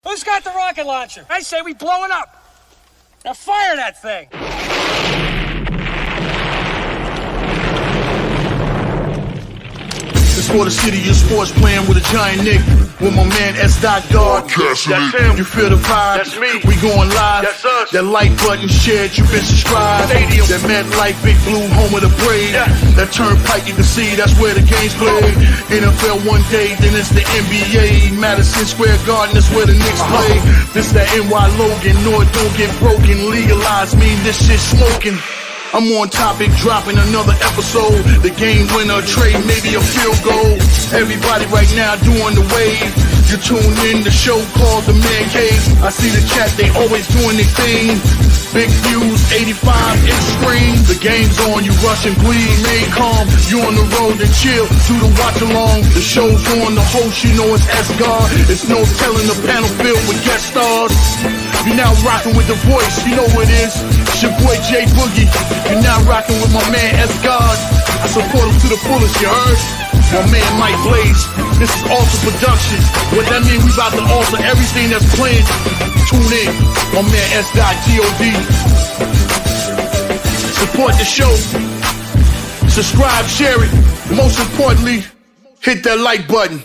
Who's got the rocket launcher? I say we blow it up. Now fire that thing. It's for the city of sports, playing with a giant Nick. With my man S. God. That's him. You feel the vibe? That's me. We going live. That's us. That like button shared, you been subscribed. Stadium. That MetLife, Big Blue, home of the Braves. Yeah. That Turnpike, you can see that's where the game's played. NFL one day, then it's the NBA. Madison Square Garden, that's where the Knicks play. This that NY Logan, no it don't get broken. Legalize mean this shit smoking. I'm on topic, dropping another episode. The game winner, trade, maybe a field goal. Everybody right now doing the wave. You tune in, the show called TheMan-Cave. I see the chat, they always doing their thing. Big views, 85-inch screen. The game's on, you rush and bleed, made calm. You on the road and chill, do the watch along. The show's on, the host, you know it's S-God. It's no telling the panel filled with guest stars. You're now rocking with the voice, you know who it is. It's your boy J Boogie. You're now rocking with my man S-God. I support him to the fullest, you heard? My man Mike Blaze. This is Alter Production. What that mean? We about to alter everything that's playing. Tune in. My man S.God. Support the show. Subscribe, share it. Most importantly, hit that like button.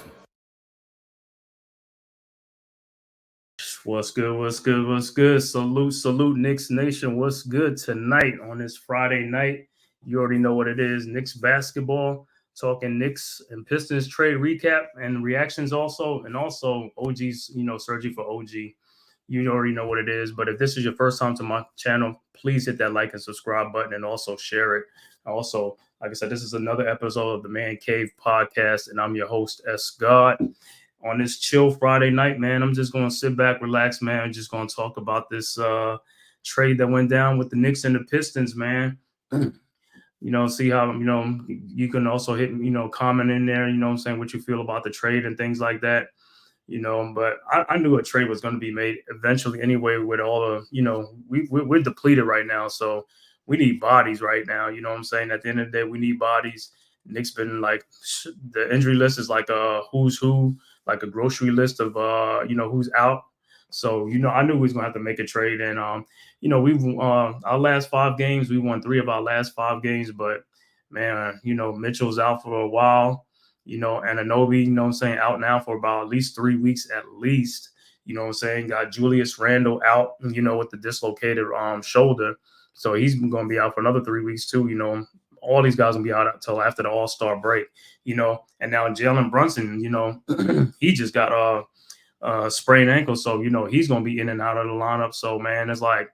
What's good? What's good? What's good? Salute, Knicks Nation. What's good tonight on this Friday night? You already know what it is. Knicks basketball, talking Knicks and Pistons trade recap and reactions also. And also OG's, searching for OG. You already know what it is. But if this is your first time to my channel, please hit that like and subscribe button and also share it. Also, like I said, this is another episode of the Man-Cave podcast, and I'm your host, S-God. On this chill Friday night, man, I'm just going to sit back, relax, man. I'm just going to talk about this trade that went down with the Knicks and the Pistons, man. See how, you can also hit, comment in there, what I'm saying, what you feel about the trade and things like that, but I knew a trade was going to be made eventually anyway with all the, we're depleted right now. So we need bodies right now. You know what I'm saying? At the end of the day, we need bodies. Knicks been like, the injury list is like a who's who, like a grocery list of, who's out. So, I knew we was going to have to make a trade. And, we've our last 5 games, we won 3 of our last 5 games. But, man, Mitchell's out for a while, and Anunoby, out now for about at least 3 weeks at least. Got Julius Randle out, with the dislocated shoulder. So he's going to be out for another 3 weeks too, All these guys will be out until after the All-Star break, and now Jalen Brunson, he just got a sprained ankle. So, he's going to be in and out of the lineup. So, man, it's like,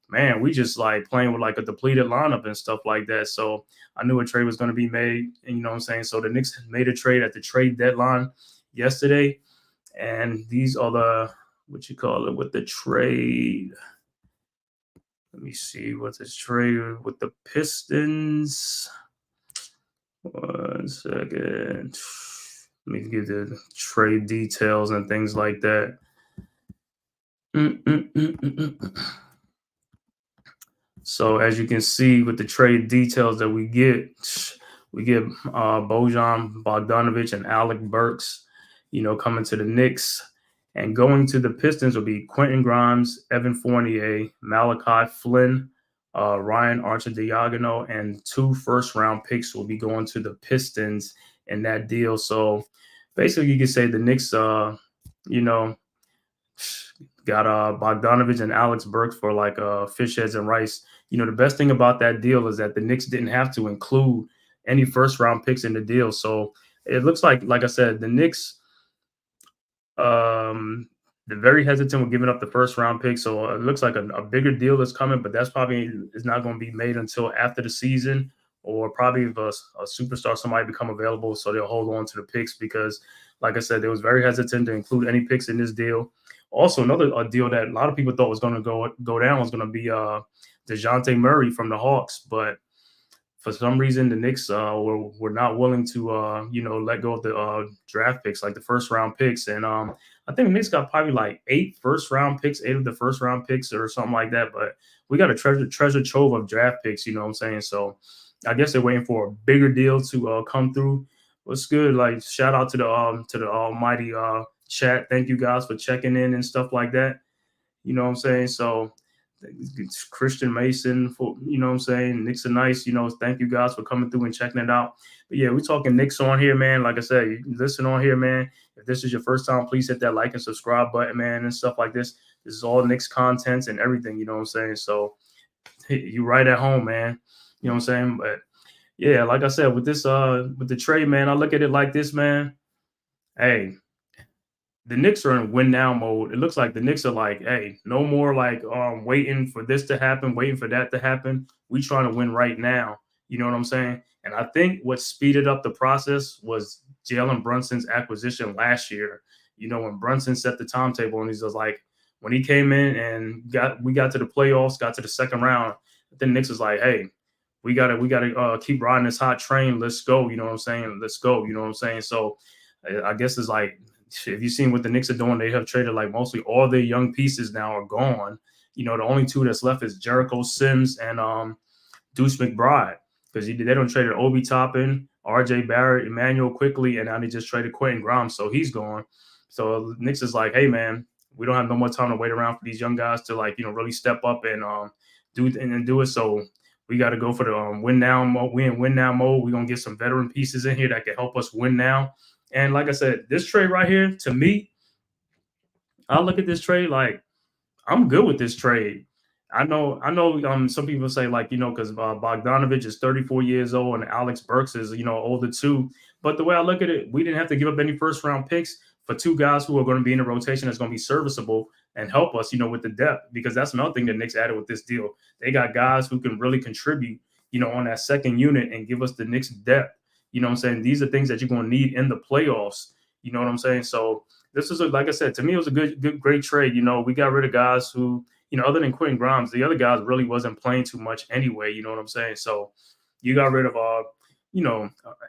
man, we just like playing with like a depleted lineup and stuff like that. So I knew a trade was going to be made. And, so the Knicks made a trade at the trade deadline yesterday. And these are the, with the trade. Let me see what's this trade with the Pistons. 1 second. Let me give the trade details and things like that. So as you can see with the trade details that we get Bojan Bogdanovic and Alec Burks, coming to the Knicks. And going to the Pistons will be Quentin Grimes, Evan Fournier, Malachi Flynn, Ryan Arcidiacono, and 2 first-round picks will be going to the Pistons in that deal. So basically, you could say the Knicks, got Bogdanovic and Alex Burks for like fish heads and rice. The best thing about that deal is that the Knicks didn't have to include any first-round picks in the deal. So it looks like I said, the Knicks. They're very hesitant with giving up the first round pick. So it looks like a bigger deal is coming, but that's probably is not going to be made until after the season, or probably if a superstar, somebody become available. So they'll hold on to the picks because, like I said, they was very hesitant to include any picks in this deal. Also, another deal that a lot of people thought was going to go down was going to be DeJounte Murray from the Hawks. But for some reason, the Knicks were not willing to, let go of the draft picks, like the first round picks. And I think the Knicks got probably like 8 first-round picks, 8 of the first-round picks or something like that. But we got a treasure trove of draft picks, you know what I'm saying? So I guess they're waiting for a bigger deal to come through. What's good? Like, shout out to the almighty chat. Thank you guys for checking in and stuff like that. You know what I'm saying? So it's Christian Mason for, you know what I'm saying? Knicks are nice. You know, thank you guys for coming through and checking it out. But yeah, we're talking Knicks on here, man. Like I said, you listen on here, man. If this is your first time, please hit that like and subscribe button, man, and stuff like this. This is all Knicks content and everything, you know what I'm saying? So you right at home, man. You know what I'm saying? But yeah, like I said, with the trade, man, I look at it like this, man. Hey, the Knicks are in win now mode. It looks like the Knicks are like, hey, no more like waiting for this to happen, waiting for that to happen. We trying to win right now. You know what I'm saying? And I think what speeded up the process was Jalen Brunson's acquisition last year. You know, when Brunson set the timetable and he's just like, when he came in and we got to the playoffs, got to the second round, then Knicks was like, hey, we gotta keep riding this hot train. Let's go. You know what I'm saying? Let's go. You know what I'm saying? So I guess it's like, if you've seen what the Knicks are doing, they have traded like mostly all their young pieces now are gone. You know, the only two that's left is Jericho Sims and Deuce McBride, because they don't traded Obi Toppin, RJ Barrett, Emmanuel Quickly, and now they just traded Quentin Grimes, so he's gone. So Knicks is like, hey man, we don't have no more time to wait around for these young guys to like, you know, really step up and do it. So we got to go for the win now mode. We in win now mode. We're gonna get some veteran pieces in here that can help us win now. And like I said, this trade right here, to me, I look at this trade like I'm good with this trade. I know. Some people say like, you know, because Bogdanovich is 34 years old and Alex Burks is, you know, older too. But the way I look at it, we didn't have to give up any first round picks for two guys who are going to be in a rotation that's going to be serviceable and help us, you know, with the depth, because that's another thing that Knicks added with this deal. They got guys who can really contribute, you know, on that second unit and give us the Knicks depth. You know what I'm saying? These are things that you're going to need in the playoffs. You know what I'm saying? So this is, like I said, to me, it was a great trade. You know, we got rid of guys who, you know, other than Quentin Grimes, the other guys really wasn't playing too much anyway. You know what I'm saying? So you got rid of,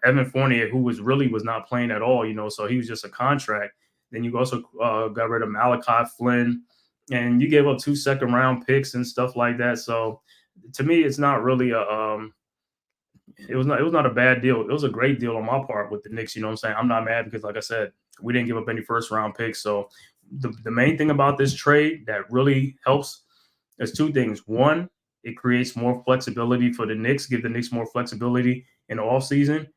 Evan Fournier, who was not playing at all. You know, so he was just a contract. Then you also got rid of Malachi Flynn, and you gave up 2 second-round picks and stuff like that. So to me, it's not really it was not a bad deal. It was a great deal on my part with the Knicks. You know what I'm saying? I'm not mad because, like I said, we didn't give up any first round picks. So the main thing about this trade that really helps is 2 things. One, it creates more flexibility for the Knicks, give the Knicks more flexibility in the offseason,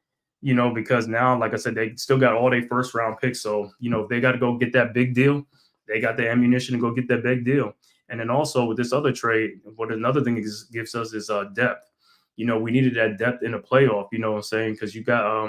you know, because now, like I said, they still got all their first round picks. So, you know, if they got to go get that big deal, they got the ammunition to go get that big deal. And then also with this other trade, what another thing gives us is depth. You know, we needed that depth in the playoff, you know what I'm saying? Because you got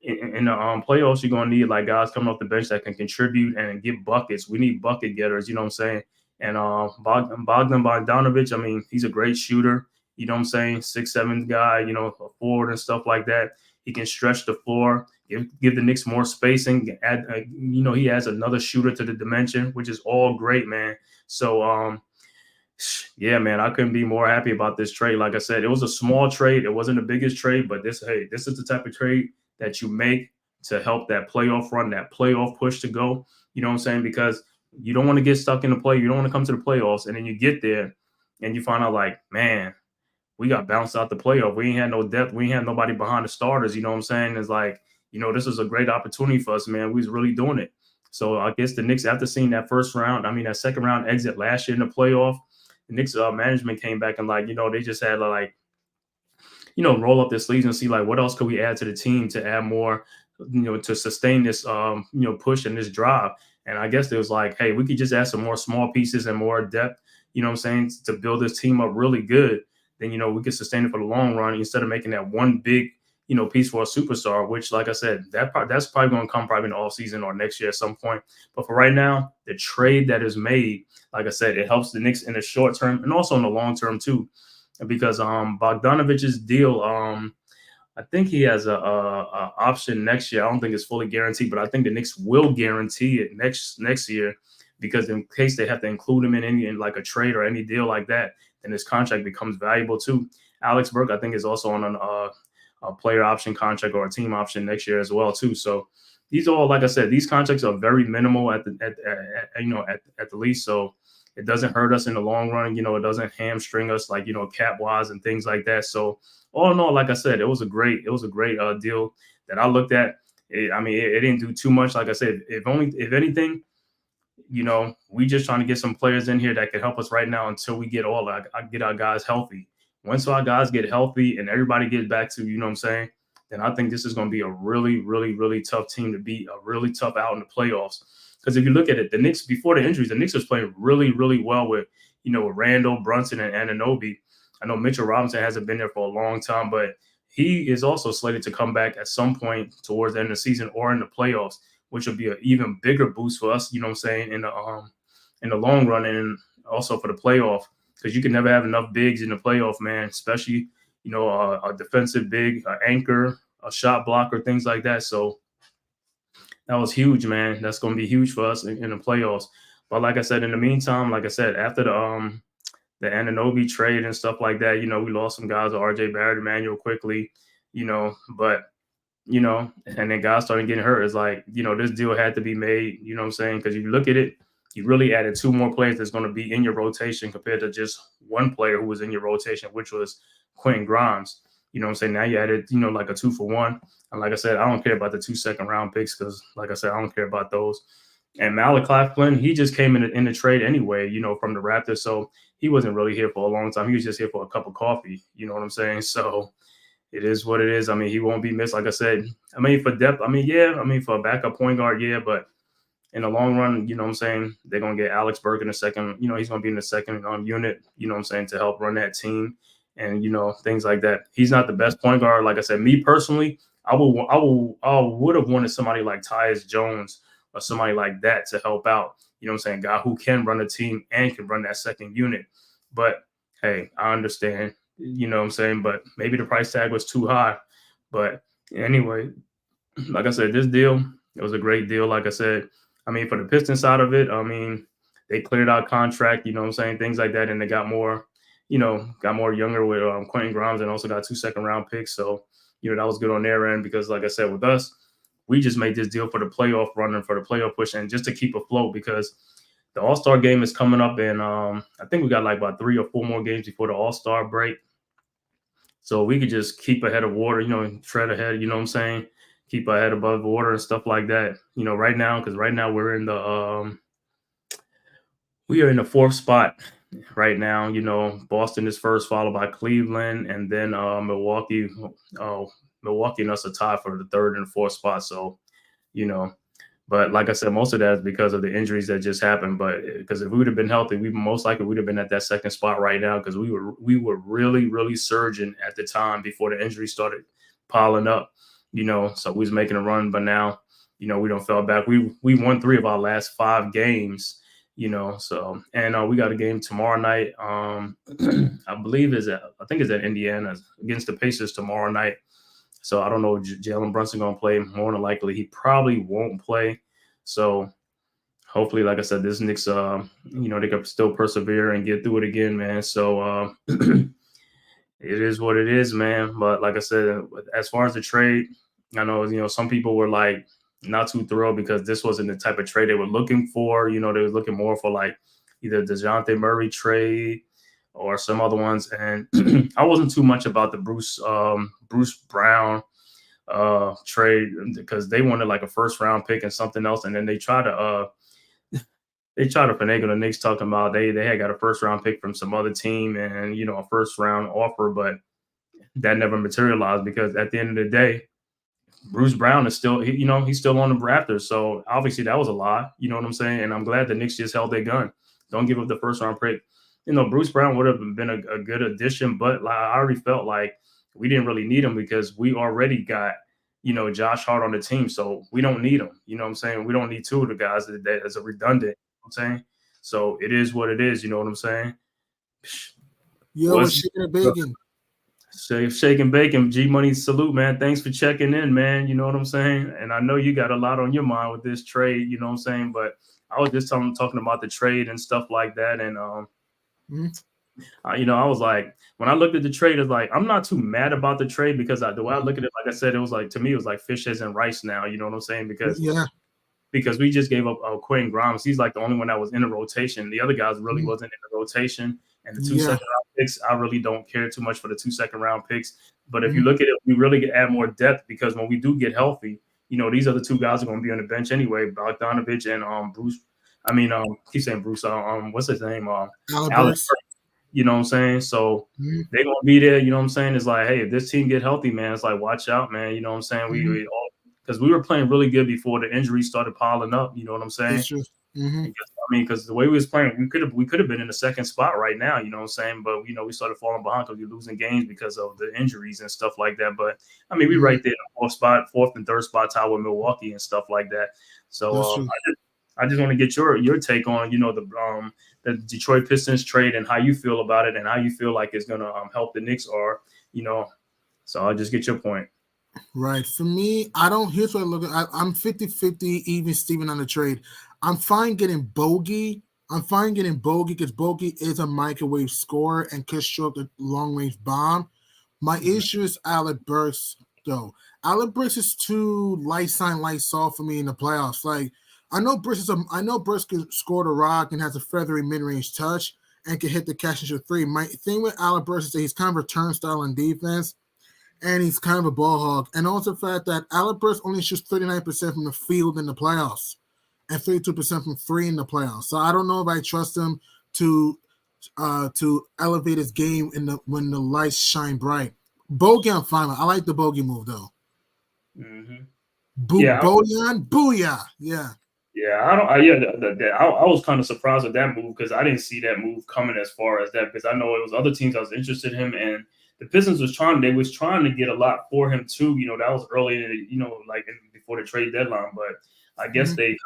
in the playoffs, you're gonna need like guys coming off the bench that can contribute and get buckets. We need bucket getters, you know what I'm saying? And Bogdan Bogdanovich, I mean, he's a great shooter, you know what I'm saying? 6'7" guy, you know, a forward and stuff like that. He can stretch the floor, give the Knicks more spacing. Add, you know, he adds another shooter to the dimension, which is all great, man. So yeah, man, I couldn't be more happy about this trade. Like I said, it was a small trade. It wasn't the biggest trade, but this is the type of trade that you make to help that playoff run, that playoff push to go. You know what I'm saying? Because you don't want to get stuck in the play. You don't want to come to the playoffs, and then you get there and you find out like, man, we got bounced out the playoff. We ain't had no depth. We ain't had nobody behind the starters. You know what I'm saying? It's like, you know, this is a great opportunity for us, man. We was really doing it. So I guess the Knicks, after seeing that second round exit last year in the playoff, the Knicks management came back and like, you know, they just had like, you know, roll up their sleeves and see like what else could we add to the team to add more, you know, to sustain this, you know, push and this drive. And I guess it was like, hey, we could just add some more small pieces and more depth, you know what I'm saying, to build this team up really good. Then, you know, we could sustain it for the long run instead of making that one big, you know, piece for a superstar, which, like I said, that's probably going to come probably in the offseason or next year at some point. But for right now, the trade that is made, like I said, it helps the Knicks in the short term and also in the long term too. Because Bogdanovich's deal, I think he has a option next year. I don't think it's fully guaranteed, but I think the Knicks will guarantee it next year, because in case they have to include him in like a trade or any deal like that, then his contract becomes valuable too. Alex Burke, I think, is also on a player option contract or a team option next year as well too. So these all, like I said, these contracts are very minimal at the least. So it doesn't hurt us in the long run. You know, it doesn't hamstring us like, you know, cap wise and things like that. So all in all, like I said, it was a great deal that I looked at. it didn't do too much. Like I said, if anything, we just trying to get some players in here that can help us right now until we get get our guys healthy. Once our guys get healthy and everybody gets back to, what I'm saying, then I think this is going to be a really, really, really tough team to beat, a really tough out in the playoffs. Because if you look at it, the Knicks, before the injuries, the Knicks was playing really, really well with, with Randall, Brunson, and Anunoby. I know Mitchell Robinson hasn't been there for a long time, but he is also slated to come back at some point towards the end of the season or in the playoffs, which will be an even bigger boost for us, in the long run and also for the playoff, because you can never have enough bigs in the playoff, man, especially, a defensive big, an anchor, a shot blocker, things like that. So that was huge, man. That's going to be huge for us in the playoffs. But like I said, in the meantime, like I said, after the Anunoby trade and stuff like that, we lost some guys, RJ Barrett, Emmanuel quickly, but and then guys started getting hurt. It's like, this deal had to be made, you know what I'm saying? Because if you look at it, you really added 2 more players that's going to be in your rotation compared to just one player who was in your rotation, which was Quentin Grimes. You know what I'm saying? Now you added, like a 2-for-1. And like I said, I don't care about the 2 second-round picks because, like I said, I don't care about those. And Malachi Flynn, he just came in the trade anyway, from the Raptors. So he wasn't really here for a long time. He was just here for a cup of coffee. You know what I'm saying? So it is what it is. I mean, he won't be missed. Like I said, for depth, for a backup point guard, yeah. But in the long run, you know what I'm saying, they're going to get Alex Burke in the second. He's going to be in the second unit, you know what I'm saying, to help run that team and, things like that. He's not the best point guard. Like I said, me personally, I would have wanted somebody like Tyus Jones or somebody like that to help out, you know what I'm saying, guy who can run a team and can run that second unit. But, hey, I understand, you know what I'm saying, but maybe the price tag was too high. But anyway, like I said, this deal, it was a great deal. Like I said, for the Pistons side of it, they cleared out contract, you know what I'm saying, things like that, and they got more younger with Quentin Grimes and also got 2 second-round picks. So, that was good on their end because, like I said, with us, we just made this deal for the playoff run and for the playoff push and just to keep afloat because the All-Star game is coming up and I think we got like about 3 or 4 more games before the All-Star break. So we could just keep ahead of water, tread ahead, you know what I'm saying? Keep our head above water and stuff like that, right now, because right now we're in the we are in the 4th spot right now. Boston is first, followed by Cleveland, and then Milwaukee. Milwaukee and us are tied for the 3rd and 4th spot. So, but like I said, most of that is because of the injuries that just happened. But because if we would have been healthy, we most likely would have been at that 2nd spot right now because we were really, really surging at the time before the injuries started piling up. So we was making a run, but now, we don't fell back. We won 3 of our last 5 games, so, and we got a game tomorrow night. I believe I think it's at Indiana against the Pacers tomorrow night. So I don't know if Jalen Brunson going to play. More than likely, he probably won't play. So hopefully, like I said, this Knicks, they can still persevere and get through it again, man. So it is what it is, man. But like I said, as far as the trade, I know, some people were like not too thrilled because this wasn't the type of trade they were looking for. They were looking more for like either DeJounte Murray trade or some other ones. And I wasn't too much about the Bruce Brown trade because they wanted like a 1st-round pick and something else. And then they try to finagle the Knicks talking about they had got a 1st-round pick from some other team and, a 1st-round offer, but that never materialized because at the end of the day, Bruce Brown is still, he's still on the Raptors. So obviously that was a lie. You know what I'm saying? And I'm glad the Knicks just held their gun. Don't give up the 1st-round pick. Bruce Brown would have been a good addition, but I already felt like we didn't really need him because we already got, Josh Hart on the team. So we don't need him. You know what I'm saying? We don't need 2 of the guys that is a redundant. You know what I'm saying? So it is what it is. You know what I'm saying? Yo, what's shaking and bacon? Shaking bacon, G Money, salute, man. Thanks for checking in, man. You know what I'm saying? And I know you got a lot on your mind with this trade, you know what I'm saying? But I was just talking about the trade and stuff like that. And, I was like, when I looked at the trade, it's like, I'm not too mad about the trade because the way I look at it, like I said, it was like, to me, it was like fish heads and rice now. You know what I'm saying? Because we just gave up Quentin Grimes. He's like the only one that was in the rotation. The other guys really wasn't in the rotation. And the 2 second-round picks, I really don't care too much for the 2 second-round picks. But if you look at it, we really add more depth because when we do get healthy, these other two guys are going to be on the bench anyway, Bogdanovich and Bruce. Keep saying Bruce. What's his name? Alex. You know what I'm saying? So they're gonna be there. You know what I'm saying? It's like, hey, if this team get healthy, man, it's like, watch out, man. You know what I'm saying? We all, because we were playing really good before the injuries started piling up. You know what I'm saying? That's true. Because the way we was playing, we could have been in the second spot right now. You know what I'm saying? But we started falling behind because we're losing games because of the injuries and stuff like that. But we right there, fourth and third spot, tied with Milwaukee and stuff like that. So I just want to get your take on the Detroit Pistons trade and how you feel about it and how you feel like it's gonna help the Knicks So I'll just get your point. Right. For me, here's what I look at. I'm 50-50, even Steven on the trade. I'm fine getting Bogey. Because Bogey is a microwave scorer and could stroke a long-range bomb. My issue is Alec Burks, though. Alec Burks is too light soft for me in the playoffs. Like, I know Burks can score the rock and has a feathery mid-range touch and can hit the catch and shoot three. My thing with Alec Burks is that he's kind of a turnstile on defense. And he's kind of a ball hog. And also the fact that Alec Burks only shoots 39% from the field in the playoffs and 32% from three in the playoffs. So I don't know if I trust him to elevate his game when the lights shine bright. Bogey, I'm fine with. I like the Bogey move, though. Bojan, booyah. Yeah. Yeah, I was kind of surprised with that move because I didn't see that move coming as far as that because I know it was other teams I was interested in him and the Pistons was trying to get a lot for him too. That was early, before the trade deadline. But I guess they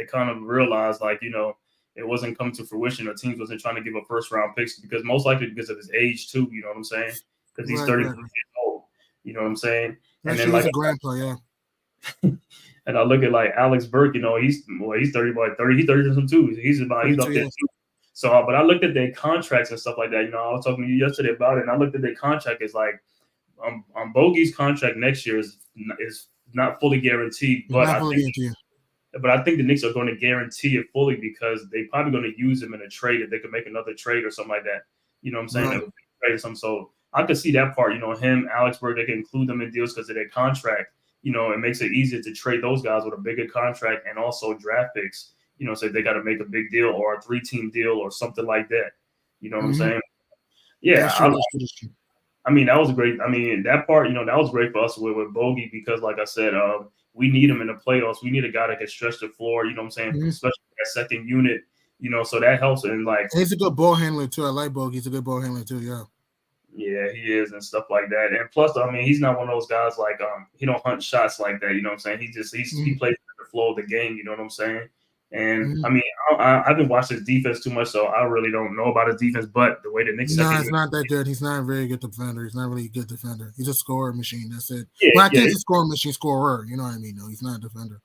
kind of realized it wasn't coming to fruition. The teams wasn't trying to give up first round picks because most likely because of his age too. You know what I'm saying? Because he's 30 years old. You know what I'm saying? And then he's a grandpa, yeah. And I look at Alex Burke. He's 30 by 30. He's 30 too. He's up there too. So, but I looked at their contracts and stuff like that. I was talking to you yesterday about it, and I looked at their contract. It's like, Bogey's contract next year is not fully guaranteed, but I think the Knicks are going to guarantee it fully because they're probably going to use him in a trade if they could make another trade or something like that. You know what I'm saying? Right. Trade or something. So I could see that part. Him, Alex Burke, they can include them in deals because of their contract. It makes it easier to trade those guys with a bigger contract and also draft picks. So they got to make a big deal or a 3-team deal or something like that. You know what I'm saying? Yeah. That was great. That part, that was great for us with Bogey because, like I said, we need him in the playoffs. We need a guy that can stretch the floor, you know what I'm saying? Especially that second unit, so that helps. And he's a good ball handler too. I like Bogey. He's a good ball handler too, yeah. Yeah, he is and stuff like that. And plus, he's not one of those guys he don't hunt shots like that, you know what I'm saying? He plays the flow of the game, you know what I'm saying? And I haven't watched his defense too much, so I really don't know about his defense. But the way the Knicks, it's not that good. He's not a very good defender. He's not really a good defender. He's a scorer machine. That's it. Yeah, but I think he's a scoring machine, scorer. You know what I mean? No, he's not a defender.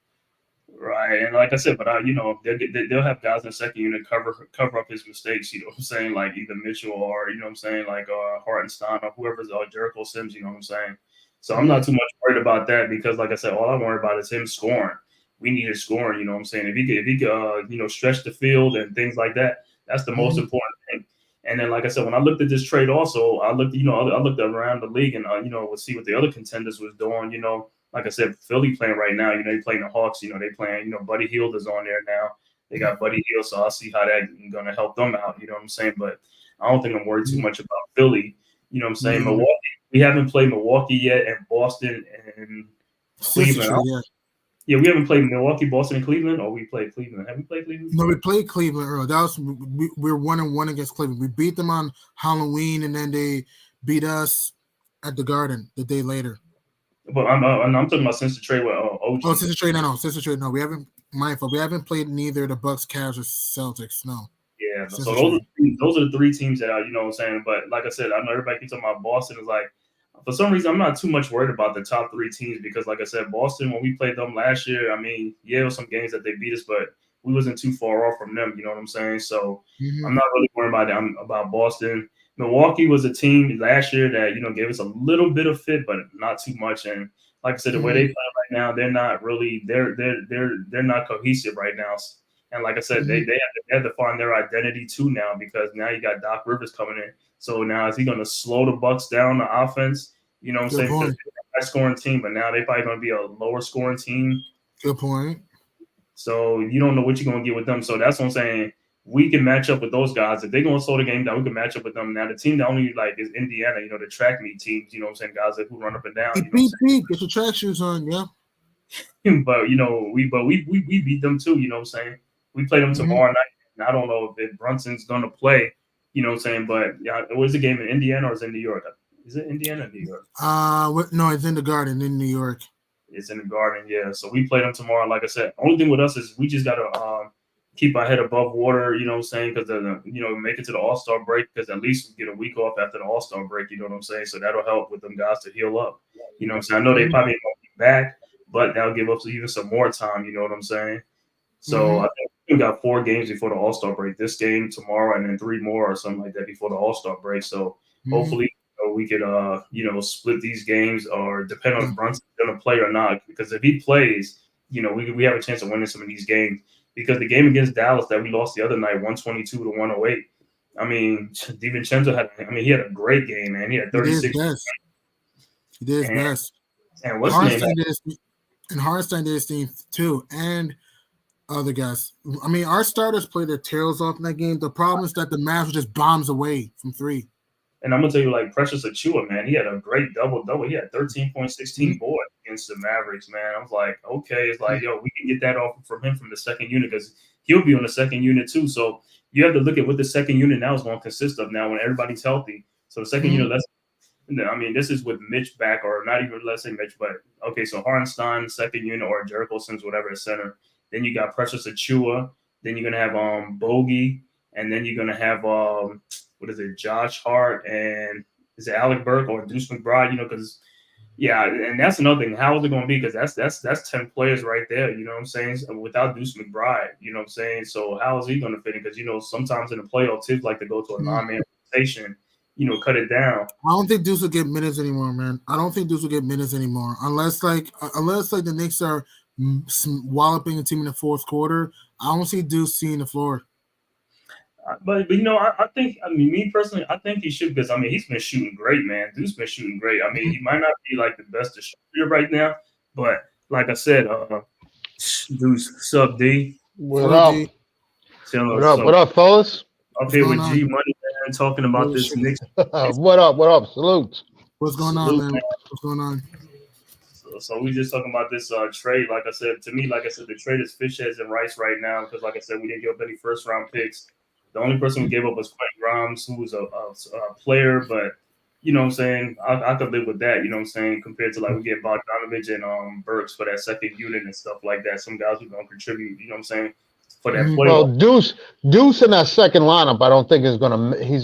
Right, and like I said, but they'll have guys in the second unit cover up his mistakes. You know what I'm saying? Like either Mitchell or you know what I'm saying, like Hartenstein or whoever's Jericho Sims. You know what I'm saying? So I'm not too much worried about that because, like I said, all I'm worried about is him scoring. We needed scoring, you know what I'm saying? If he could stretch the field and things like that, that's the most important thing. And then, like I said, when I looked at this trade also, I looked around the league and, we'll see what the other contenders was doing, Like I said, Philly playing right now, they playing the Hawks, they playing, Buddy Hield is on there now. They got Buddy Hield, so I'll see how that's going to help them out, you know what I'm saying? But I don't think I'm worried too much about Philly, you know what I'm saying? Milwaukee, we haven't played Milwaukee yet, and Boston and Cleveland. Yeah, we haven't played Milwaukee, Boston, and Cleveland, or we played Cleveland. Have we played Cleveland? No, we played Cleveland earlier. We're 1-1 against Cleveland. We beat them on Halloween, and then they beat us at the Garden the day later. But I'm talking about since the trade with OG. Oh, since the trade, no. We haven't. Mindful, we haven't played neither the Bucks, Cavs, or Celtics. No. Yeah, so those are the three teams that you know what I'm saying. But like I said, I know everybody keeps talking about Boston is like. For some reason, I'm not too much worried about the top three teams because, like I said, Boston, when we played them last year, there were some games that they beat us, but we wasn't too far off from them, you know what I'm saying? So I'm not really worried about Boston. Milwaukee was a team last year that, gave us a little bit of fit, but not too much. And like I said, the way they play right now, they're not really they're not cohesive right now. And like I said, they have to find their identity too now because now you got Doc Rivers coming in. So now is he going to slow the Bucks down the offense? You know what I'm saying? high scoring team, but now they're probably going to be a lower scoring team. Good point. So you don't know what you're going to get with them. So that's what I'm saying. We can match up with those guys. If they're going to slow the game down, we can match up with them. Now, the team that only like is Indiana, the track meet teams, you know what I'm saying? Guys that who run up and down. Hey, beep. Get your track shoes on, yeah. But, we beat them too, you know what I'm saying? We play them tomorrow night. And I don't know if Brunson's going to play, you know what I'm saying? But, yeah, was the game in Indiana or is it in New York? Is it Indiana or New York? No, it's in the Garden in New York. It's in the Garden, yeah. So we play them tomorrow. Like I said, only thing with us is we just got to keep our head above water, you know what I'm saying? Because, make it to the All-Star break because at least we get a week off after the All-Star break, you know what I'm saying? So that'll help with them guys to heal up. You know what I'm saying? I know they probably ain't going to be back, but that'll give us even some more time, you know what I'm saying? So I think we got 4 games before the All-Star break. This game tomorrow and then 3 more or something like that before the All-Star break. So hopefully we could, split these games or depend on if Brunson's going to play or not. Because if he plays, we have a chance of winning some of these games. Because the game against Dallas that we lost the other night, 122 to 108. I mean, DiVincenzo he had a great game, man. He had 36. He did his best. And what's his name? And Hartenstein did his thing too. And other guys. I mean, our starters played their tails off in that game. The problem is that the Mavs were just bombs away from 3. And I'm gonna tell you, like Precious Achiuwa, man, he had a great double. He had 13.16 boards against the Mavericks, man. I was like, okay, it's like, yo, we can get that off from him from the second unit because he'll be on the second unit too. So you have to look at what the second unit now is going to consist of now when everybody's healthy. So the second unit, this is with Mitch back, or not even let's say Mitch, but okay, so Hartenstein, second unit, or Jericho Sims, whatever, at center. Then you got Precious Achiuwa. Then you're gonna have Bogey, and then you're gonna have Josh Hart, and is it Alec Burke or Deuce McBride? Because and that's another thing. How is it going to be? Because that's 10 players right there. You know what I'm saying? Without Deuce McBride, you know what I'm saying? So how is he going to fit in? Because sometimes in the playoffs, teams like to go to a 9-man rotation. Cut it down. I don't think Deuce will get minutes anymore, man. I don't think Deuce will get minutes anymore unless the Knicks are walloping a team in the fourth quarter. I don't see Deuce seeing the floor. But I think, me personally, I think he should because, he's been shooting great, man. Dude's been shooting great. He might not be like the best distributor right now, but like I said, Deuce, sub D. What up? What up, fellas? Up here with G Money, man, talking about this Knicks. What up? Salute. What's going on, man? What's going on? So we just talking about this trade. Like I said, the trade is fish heads and rice right now because, like I said, we didn't give up any first-round picks. The only person we gave up was Quentin Grimes, who was a player, but you know what I'm saying? I could live with that, you know what I'm saying, compared to like we get Bogdanovich and Burks for that second unit and stuff like that. Some guys who don't contribute, you know what I'm saying, for that play. Well, Deuce in that second lineup, I don't think he's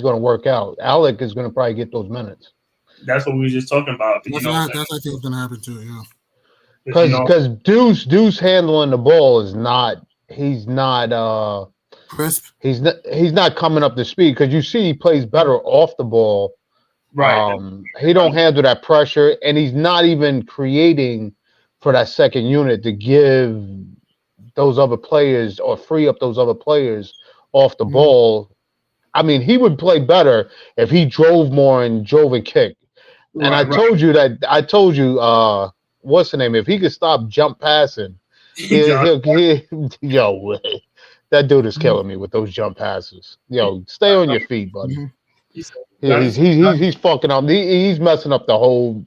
gonna work out. Alec is gonna probably get those minutes. That's what we were just talking about. That's I think it's gonna happen too, yeah. Because Deuce handling the ball is not crisp. He's not coming up to speed because you see he plays better off the ball. Right. He don't handle that pressure, and he's not even creating for that second unit to give those other players or free up those other players off the ball. He would play better if he drove more and kicked. And I told you, what's the name? If he could stop jump passing, that dude is killing me with those jump passes. Stay on your feet, buddy. He's fucking up. He's messing up that whole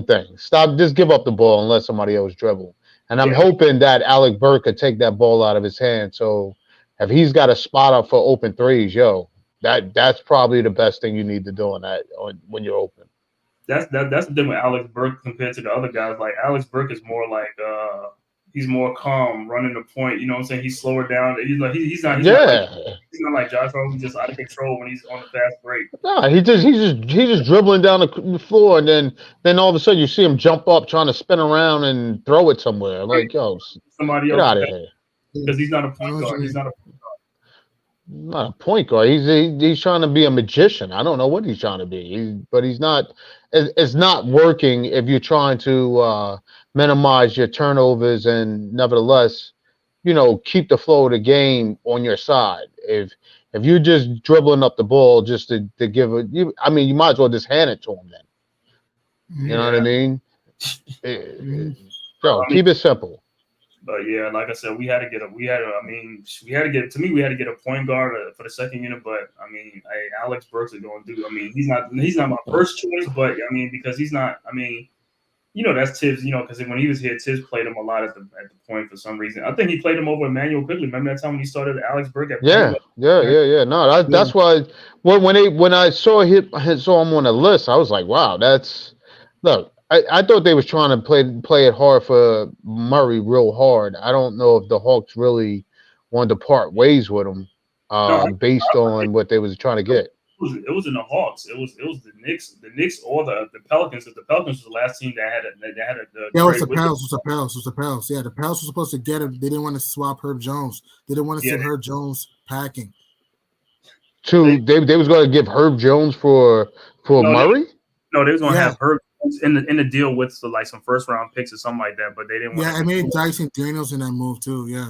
thing. Stop. Just give up the ball and let somebody else dribble. And I'm hoping that Alec Burke could take that ball out of his hand. So if he's got a spot up for open threes, that's probably the best thing you need to do when you're open. That's the thing with Alex Burke compared to the other guys. Like Alex Burke is more like he's more calm, running the point. You know what I'm saying? He's slower down. He's not like Josh Hart, who's just out of control when he's on the fast break. No, he's just dribbling down the floor, and then all of a sudden you see him jump up, trying to spin around and throw it somewhere. Like, somebody get out of here. Because he's not a point guard. Not a point guard. He's trying to be a magician. I don't know what he's trying to be. But he's not. It's not working if you're trying to minimize your turnovers and nevertheless, keep the flow of the game on your side. If you're just dribbling up the ball just to give it, you might as well just hand it to him then. You know what I mean? So keep it simple. But yeah, like I said, we had to get to me, we had to get a point guard for the second unit. But I mean, hey, Alex Burks is going to do. I mean, he's not my first choice, but I mean, because he's not. I mean, that's Tibbs. Because when he was here, Tibbs played him a lot at the point for some reason. I think he played him over Emmanuel Quigley. Remember that time when he started Alex Burks? Yeah. No, that's why when I saw him on the list, I was like, wow, look. I thought they was trying to play it hard for Murray real hard. I don't know if the Hawks really wanted to part ways with him based on what they was trying to get. It was in the Hawks. It was the Knicks or the Pelicans. Because the Pelicans was the last team that had a it was the Pels. Yeah, the Pels were supposed to get him. They didn't want to swap Herb Jones. They didn't want to send Herb Jones packing. They was going to give Herb Jones for Murray? No, they was going to have Herb in the deal with some first round picks or something like that, but they didn't want I made Dyson Daniels in that move too. Yeah.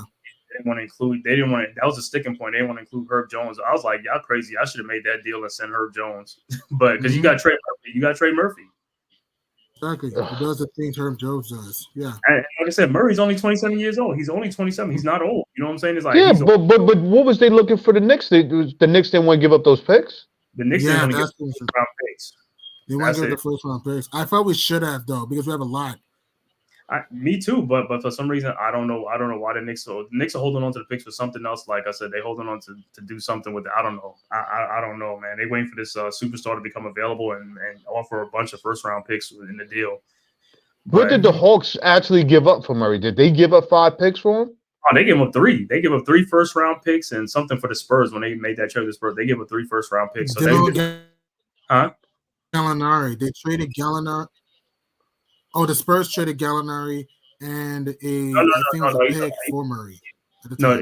They didn't want to that was a sticking point. They didn't want to include Herb Jones. I was like, y'all crazy. I should have made that deal and sent Herb Jones. But because you got Trey Murphy. Exactly. He does the things Herb Jones does. Yeah. And like I said, Murray's only 27 years old. He's only 27. He's not old. You know what I'm saying? It's like but what was they looking for the Knicks? The Knicks didn't want to give up those picks? The Knicks didn't want to give up those round picks. They want to get the first round picks. I thought we should have though, because we have a lot. Me too, but for some reason I don't know why the Knicks are holding on to the picks for something else. Like I said, they holding on to do something with it. I don't know. I don't know, man. They waiting for this superstar to become available and offer a bunch of first round picks in the deal. What did the Hawks actually give up for Murray? Did they give up 5 picks for him? Oh, they gave him 3. They gave up 3 first round picks and something for the Spurs when they made that trade with the Spurs. They gave up 3 first round picks. So Gallinari. They traded Gallinari. Oh, the Spurs traded Gallinari and a pick for Murray. No,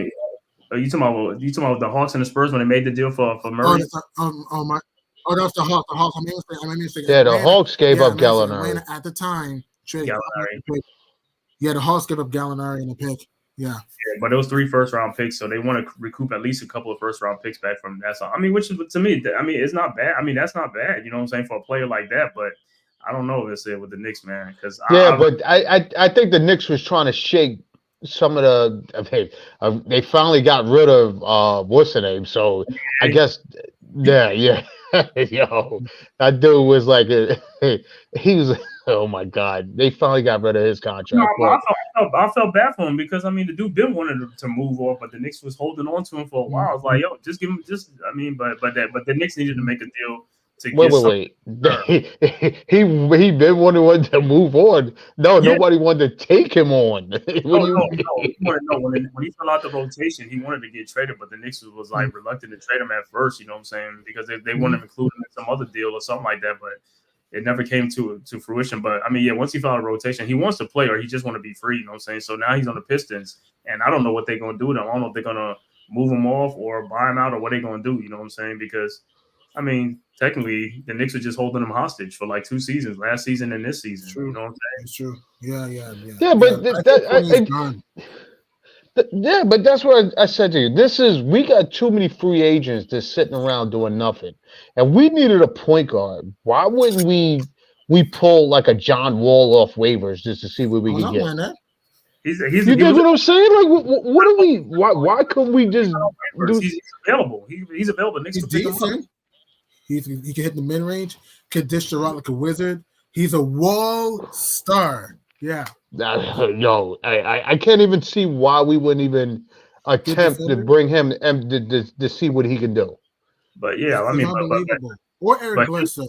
are you talking about the Hawks and the Spurs when they made the deal for Murray? That's the Hawks. I mean, the Hawks gave up Gallinari at the time. Gallinari. Yeah, the Hawks gave up Gallinari and a pick. Yeah, but it was 3 first round picks, so they want to recoup at least a couple of first round picks back from that. So I mean, which is to me, it's not bad. I mean, that's not bad. You know what I'm saying, for a player like that, but. I don't know if it's it with the Knicks, man. Because but I think the Knicks was trying to shake some of the. They finally got rid of what's the name? So I guess yo, that dude was like he was. Oh my God, they finally got rid of his contract. No, I felt bad for him because I mean the dude been wanted to move off, but the Knicks was holding on to him for a while. I was like, yo, just give him but the Knicks needed to make a deal. Wait. He been wanting to move on. No, nobody wanted to take him on. No. He wanted to know when he fell out the rotation, he wanted to get traded, but the Knicks was like reluctant to trade him at first. You know what I'm saying? Because they wanted to include him in some other deal or something like that, but it never came to fruition. But I mean, once he fell out of rotation, he wants to play or he just want to be free. You know what I'm saying? So now he's on the Pistons, and I don't know what they're gonna do with him. I don't know if they're gonna move him off or buy him out or what they're gonna do. You know what I'm saying? Because I mean, technically, the Knicks are just holding him hostage for like 2 seasons, last season and this season. True. You know what I'm saying? It's true. Yeah. Yeah, but that's what I said to you. We got too many free agents just sitting around doing nothing, and we needed a point guard. Why wouldn't we pull like a John Wall off waivers just to see what we can get? You get what I'm saying? Like, what are we? Why couldn't we just? He's available. He's available. He's decent. He can hit the mid range. Can dish the rock like a wizard. He's a wall star. Yeah. No, I can't even see why we wouldn't even attempt to bring him and to see what he can do. But yeah, I mean, unbelievable. Or Eric Bledsoe.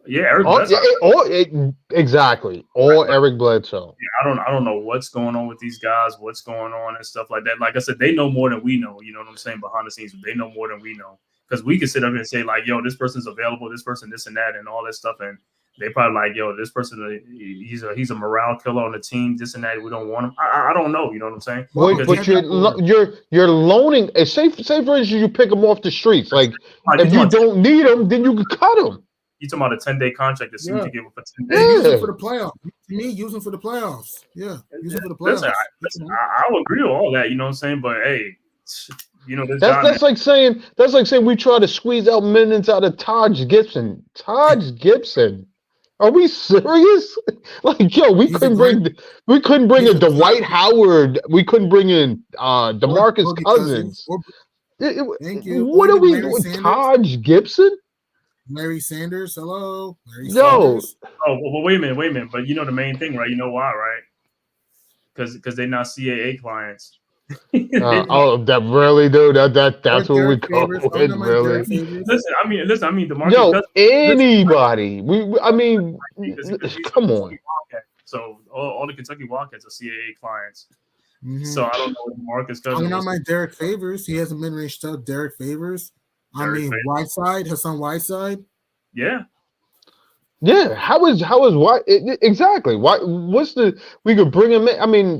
Yeah, Eric Bledsoe. Exactly. Or Eric Bledsoe. Yeah, I don't know what's going on with these guys, what's going on and stuff like that. Like I said, they know more than we know. You know what I'm saying? Behind the scenes, they know more than we know. Because we can sit up and say like, yo, this person's available, this person, this and that, and all that stuff, and they probably like, yo, this person, he's a morale killer on the team, this and that. We don't want him. I don't know. You know what I'm saying? But you're loaning. Say for instance, you pick him off the streets. Like if you don't need him, then you can cut him. You talking about a 10-day contract that seems to give him for 10 days? Use him for the playoffs. To me, use him for the playoffs. Yeah, use him for the playoffs. Listen, I would agree with all that. You know what I'm saying? But hey, you know that's like saying we try to squeeze out minutes out of Taj Gibson. Taj Gibson. Are we serious? Like, yo, we couldn't bring he's in a Dwight Howard. We couldn't bring in DeMarcus Boogie Cousins. Thank you. What Or are even we Larry doing? Sanders. Taj Gibson? Larry Sanders. Hello. Larry Yo. Sanders. Oh, well, wait a minute. But you know the main thing, right? You know why, right? Because they're not CAA clients. That really, dude. That's what we go with, really. Listen. I mean, DeMarcus Yo, Cousins, anybody. Come on. So all the Kentucky Wildcats are CAA clients. So I don't know what Marcus Cousins. I'm not my Derek Favors. He has a mid-range stuff. Derek Favors. Whiteside, Hassan Whiteside. Yeah. Yeah. How is White exactly? We could bring him in. I mean,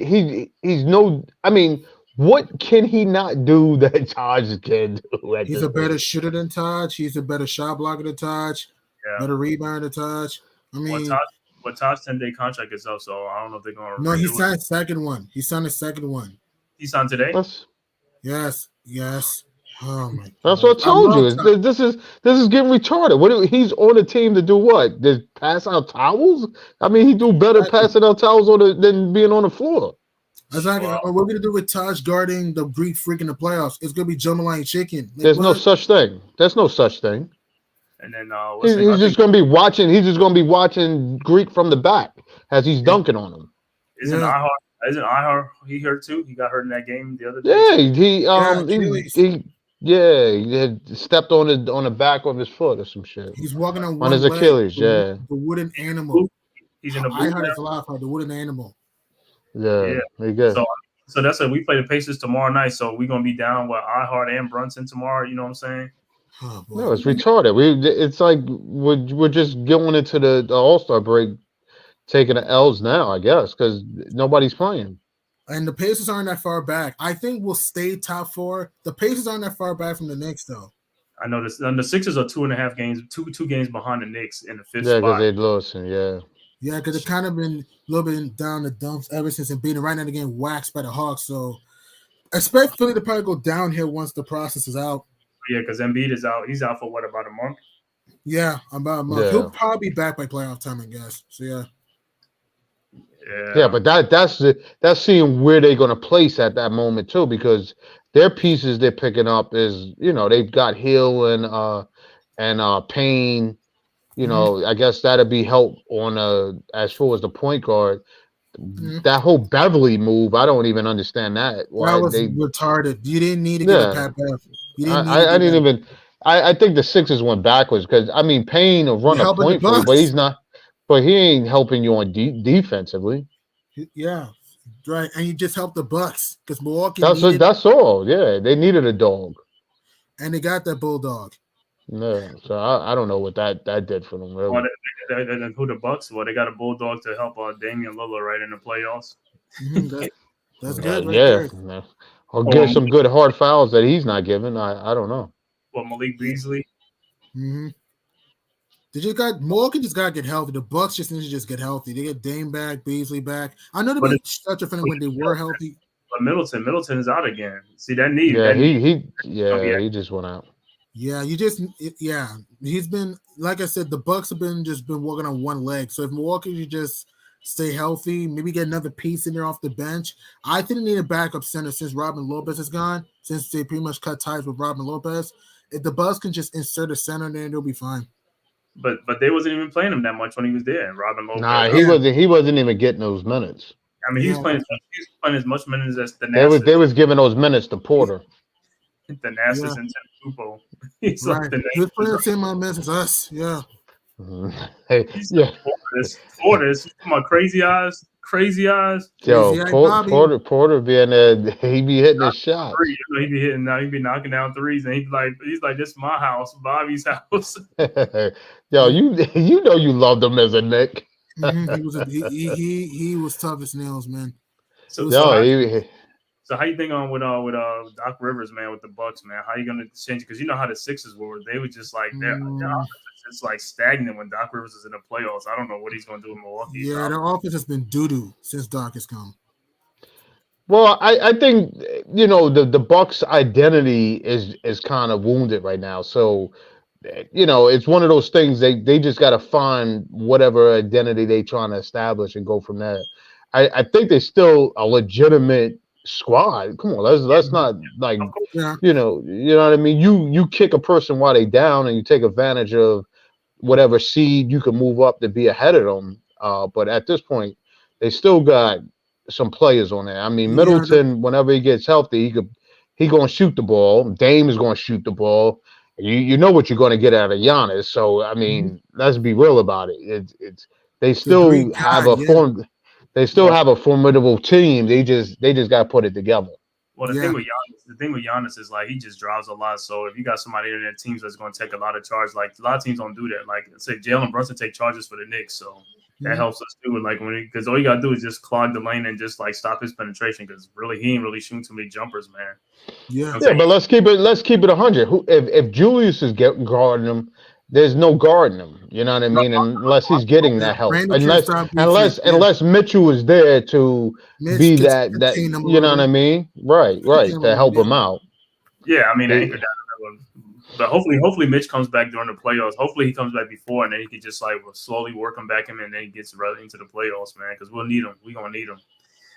he's no. I mean, what can he not do that Taj can do? He's a better shooter than Taj. He's a better shot blocker than Taj. Yeah. Better rebounder than Taj. I mean, but Taj's 10-day contract is up, so I don't know if they're going to. No, he signed a second one. He signed a second one. He signed today. Yes. Oh my God. That's what I told you. This is getting retarded. He's on the team to do what? Just pass out towels? I mean, he do better passing out towels than being on the floor. Exactly. What we're gonna do with Taj guarding the Greek Freak in the playoffs? It's gonna be Jambalaya Chicken. There's no such thing. There's no such thing. And then he's just gonna be watching. He's just gonna be watching Greek from the back as he's dunking on him. Isn't Ihar? He hurt too. He got hurt in that game the other day. Yeah, he had stepped on the back of his foot or some shit. He's walking on his Achilles. The wooden animal. He's in the I heard his laugh. The wooden animal. Yeah, he good. So that's it. We play the Pacers tomorrow night, so we're gonna be down with Ihart and Brunson tomorrow. You know what I'm saying? Oh, no, it's retarded. It's like we're just going into the All-Star break, taking the L's now, I guess, because nobody's playing. And the Pacers aren't that far back. I think we'll stay top 4. The Pacers aren't that far back from the Knicks, though. I know this. And the Sixers are 2.5 games, two games behind the Knicks in the 5th spot. Yeah, because they lost. Yeah, because it's kind of been a little bit down the dumps ever since and being right now getting waxed by the Hawks. So expect Philly to probably go downhill once the process is out. Yeah, because Embiid is out. He's out for what, about a month? Yeah, about a month. Yeah. He'll probably be back by playoff time, I guess. So yeah. Yeah, but that's seeing where they're gonna place at that moment too, because their pieces they're picking up is they've got Hill and Payne. I guess that'd be help on as far as the point guard. That whole Beverly move, I don't even understand that. Why that was retarded. You didn't need to get a Pat Bev. I didn't even. I think the Sixers went backwards because Payne will run a point for you, but he's not. But he ain't helping you on defensively. Yeah, right. And you just helped the Bucks because Milwaukee. That's all. Yeah, they needed a dog, and they got that bulldog. No, so I don't know what that did for them. Really. Well, who the Bucks? Well, they got a bulldog to help Damian Lillard right in the playoffs. That's good. Right I'll give some good hard fouls that he's not giving. I don't know. Well, Malik Beasley. Milwaukee just gotta get healthy. The Bucks just need to just get healthy. They get Dame back, Beasley back. I know they've been such a feeling when they were healthy. But Middleton is out again. See that knee? Yeah, he just went out. Yeah, he's been, like I said, the Bucks have been working on one leg. So if Milwaukee should just stay healthy, maybe get another piece in there off the bench. I think they need a backup center since Robin Lopez is gone. Since they pretty much cut ties with Robin Lopez, if the Bucks can just insert a center there, they'll be fine. But they wasn't even playing him that much when he was there. Robin Lopez. Nah, he wasn't even getting those minutes. I mean, he's playing as much minutes as the Nassas. They was giving those minutes to Porter. The Nassas and Tupo. He's playing the same amount of minutes as us. Yeah. Hey, Porter's come on, crazy eyes. Yo, Porter being there, he be hitting his shots. He be hitting now. He be knocking down threes, and he's like, "This is my house, Bobby's house." Yo, you loved him as a Knick. He was tough as nails, man. So how you think on with Doc Rivers, man, with the Bucks, man? How you gonna change it? Because you know how the Sixers were. They were just like it's like stagnant when Doc Rivers is in the playoffs. I don't know what he's gonna do in Milwaukee. Yeah, their offense has been doo-doo since Doc has come. Well, I think the Bucks' identity is kind of wounded right now. So it's one of those things they just got to find whatever identity they trying to establish and go from there. I think they're still a legitimate squad. Come on, let's not like Yeah. you know what I mean. You kick a person while they down and you take advantage of whatever seed you can move up to be ahead of them. But at this point, they still got some players on there. I mean, Middleton, whenever he gets healthy, he gonna shoot the ball. Dame is gonna shoot the ball. You know what you're gonna get out of Giannis. So I mean, let's be real about it. It's they still have a form. They still have a formidable team. They just got to put it together. Well, the thing with Giannis is like he just drives a lot. So if you got somebody in their teams that's going to take a lot of charge, like a lot of teams don't do that. Like say Jalen Brunson take charges for the Knicks, so that helps us too. Like because all you got to do is just clog the lane and just like stop his penetration because really he ain't really shooting too many jumpers, man. Yeah, but let's keep it 100. If Julius is guarding him, there's no guarding him. You know what I mean? Unless he's getting that help. Unless Mitchell is there to be that you know what I mean? Right. To help him out. Yeah, I mean, but hopefully Mitch comes back during the playoffs. Hopefully he comes back before, and then he can just like slowly work him back in, and then he gets right into the playoffs, man. Because we'll need him. We're gonna need him.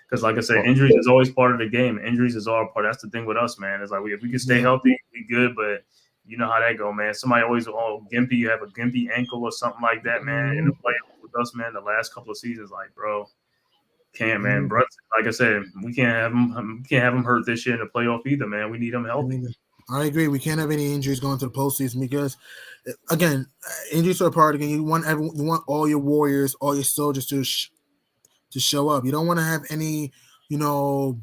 Because like I said, injuries is always part of the game. Injuries is all part. That's the thing with us, man. It's like if we can stay healthy, we good, but. You know how that go, man. Somebody always, gimpy, you have a gimpy ankle or something like that, man. In the playoffs with us, man, the last couple of seasons, like, bro, can't, man. Bro, like I said, we can't have him hurt this year in the playoff either, man. We need him healthy. I agree. We can't have any injuries going to the postseason because, again, injuries are a part of the game. You want all your warriors, all your soldiers to show up. You don't want to have any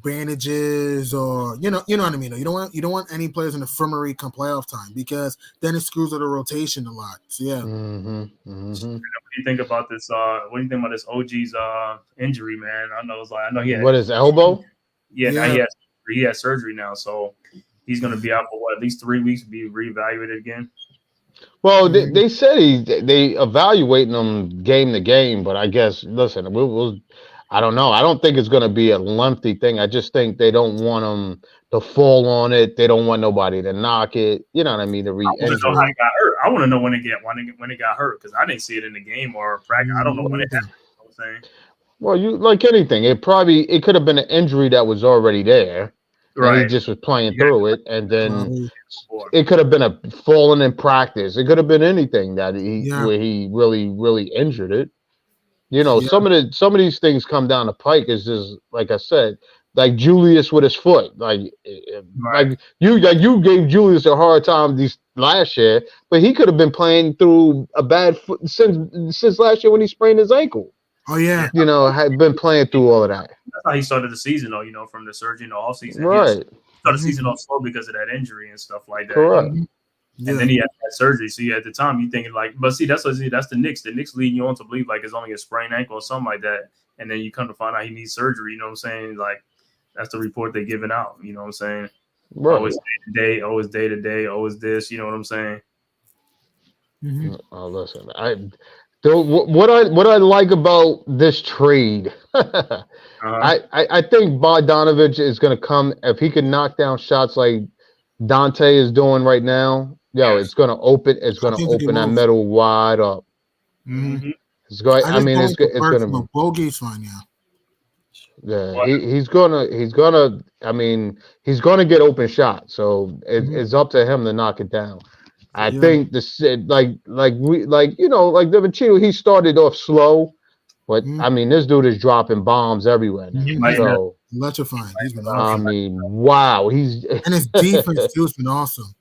bandages or you know what I mean. You don't want any players in the infirmary come playoff time because then it screws up the rotation a lot. So yeah. What do you think about this? What do you think about this OG's injury, man? I know he had his elbow. Yeah. He has surgery now, so he's going to be out for at least 3 weeks to be reevaluated again. Well, they said they evaluating him game to game, but I guess we'll I don't know. I don't think it's going to be a lengthy thing. I just think they don't want him to fall on it. They don't want nobody to knock it. You know what I mean? To re-injure. I want to know how he got hurt. I want to know when it got hurt because I didn't see it in the game or practice. I don't know when it happened. You know what I'm saying? Well, you like anything. It could have been an injury that was already there. Right. And he just was playing through it, and then it could have been a falling in practice. It could have been anything that where he really, really injured it. Some of these things come down the pike is just like I said, like Julius with his foot. Like you gave Julius a hard time these last year, but he could have been playing through a bad foot since last year when he sprained his ankle. Oh yeah, had been playing through all of that. That's how he started the season, though. From the surgery in the offseason. Right. He started the season off slow because of that injury and stuff like that. Correct. And then he had that surgery. So at the time, you thinking like, but see, that's the Knicks. The Knicks leading you on to believe like it's only a sprained ankle or something like that. And then you come to find out he needs surgery. You know what I'm saying? Like that's the report they're giving out. You know what I'm saying? Right. Always day to day, always day to day, always this. You know what I'm saying? Oh, listen, what I like about this trade, I think Bogdanovich is going to come if he can knock down shots like Dante is doing right now. It's going to open. It's going to open that middle wide up. It's going. I mean, it's going to. Bogey's fine, yeah. Yeah, he's gonna. I mean, he's gonna get open shots. So it's up to him to knock it down. I think like Devin he started off slow, but I mean, this dude is dropping bombs everywhere now. So electrifying. He's been awesome. I mean, wow, and his defense too has been awesome.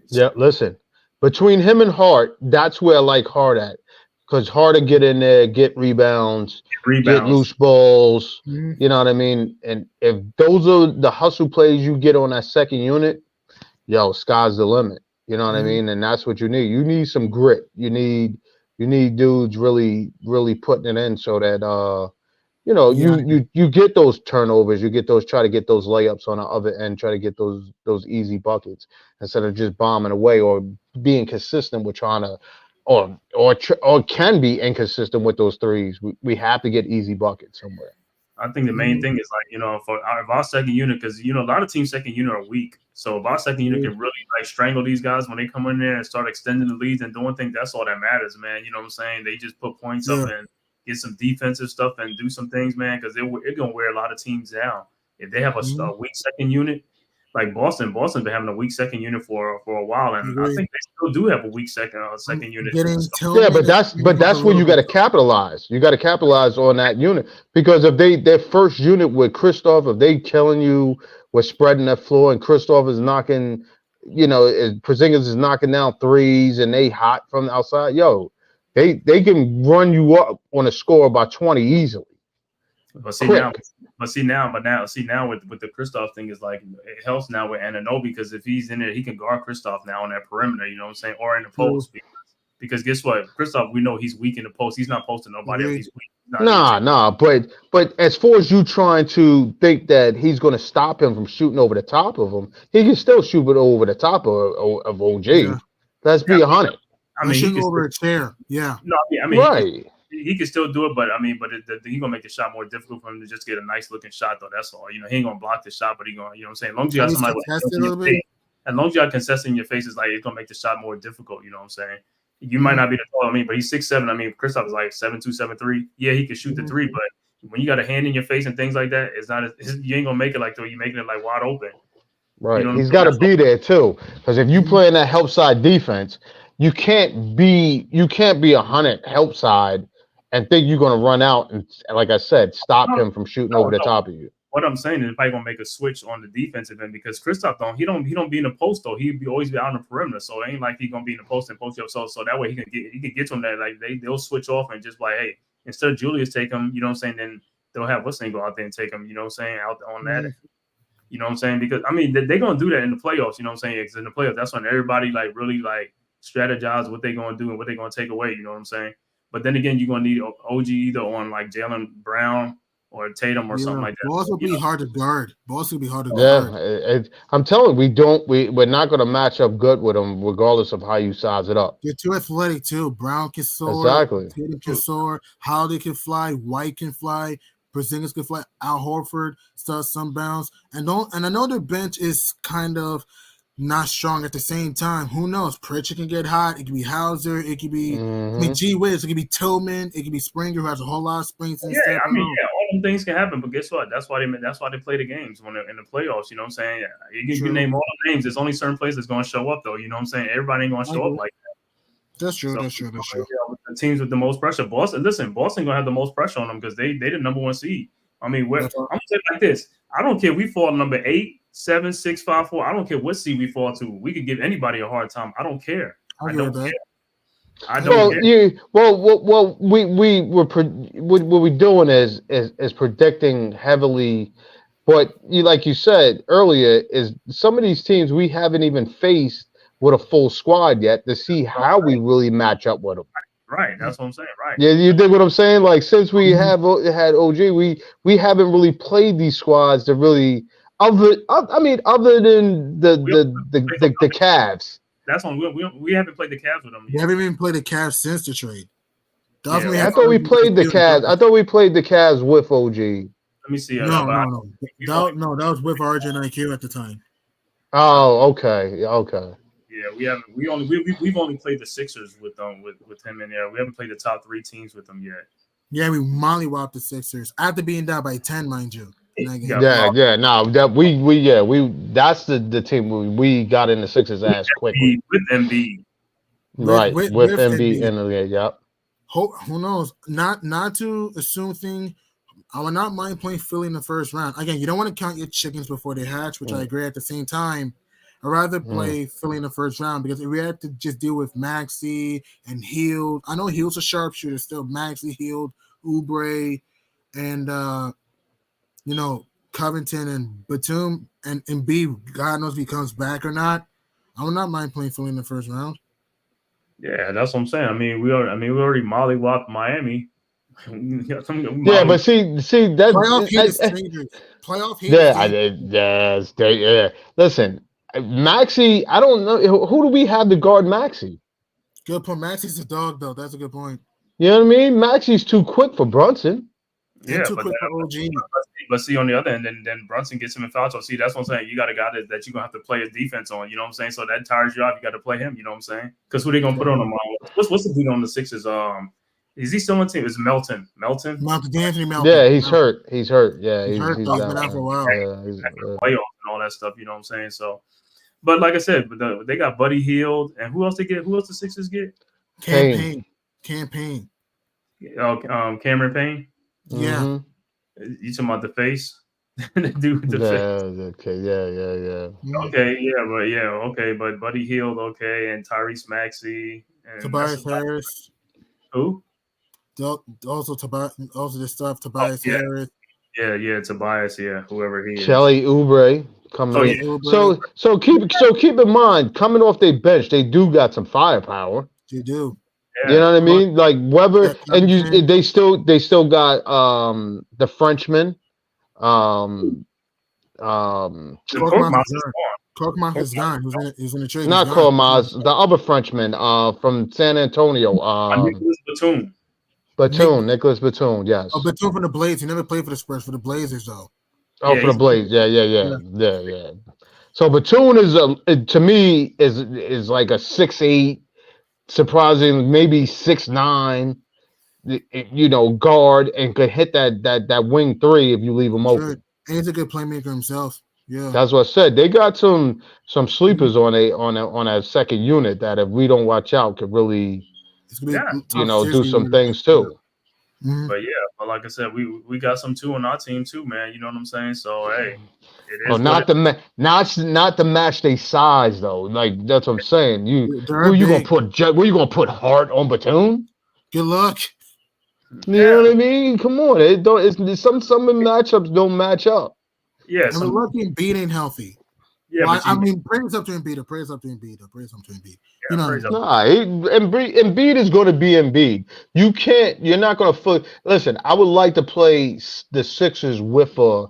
Yeah, listen, between him and Hart, that's where I like Hart at. Because Hart to get in there, get rebounds, get loose balls. You know what I mean? And if those are the hustle plays you get on that second unit, sky's the limit. You know what I mean? And that's what you need. You need some grit. You need dudes really, really putting it in so that you get those turnovers, you get those try to get those layups on the other end, try to get those easy buckets instead of just bombing away or being consistent with trying to or can be inconsistent with those threes. We have to get easy buckets somewhere. I think the main thing is like, for our second unit, because a lot of teams' second unit are weak. So if our second unit can really like strangle these guys when they come in there and start extending the leads and doing things, that's all that matters, man. You know what I'm saying? They just put points up and get some defensive stuff and do some things, man, because it's gonna wear a lot of teams down. If they have a weak second unit, like Boston been having a weak second unit for a while, and I think they still do have a weak second unit. Yeah, but that's where you got to capitalize. You got to capitalize on that unit, because if their first unit with Kristoff, if they killing you with spreading that floor, and Kristoff is knocking, Porzingis is knocking down threes, and they hot from the outside, they can run you up on a score by 20 easily. But now with the Kristoff thing is like it helps now with Anunoby, because if he's in there, he can guard Kristoff now on that perimeter, you know what I'm saying, or in the post. Because guess what, Kristoff, we know he's weak in the post. He's not posting nobody if he's weak. Nah. But as far as you trying to think that he's going to stop him from shooting over the top of him, he can still shoot it over the top of OG. Yeah. Let's be 100. I mean, shooting over a chair. Yeah. No, I mean, right. He can still do it, but he's gonna make the shot more difficult for him to just get a nice looking shot, though. That's all. He ain't gonna block the shot, but he gonna, what I'm saying. As long as you got somebody as long as you got contesting in your face, it's like it's gonna make the shot more difficult. You know what I'm saying? You might not be the tall, but he's 6'7". Kristoff is like 7'2", 7'3". Yeah, he can shoot the three, but when you got a hand in your face and things like that, you ain't gonna make it like that. You're making it like wide open. Right. He's got to be there too, because if you play in that help side defense, you can't be 100 help side and think you're going to run out and, like I said, stop him from shooting over the top of you. What I'm saying is probably going to make a switch on the defensive end, because Kristoff he don't be in the post though. He always be out on the perimeter, so it ain't like he's going to be in the post and post up. So that way he can get to him that like they'll switch off and just like, hey, instead of Julius take him, you know what I'm saying, then they'll have what's name go out there and take him, you know what I'm saying, out on that. You know what I'm saying? Because they're going to do that in the playoffs, you know what I'm saying? Because in the playoffs, that's when everybody like really like strategize what they're going to do and what they're going to take away, you know what I'm saying? But then again, you're going to need OG either on like Jaylen Brown or Tatum or something like that. Balls will be hard to guard. Balls will be hard to guard. Yeah, I'm telling you, we're not going to match up good with them, regardless of how you size it up. They're too athletic too. Brown can soar. Exactly. Tatum can soar. Holiday can fly. White can fly. Porzingis can fly. Al Horford starts some bounce. And I know their bench is kind of not strong at the same time. Who knows? Pritchard can get hot. It could be Hauser. It could be G Wiz. It could be Tillman. It could be Springer, who has a whole lot of springs. All them things can happen. But guess what? That's why they play the games when they're in the playoffs. You know what I'm saying? You can name all the names. There's only certain places that's going to show up, though. You know what I'm saying? Everybody ain't going to show up like that. That's true. That's true. The teams with the most pressure. Boston gonna have the most pressure on them because they the number one seed. I'm gonna say it like this. I don't care if we fall number 8, 7, 6, 5, 4. I don't care what seed we fall to. We could give anybody a hard time. I don't care. I don't care. What we're doing is predicting heavily. But like you said earlier, is some of these teams we haven't even faced with a full squad yet to see how we really match up with them. Right, that's what I'm saying. Right. Yeah, you dig what I'm saying? Like since we have had OG, we haven't really played these squads to really other than the Cavs. That's when we haven't played the Cavs with them. We haven't even played the Cavs since the trade. I thought we played the Cavs. I thought we played the Cavs with OG. Let me see. No. That was with RJ and IQ at the time. Oh, okay. Yeah, we've only played the Sixers with him in there. We haven't played the top 3 teams with them yet. Yeah, we mollywopped the Sixers after being down by 10, mind you. Yeah. No, that that's the team we got in the Sixers ass quickly with Embiid. Right, with Embiid in there. Yep. Who knows? Not to assume thing. I would not mind playing Philly in the first round. Again, you don't want to count your chickens before they hatch, which I agree. At the same time, I'd rather play Philly in the first round because if we had to just deal with Maxey and Hield. I know Hield's a sharpshooter still. Maxey, Hield, Oubre, and Covington and Batum and Embiid. God knows if he comes back or not. I would not mind playing Philly in the first round. Yeah, that's what I'm saying. We already mollywopped Miami. But see that playoff heat is dangerous. Playoff heat. Listen, Maxey. I don't know who do we have to guard Maxey. Good point. Maxey's a dog, though. That's a good point. You know what I mean? Maxey's too quick for Brunson. And Yeah, too but quick for OG. but see on the other end, then Brunson gets him in foul. So see, that's what I'm saying. You got a guy that you're gonna have to play his defense on. You know what I'm saying? So that tires you out. You got to play him. You know what I'm saying? Because who they gonna put on him? What's the dude on the Sixers? Is he still on the team? It's Melton. Anthony Melton. Yeah, he's hurt. He's hurt. Yeah, He's hurt. He's been out for a while. Yeah, he's playoffs and all that stuff. You know what I'm saying? So, but like I said, they got Buddy Hield, and who else they get? Who else the Sixers get? Campaign. Cameron Payne. Yeah. Mm-hmm. You talking about the face? The dude with the face. Okay. Yeah. Okay. Yeah. Okay. But Buddy Hield. Okay. And Tyrese Maxey. And Tobias Harris. Who? Also this stuff. Tobias Harris. Yeah. Tobias. Yeah. Whoever he is. Kelly Oubre coming in. Yeah. So keep in mind, coming off their bench, they do got some firepower. They do. Yeah. You know what I mean? Like Weber, and they still got the Frenchman. Korkmaz is gone. He's in the trade. Not Korkmaz, the other Frenchman from San Antonio. Nicholas Batum, yes. Oh, Batum from the Blazers. He never played for the Spurs, for the Blazers though. Oh, for the Blazers. Yeah. So Batum is to me is like a 6'8", surprising, maybe 6'9", guard, and could hit that wing three if you leave him open. And he's a good playmaker himself. Yeah, that's what I said. They got some sleepers on a second unit that if we don't watch out could really, do some things too. Mm-hmm. But like I said, we got some too on our team too, man. You know what I'm saying? So hey, not to match their size though. Like that's what I'm saying. Where you gonna put Hart on Batum? Good luck. You know what I mean? Come on, some matchups don't match up. Yeah, and we're lucky Embiid ain't healthy. Yeah, praise up to Embiid. Praise up to Embiid. Embiid is going to be Embiid. You're not going to listen. I would like to play the Sixers with a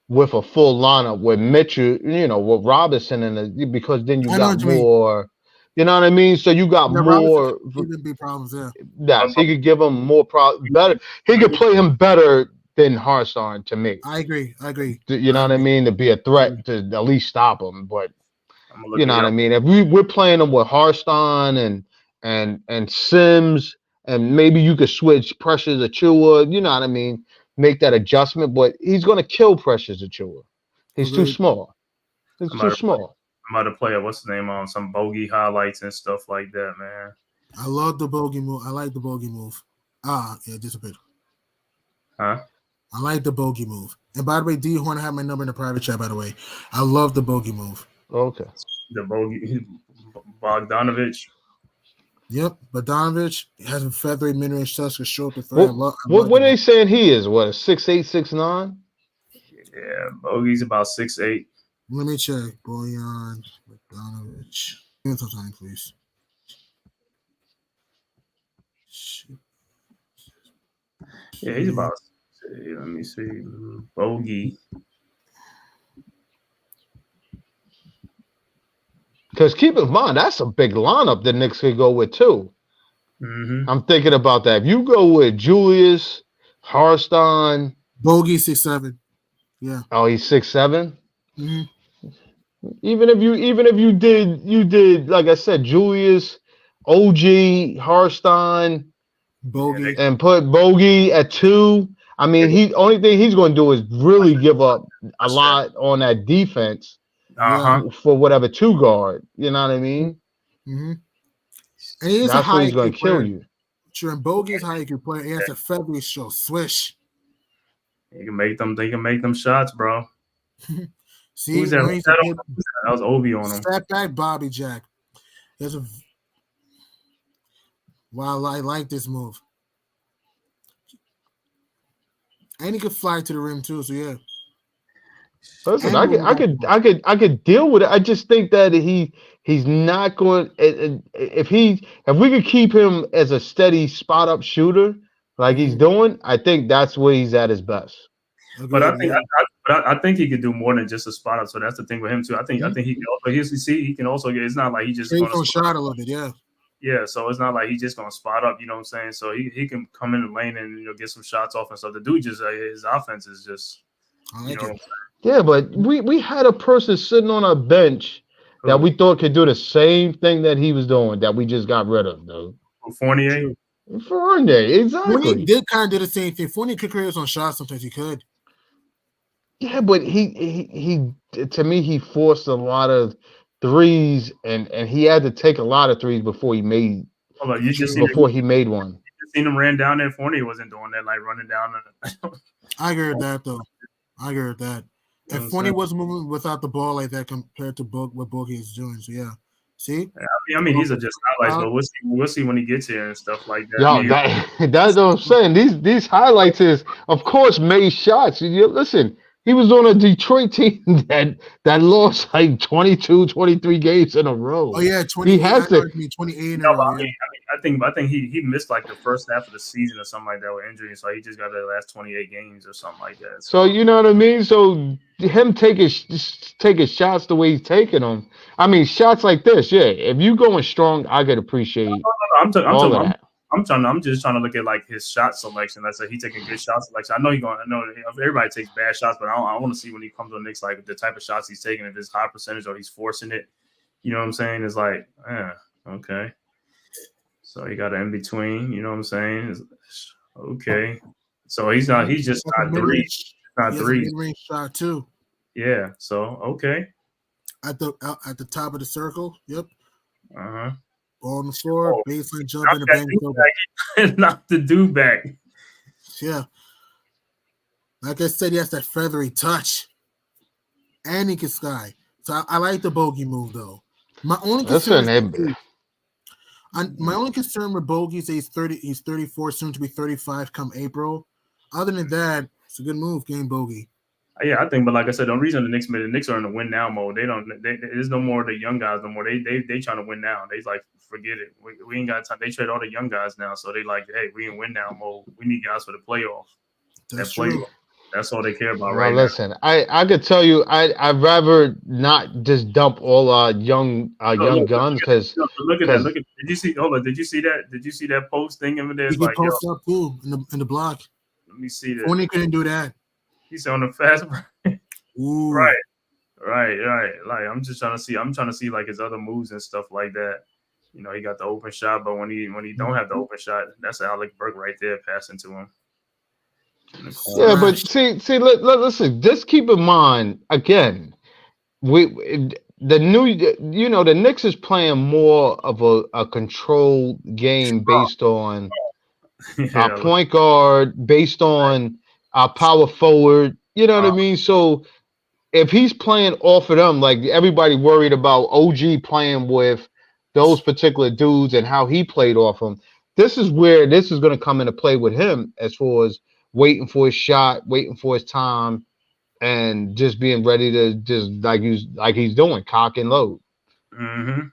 full lineup with Mitchell, with Robinson, because then you got more. You know what I mean? So you got more. Be problems there. Yes, he could give him more problems. Better. He could play him better than Hartstein to me. I agree. You know what I mean? To be a threat to at least stop him, but you know what I mean. If we're playing him with Hartstein and Sims, and maybe you could switch Precious Achiuwa. You know what I mean? Make that adjustment, but he's going to kill Precious Achiuwa. He's too small. He's too small. I'm about to play what's the name on some bogey highlights and stuff like that, man. I love the bogey move. I like the bogey move. Disappeared. Huh? I like the bogey move. And by the way, D Horn have my number in the private chat. By the way, I love the bogey move. Okay. The bogey Bogdanovich. Yep, Bogdanovich has a feathery mid-range shots for short to third. What are they saying he is? What, a 6'8", 6'9"? Yeah, bogey's about 6'8". Let me check. Bojan Bogdanovich. Give me some time, please. Yeah, he's about. Let me see. Bogey. Because keep in mind, that's a big lineup the Knicks could go with too. Mm-hmm. I'm thinking about that. If you go with Julius, Hartstein, Bogey 6'7". Yeah. Oh, he's 6'7". Mm-hmm. Even if you did like I said, Julius, OG, Hartstein, Bogey, and put Bogey at 2. I mean, only thing he's going to do is really give up a lot on that defense for whatever 2 guard. You know what I mean? Mm-hmm. And that's what he's going to kill you. Sure, and Bogey is how you can play. He has a feathery show swish. He can make them. They can make them shots, bro. See, who's that? That was Obi on him. Step back, Bobby Jack. Wow, I like this move. And he could fly to the rim too. So yeah. Listen, I could deal with it. I just think that he's not going. If we could keep him as a steady spot up shooter like he's doing, I think that's where he's at his best. But I think he could do more than just a spot up. So that's the thing with him too. I think he can also he can also get. It's not like he just going to shot a little bit. Yeah. Yeah, so it's not like he's just gonna spot up, you know what I'm saying? So he can come in the lane and get some shots off and stuff. The dude just his offense is just Yeah, but we had a person sitting on our bench that we thought could do the same thing that he was doing that we just got rid of, though. Fournier, exactly. Fournier did kind of do the same thing. Fournier could create his own shots sometimes. He could. Yeah, but he to me he forced a lot of threes and he had to take a lot of threes before he made he made one. You seen him ran down there. Fournier wasn't doing that, like running down. I agree with that though. I agree with that. If Fournier wasn't moving without the ball like that compared to what Boogie is doing, so yeah. See? Yeah, I mean these are just highlights, but we'll see when he gets here and stuff like that. Yo, that's what I'm saying. These highlights is, of course, made shots. Listen, he was on a Detroit team that lost like 22, 23 games in a row. Oh yeah, 28 in a row. I think he missed like the first half of the season or something like that with injury, so he just got the last 28 games or something like that. So you know what I mean? So him taking shots the way he's taking them. I mean, shots like this, yeah. If you going strong, I could appreciate I'm just trying to look at like his shot selection. That's he taking good shot selection. I know everybody takes bad shots, but I want to see when he comes to the Knicks, like the type of shots he's taking, if it's high percentage or he's forcing it. You know what I'm saying? It's like, okay. So he got an in between. You know what I'm saying? Okay. So he's just not three. Not three. Mid-range shot too. Yeah. So okay. At the top of the circle. Yep. Ball on the floor, baseline jump in the bang. Knock the dude back. Yeah. Like I said, he has that feathery touch. And he can sky. So I like the bogey move though. My only concern with Bogey is he's 34, soon to be 35 come April. Other than that, it's a good move, game Bogey. Yeah, I think, but like I said, the reason the Knicks are in the win now mode. There's no more of the young guys no more. They trying to win now. They like forget it. We ain't got time. They trade all the young guys now, so they like, hey, we in win now mode. We need guys for the playoffs. That's true. That's all they care about, right? Listen, I could tell you, I'd rather not just dump all young guns because look at that. Did you see? Hold on. Did you see that? Did you see that post thing over there? He like, post up too in the block. Let me see that. Only couldn't do that. He's on the fast break. Ooh. Right. Like I'm trying to see like his other moves and stuff like that. You know, he got the open shot, but when he don't have the open shot, that's Alec Burke right there passing to him. Yeah, but see, listen. Just keep in mind again, the Knicks is playing more of a controlled game based on our point guard, based on our power forward. You know what I mean? So if he's playing off of them, like everybody worried about OG playing with those particular dudes and how he played off them, this is where this is going to come into play with him as far as waiting for his shot, waiting for his time, and just being ready to just like he's doing, cock and load. Mm-hmm.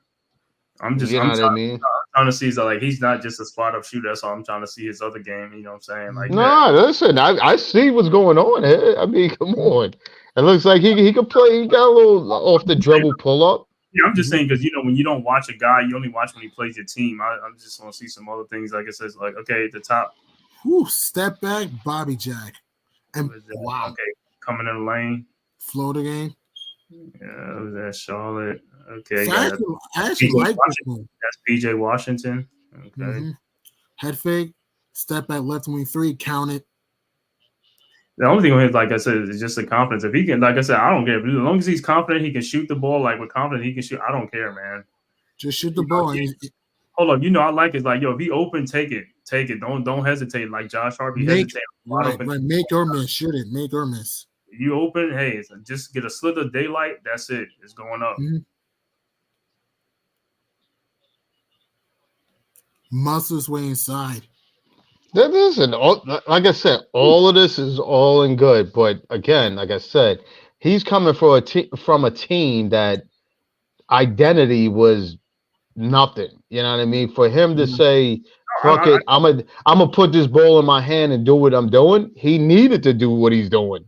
I'm trying to see like he's not just a spot up shooter. That's all I'm trying to see his other game. You know what I'm saying? Like, listen, I see what's going on here. I mean, come on. It looks like he could play. He got a little off the dribble pull up. Yeah, I'm just saying because when you don't watch a guy, you only watch when he plays your team. I just want to see some other things. Like it says, like okay, at the top. Whew, step back, Bobby Jack. And wow. Okay, coming in the lane. Floater game. Yeah, was that Charlotte? Okay. So I actually like this one. That's PJ Washington. Okay. Mm-hmm. Head fake, step back, left wing three, count it. The only thing with him, like I said, is just the confidence. If he can, like I said, I don't care. As long as he's confident, he can shoot the ball. Like with confidence, he can shoot. I don't care, man. Just shoot the ball. Hold up, I like it. Like, yo, if he open, take it. Don't hesitate. Like Josh Hart, hesitate. Right. Make or miss. Shoot it. Make or miss. You open, hey, just get a slit of daylight. That's it. It's going up. Mm-hmm. Muscles way inside. Listen, like I said, all of this is all in good. But again, like I said, he's coming from a team that identity was nothing. You know what I mean? For him to say, fuck it, I'm gonna put this ball in my hand and do what I'm doing. He needed to do what he's doing.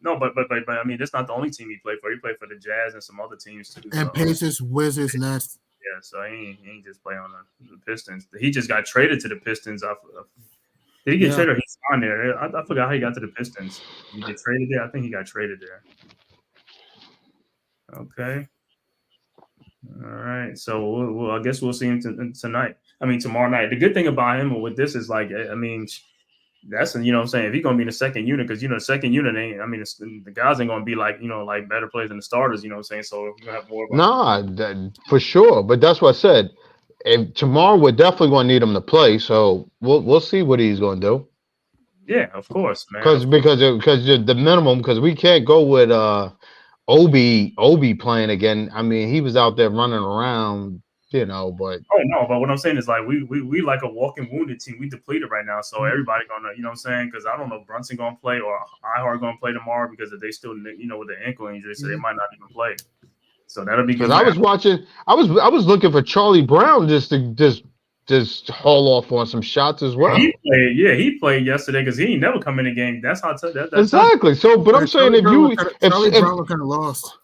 No, but I mean, that's not the only team he played for. He played for the Jazz and some other teams too. And Pacers, Wizards, Nets. So he ain't just play on the Pistons. He just got traded to the Pistons. Did he get traded or he signed there? I forgot how he got to the Pistons. Did he get traded there? I think he got traded there. Okay. All right. So I guess we'll see him tonight. I mean, tomorrow night. The good thing about him with this is like, I mean, that's, you know what I'm saying, if he's going to be in the second unit, because, you know, the second unit ain't, I mean, the guys ain't going to be like, you know, like better players than the starters, you know what I'm saying? So you're going to have more. For sure. But that's what I said. If tomorrow we're definitely going to need him to play. So we'll see what he's going to do. Yeah, of course, man. Because the minimum, because we can't go with Obi playing again. I mean, he was out there running around, you know, but but what I'm saying is like we like a walking wounded team. We depleted right now, so everybody gonna, you know what I'm saying, because I don't know if Brunson gonna play or Ihart gonna play tomorrow, because if they still, you know, with the ankle injury, so they might not even play. So that'll be good. I was looking for Charlie Brown just to haul off on some shots as well. He played yesterday because he ain't never come in the game. That's how that's exactly. So, but I'm saying Charlie Brown was kind of lost.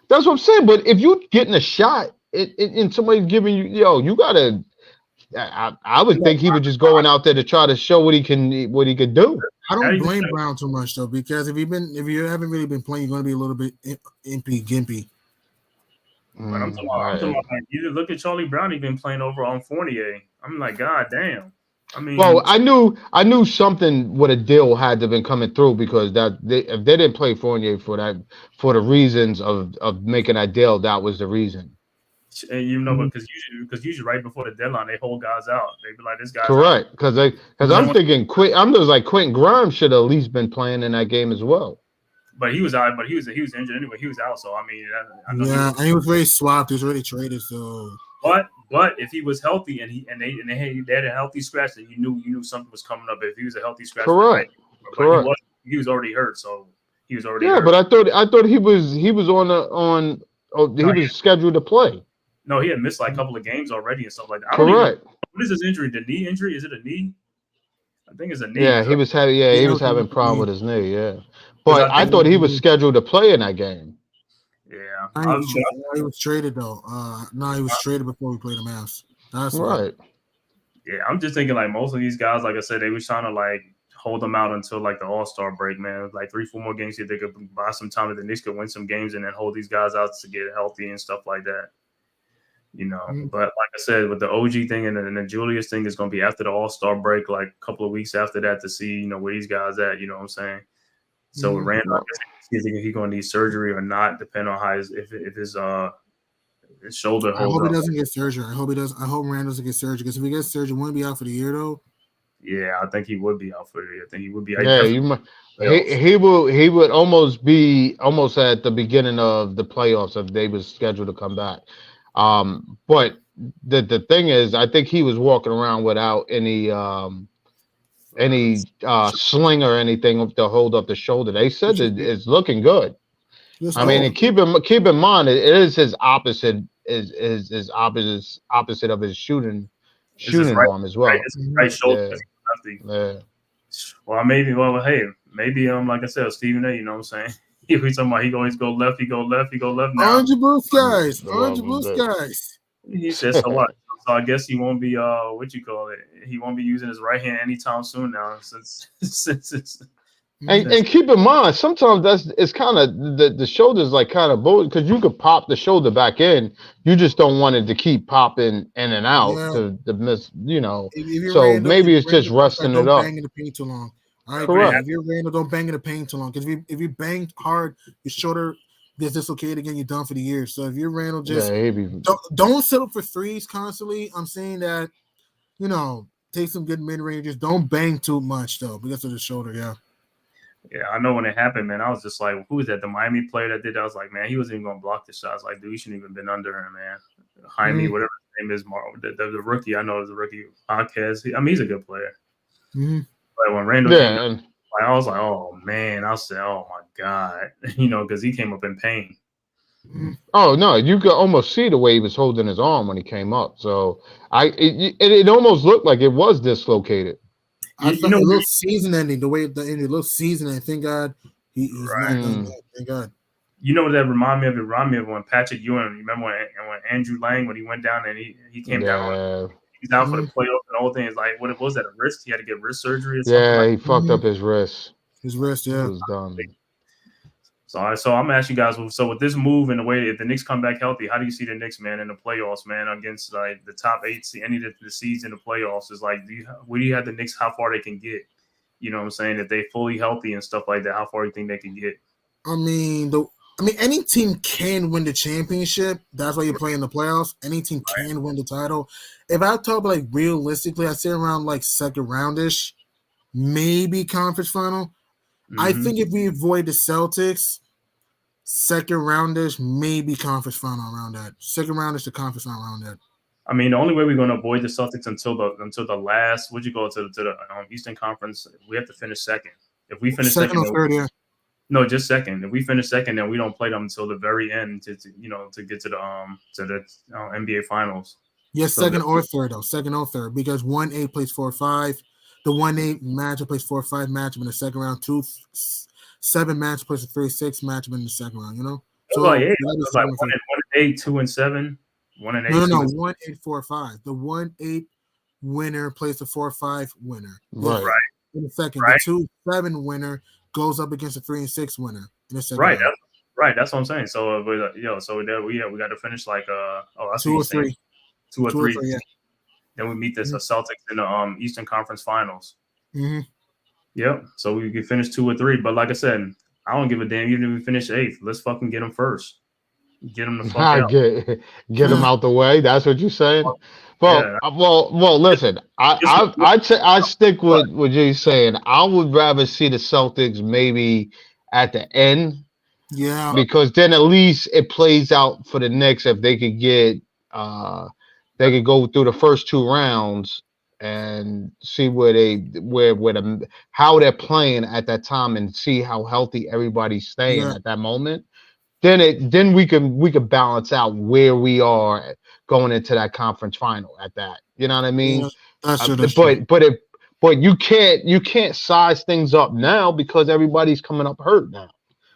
That's what I'm saying. But if you getting a shot and somebody's giving you, you gotta. I would think he was just going out there to try to show what he could do. I don't blame Brown too much though, because if you haven't really been playing, you're going to be a little bit gimpy. But I'm talking about like, you look at Charlie Brown. He's been playing over on Fournier. I'm like, God damn. I mean, well, I knew something with a deal had to have been coming through, because if they didn't play Fournier for the reasons of making that deal, that was the reason. And you know, because usually right before the deadline, they hold guys out. They be like, this guy's correct. Because I'm thinking I'm just like Quentin Grimes should have at least been playing in that game as well. But he was out. But he was injured anyway. He was out. So I mean, and he was very swapped. He was already traded. So, but if he was healthy and they had a healthy scratch, then you knew something was coming up. If he was a healthy scratch, correct. He was already hurt. So he was already. Yeah, hurt. but I thought he was was scheduled to play. No, he had missed like a couple of games already and stuff like that. Correct. What is his injury? The knee injury? Is it a knee? I think it's a knee. Yeah, he was having a problem with his knee. Yeah. But I thought he was scheduled to play in that game. Yeah. He was traded though. No, he was traded before we played the Mavs. That's right. Yeah, I'm just thinking like most of these guys, like I said, they were trying to like hold them out until like the All-Star break, man. Like 3-4 more games here, they could buy some time, and the Knicks could win some games and then hold these guys out to get healthy and stuff like that. You know, but like I said, with the OG thing and the Julius thing is going to be after the All-Star break, like a couple of weeks after that, to see, you know, where these guys at. You know what I'm saying? So with Randall, I guess he's going to need surgery or not, depending on how his shoulder holds. I hope he doesn't get surgery. I hope Randall doesn't get surgery, because if he gets surgery, won't he be out for the year though? Yeah, I think he would be out for the year. I think he would be out. Yeah, he would almost be at the beginning of the playoffs if they was scheduled to come back. But the thing is, I think he was walking around without any sling or anything to hold up the shoulder. They said that it's looking good. I mean, and keep in mind, it is his opposite opposite of his shooting arm as well. Right shoulder. Yeah. Well, maybe like I said, Stephen A. You know what I'm saying? If we talking about he always go left, he go left now. Orange blue skies. He says a lot. So I guess he won't be he won't be using his right hand anytime soon now, since it's and keep in mind, sometimes it's kind of the shoulder's like kind of bold, because you could pop the shoulder back in. You just don't want it to keep popping in and out to miss, you know. So maybe it's just resting it up. Bang in the paint too long. All right, correct. If you're Randall, don't bang in the paint too long, because if you bang hard, your shoulder gets dislocated again. You're done for the year. So if you're Randall, just don't settle for threes constantly. I'm saying that, you know, take some good mid ranges. Don't bang too much though, because of the shoulder. Yeah, I know when it happened, man. I was just like, who is that? The Miami player that did that? I was like, man, he wasn't even going to block the shot. I was like, dude, you shouldn't even been under him, man. Jaime, whatever his name is, the rookie. I know is a rookie. Podcast. I mean, he's a good player. But when Randall came up, I was like, oh man. I said, oh my God, you know, because he came up in pain. Oh no, you could almost see the way he was holding his arm when he came up. So it almost looked like it was dislocated. I thought it looked season ending, the way the ending looked season ending. Thank God he's not done that. Thank God. You know what that remind me of? It remind me of when Patrick Ewing. Remember when Andrew Lang, when he went down and he came down. He's down for the playoffs and the whole thing. Is like, what was that? A wrist? He had to get wrist surgery or something. Yeah, Like he fucked up his wrist. His wrist, It yeah. was done. So I'm asking you guys. So with this move and the way if the Knicks come back healthy, how do you see the Knicks, man, in the playoffs, man, against like the top 8, any of the seeds in the playoffs? Is like, where do you have the Knicks? How far they can get? You know what I'm saying? If they fully healthy and stuff like that, how far do you think they can get? I mean, any team can win the championship. That's why you're playing the playoffs. Any team can win the title. If I talk like realistically, I'd say around like second roundish, maybe conference final. Mm-hmm. I think if we avoid the Celtics, second roundish, maybe conference final around that. Second roundish to conference final around that. I mean, the only way we're going to avoid the Celtics until the last, would you go to the Eastern Conference? We have to finish second. If we finish second or third, yeah. No, just second. If we finish second, then we don't play them until the very end to get to the NBA Finals. Yes, so second or third though. Second or third, because 1-8 plays 4-5. The 1-8 matchup plays 4-5 matchup in the second round. 2-7 match plays a 3-6 matchup in the second round. You know, so like 1-8, 2-7, 1-8. No, 1-8, 4-5. The 1-8 winner plays the 4-5 winner. Right. In the second, the 2-7 winner goes up against a 3-6 winner in the second round. That's what I'm saying. So so there we got to finish like 2 or 3. 2 or 3. Yeah. Then we meet the Celtics in the Eastern Conference Finals. Mm-hmm. Yep. So we can finish 2 or 3. But like I said, I don't give a damn even if we finish 8th. Let's fucking get them first. Get them the fuck out. Get them out the way. That's what you're saying. Well. Listen. I stick with what you're saying. I would rather see the Celtics maybe at the end. Yeah. Because then at least it plays out for the Knicks if they could get. They could go through the first 2 rounds and see how they're playing at that time and see how healthy everybody's staying at that moment. Then we could balance out where we are going into that conference final at that. You know what I mean? Yeah, that's true. But you can't size things up now because everybody's coming up hurt now.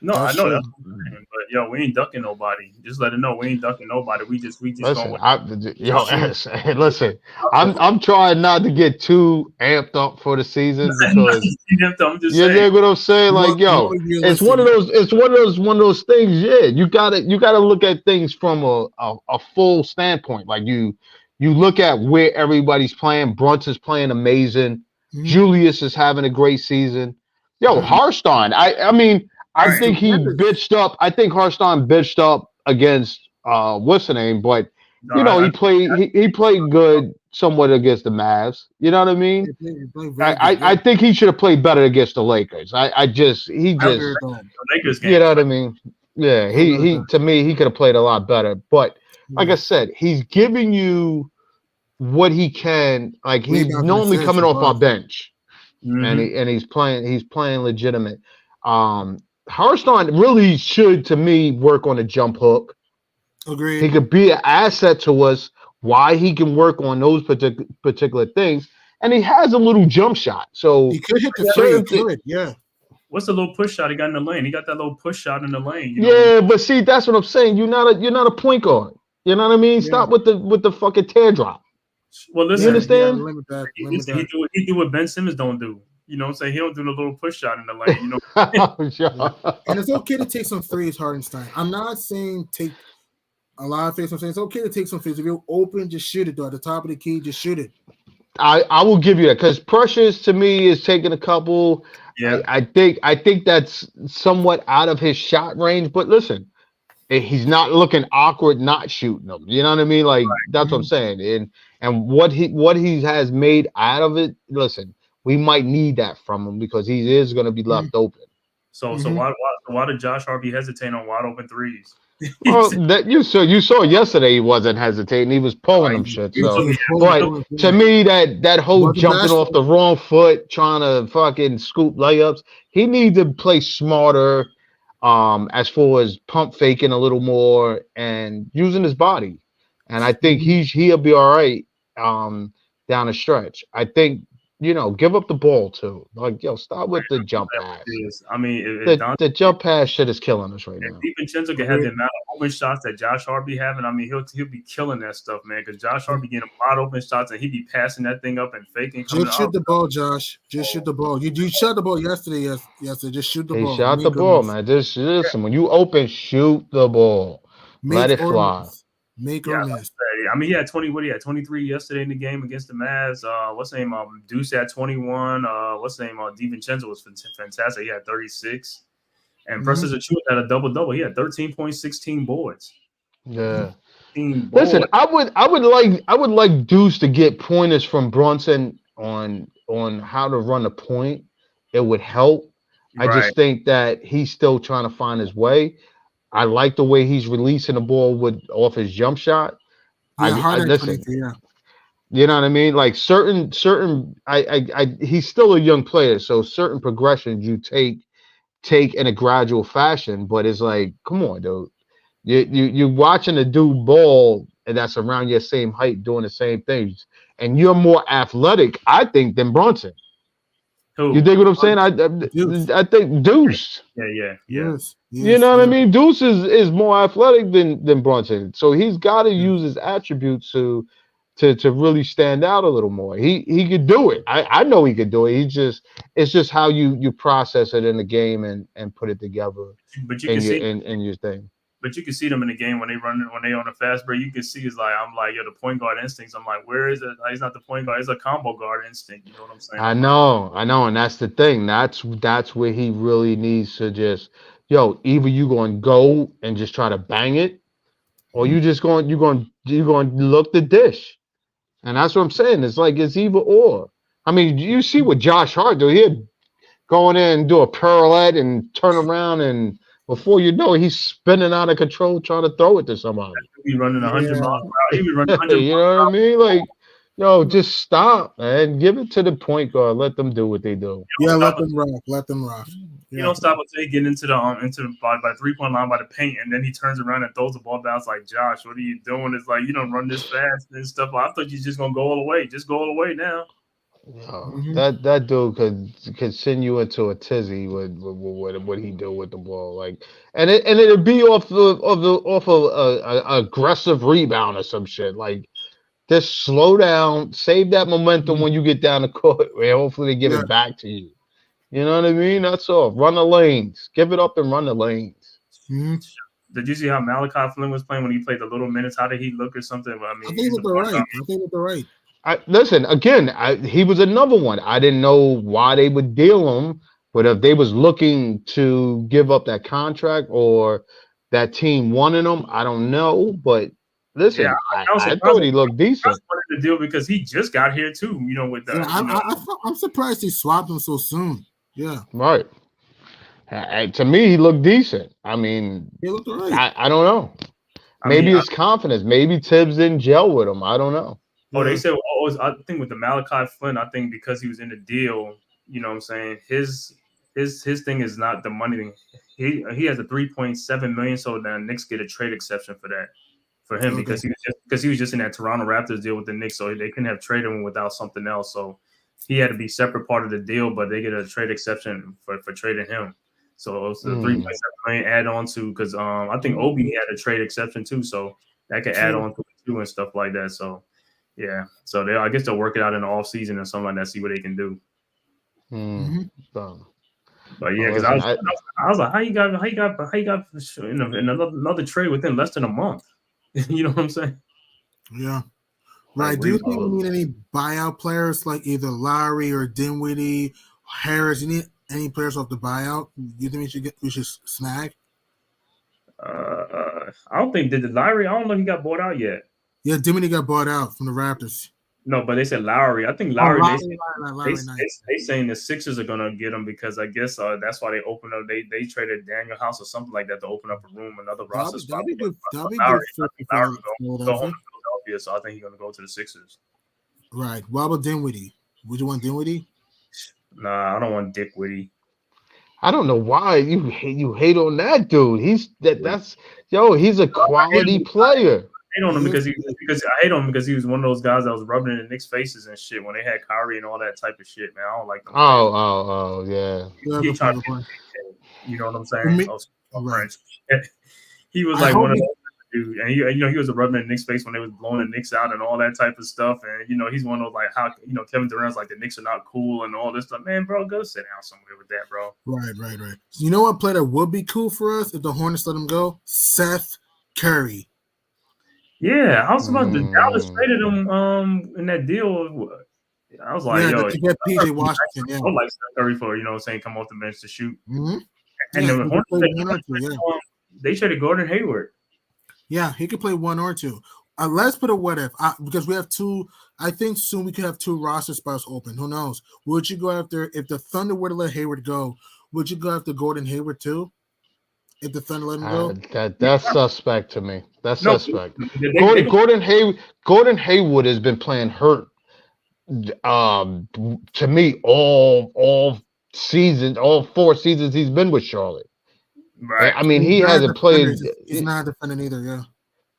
No, I know that, but we ain't ducking nobody. Just let it know we ain't ducking nobody. We just listen. Listen, I'm trying not to get too amped up for the season because I'm just you know what I'm saying. Like, it's one of those things. Yeah, you gotta look at things from a full standpoint. Like you look at where everybody's playing. Brunson's playing amazing. Mm-hmm. Julius is having a great season. Harstone. I mean. I think he bitched up. I think Harstone bitched up against what's the name, but he played good somewhat against the Mavs. You know what I mean? I think he should have played better against the Lakers. The Lakers game. You know what I mean? Yeah, he to me he could have played a lot better. But like I said, he's giving you what he can. Like he's normally coming off our bench, and he's playing legitimate. Harstone really should, to me, work on a jump hook. Agreed. He could be an asset to us. Why he can work on those particular things, and he has a little jump shot. So he could hit the three. Yeah. What's the little push shot he got in the lane? He got that little push shot in the lane. Yeah, but see, that's what I'm saying. You're not a point guard. You know what I mean? Yeah. Stop with the fucking teardrop. Well, listen. You understand? He do what Ben Simmons don't do. You know what I'm saying? He don't do the little push shot in the lane, you know. And it's okay to take some threes, Hartenstein. I'm not saying take a lot of threes. I'm saying it's okay to take some threes. If you're open, just shoot it, though. At the top of the key, just shoot it. I will give you that because Precious to me is taking a couple. Yeah. I think that's somewhat out of his shot range. But listen, he's not looking awkward not shooting them. You know what I mean? Like that's what I'm saying. And what he has made out of it, listen. We might need that from him because he is going to be left open. So why did Josh Hart be hesitating on wide open threes? Well, that you saw yesterday he wasn't hesitating. He was pulling them shit. So, but to me, that whole jumping off the wrong foot, trying to fucking scoop layups, he needs to play smarter. As far as pump faking a little more and using his body, and I think he'll be all right. Down the stretch, I think. give up the ball too. Like, start with the jump pass. I mean, The jump pass shit is killing us right now. If DiVincenzo can have the amount of open shots that Josh Hart be having, I mean, he'll be killing that stuff, man. Because Josh Hart be getting a lot of open shots, and he be passing that thing up and faking. Just shoot the ball, Josh. Just shoot the ball. You shot the ball yesterday. Yesterday, just shoot the ball. He shot the ball, man. Just listen. When you open, shoot the ball. Let it fly. Make or miss. I mean, he had 20. What he had 23 yesterday in the game against the Mavs. What's the name? Deuce had 21. What's the name? DiVincenzo was fantastic. He had 36. And versus Achiuwa had a double. He had 13 points, 16 boards. Yeah. Listen, I would like Deuce to get pointers from Brunson on how to run a point. It would help. I just think that he's still trying to find his way. I like the way he's releasing the ball off his jump shot. Yeah, listen. You know what I mean? Like certain he's still a young player, so certain progressions you take in a gradual fashion, but it's like, come on, dude. You're watching a dude ball and that's around your same height doing the same things, and you're more athletic, I think, than Brunson. Who? You dig what I'm saying? I think Deuce. Yeah. Yes. You know what I mean? Deuce is more athletic than Brunson, so he's got to use his attributes to really stand out a little more. He could do it. I know he could do it. It's just how you process it in the game and put it together. But you can see in your thing. But you can see them in the game when they on a fast break. You can see I'm like, the point guard instincts. I'm like, where is it? He's not the point guard. It's a combo guard instinct. You know what I'm saying? I know, and that's the thing. That's where he really needs to just, either you going to go and just try to bang it, or you're going to look the dish. And that's what I'm saying. It's like it's either or. I mean, you see what Josh Hart do. He'd go in there and do a pirouette and turn around, and before you know it, he's spinning out of control trying to throw it to somebody. He'd be running 100 miles per hour. He'd be running 100 You know what I mean? Like, just stop, man. Give it to the point guard. Let them do what they do. Yeah, let them rock. You don't stop until he get into the by 3-point line by the paint, and then he turns around and throws the ball bounce like, Josh, what are you doing? It's like, you don't run this fast and stuff. I thought you just gonna go all the way. Just go all the way now. That dude could send you into a tizzy with what he do with the ball, like, and it'd be off of a aggressive rebound or some shit. Like, just slow down, save that momentum when you get down the court, where hopefully they give it back to you. You know what I mean? That's all. Run the lanes. Give it up and run the lanes. Mm-hmm. Did you see how Malachi Flynn was playing when he played the little minutes? How did he look or something? I mean, I think they're right. Listen, again, he was another one. I didn't know why they would deal him, but if they was looking to give up that contract or that team wanted him, I don't know. But listen, I thought he looked decent. I wanted the deal because he just got here too. With the. I'm surprised he swapped him so soon. Yeah. Right. To me, he looked decent. I mean, he looked all right. I don't know. Maybe it's confidence. Maybe Tibbs didn't gel with him. I don't know. Oh, they said. I think with the Malachi Flynn, I think because he was in the deal, you know what I'm saying, his thing is not the money thing. He has a $3.7 million, so the Knicks get a trade exception for that for him because he was just in that Toronto Raptors deal with the Knicks, so they couldn't have traded him without something else. So he had to be separate part of the deal, but they get a trade exception for trading him. So it's a $3.7 million add on to because I think Obi had a trade exception too, so that could add on to it too and stuff like that. So yeah, so I guess they'll work it out in the off season or something like that, see what they can do. But yeah, because I was like, how you got another trade within less than a month? You know what I'm saying? Yeah. Right. Do you think we need any buyout players like either Lowry or Dinwiddie, Harris? You need any players off the buyout? You think we should snag? I don't think Lowry. I don't know if he got bought out yet. Yeah, Dinwiddie got bought out from the Raptors. No, but they said Lowry. I think Lowry. Lowry they saying the Sixers are gonna get him because I guess that's why they opened up. They traded Daniel House or something like that to open up a room, another roster spot. That'd be good. Lowry go home to Philadelphia, so I think he's gonna go to the Sixers. Right. What about Dinwiddie? Would you want Dinwiddie? Nah, I don't want Dick Whitty. I don't know why you hate on that dude. He's a quality player. hate on him because I hate on him because he was one of those guys that was rubbing in the Knicks' faces and shit when they had Kyrie and all that type of shit, man. I don't like them. Yeah. He tried to, you know what I'm saying? Right. He was like one of those dudes, and he was a rubbing in the Knicks' face when they was blowing the Knicks out and all that type of stuff. And he's one of those like how Kevin Durant's like the Knicks are not cool and all this stuff. Man, bro, go sit down somewhere with that, bro. Right. So you know what player that would be cool for us if the Hornets let him go? Seth Curry. Yeah, I was about to. Dallas traded him in that deal. I was like, yo, to get PJ Washington. Yeah, I would like Seth Curry for come off the bench to shoot. Mm-hmm. And the Hornets, they traded Gordon Hayward. Yeah, he could play one or two. Let's put a what if because we have two. I think soon we could have two roster spots open. Who knows? Would you go after if the Thunder were to let Hayward go? Would you go after Gordon Hayward too? If the Thunder let him go, that's suspect to me. That's suspect. Gordon Hayward has been playing hurt. To me, all seasons, all 4 seasons he's been with Charlotte. Right. I mean, he hasn't played. He's not a defender either. Yeah.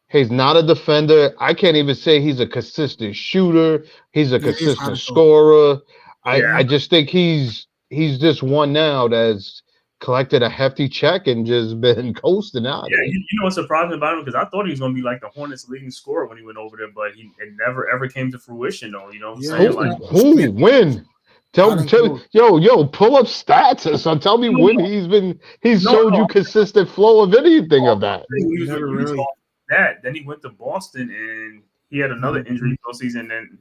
He's not a defender. I can't even say he's a consistent shooter. He's a consistent scorer. I just think he's just one now that's collected a hefty check and just been coasting out. Yeah, you know what's surprising about him? Because I thought he was going to be like the Hornets' leading scorer when he went over there, but it never ever came to fruition, though. You know what I'm saying? When? Tell yo, pull up stats or something. Tell me when he's showed you consistent flow of anything of that. Then he went to Boston and he had another injury all season. And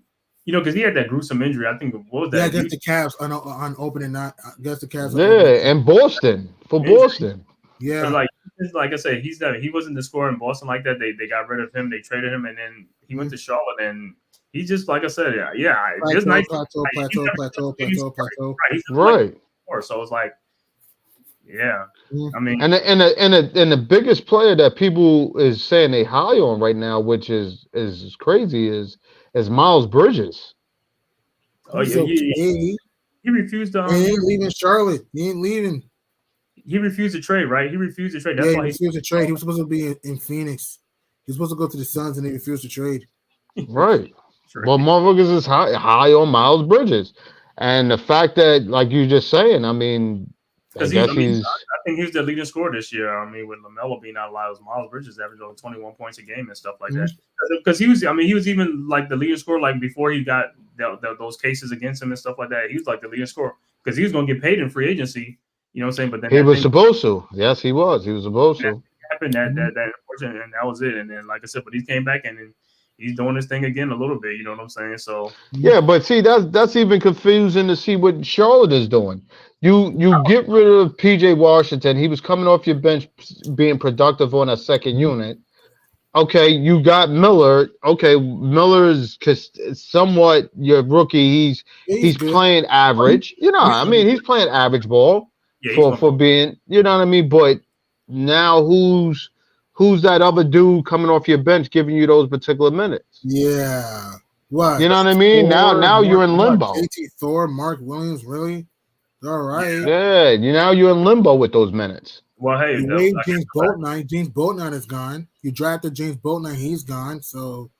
because he had that gruesome injury. I think what was that? Yeah, against the Cavs on opening night. Against the Cavs. Yeah, and Boston. Yeah, like I said, he wasn't the scorer in Boston like that. They got rid of him. They traded him, and then he went to Charlotte and. He's just like I said, just nice. Plateau. Right. So it's like, yeah. I mean, and the biggest player that people is saying they high on right now, which is crazy, is Miles Bridges. Oh yeah. He refused to. He ain't leaving Charlotte. He ain't leaving. He refused to trade, right? He refused to trade. That's why he refused to trade. He was supposed to be in Phoenix. He was supposed to go to the Suns, and he refused to trade. Right. Well, motherfuckers is high on Miles Bridges, and the fact that, like you just saying, I mean, I think he was the leading scorer this year. I mean, with LaMelo being out of Miles Bridges averaged over 21 points a game and stuff like that. Because he was even like the leading scorer like before he got those cases against him and stuff like that. He was like the leading scorer because he was going to get paid in free agency. You know what I'm saying? But then he was supposed to. Yes, he was. He was supposed to. Happened that unfortunate, and that was it. And then, like I said, but he came back and then. He's doing this thing again a little bit, you know what I'm saying? So yeah, but see, that's even confusing to see what Charlotte is doing. You get rid of PJ Washington. He was coming off your bench, being productive on a second unit. Okay, you got Miller. Okay, Miller's somewhat your rookie. He's playing average. I mean, he's playing average ball for being. You know what I mean? But now who's that other dude coming off your bench giving you those particular minutes? Yeah. What? You know what I mean? Now you're in limbo. JT Thor, Mark Williams, really? All right. Yeah, now you're in limbo with those minutes. Well, hey, James Boltnight. James Boltnight is gone. You drafted James Boltnight, he's gone. So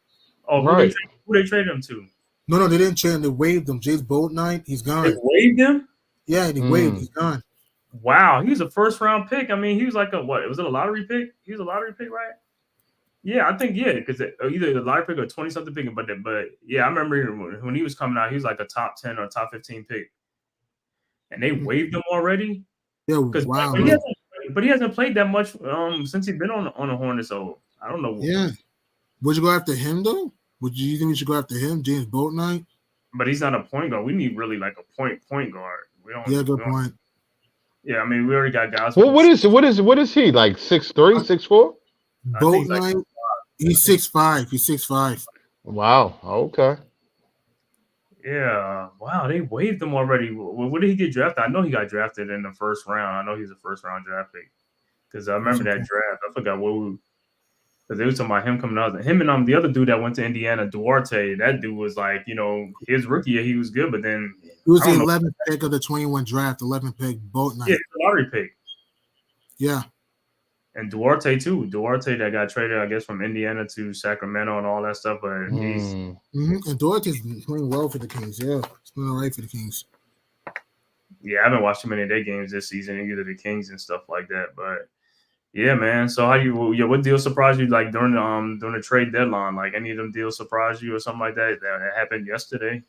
who they traded him to? No, they didn't trade him. They waived him. James Boltnight, he's gone. They waived him? Yeah, they waived. He's gone. Wow, he was a first-round pick. I mean, he was like was it a lottery pick? He was a lottery pick, right? Yeah, I think, because either the lottery pick or 20-something pick. But yeah, I remember when he was coming out, he was like a top 10 or top 15 pick. And they waived him already? Yeah, wow. But he hasn't played that much since he's been on the Hornets, so I don't know. Yeah. Would you go after him, though? You think we should go after him, James Boltnight? But he's not a point guard. We need really like a point guard. Good point. Yeah, I mean, we already got guys. Well, what is he like? 6'3", 6'4"? Boltnight, he's 6'5". He's 6'5". Wow. Okay. Yeah. Wow. They waived him already. Where did he get drafted? I know he got drafted in the first round. I know he's a first-round draft pick because I remember that draft. I forgot because they were talking about him coming out. Him and the other dude that went to Indiana, Duarte. That dude was like, his rookie year he was good, but then. He was the 11th pick of the 21 draft, 11th pick, Boltnight. Yeah, it's a lottery pick. Yeah. And Duarte too. Duarte that got traded, I guess, from Indiana to Sacramento and all that stuff. But he's and Duarte's playing well for the Kings. Yeah, it's been all right for the Kings. Yeah, I haven't watched too many of their games this season, either the Kings and stuff like that. But yeah, man. So what deal surprised you like during the trade deadline? Like any of them deals surprised you or something like that happened yesterday?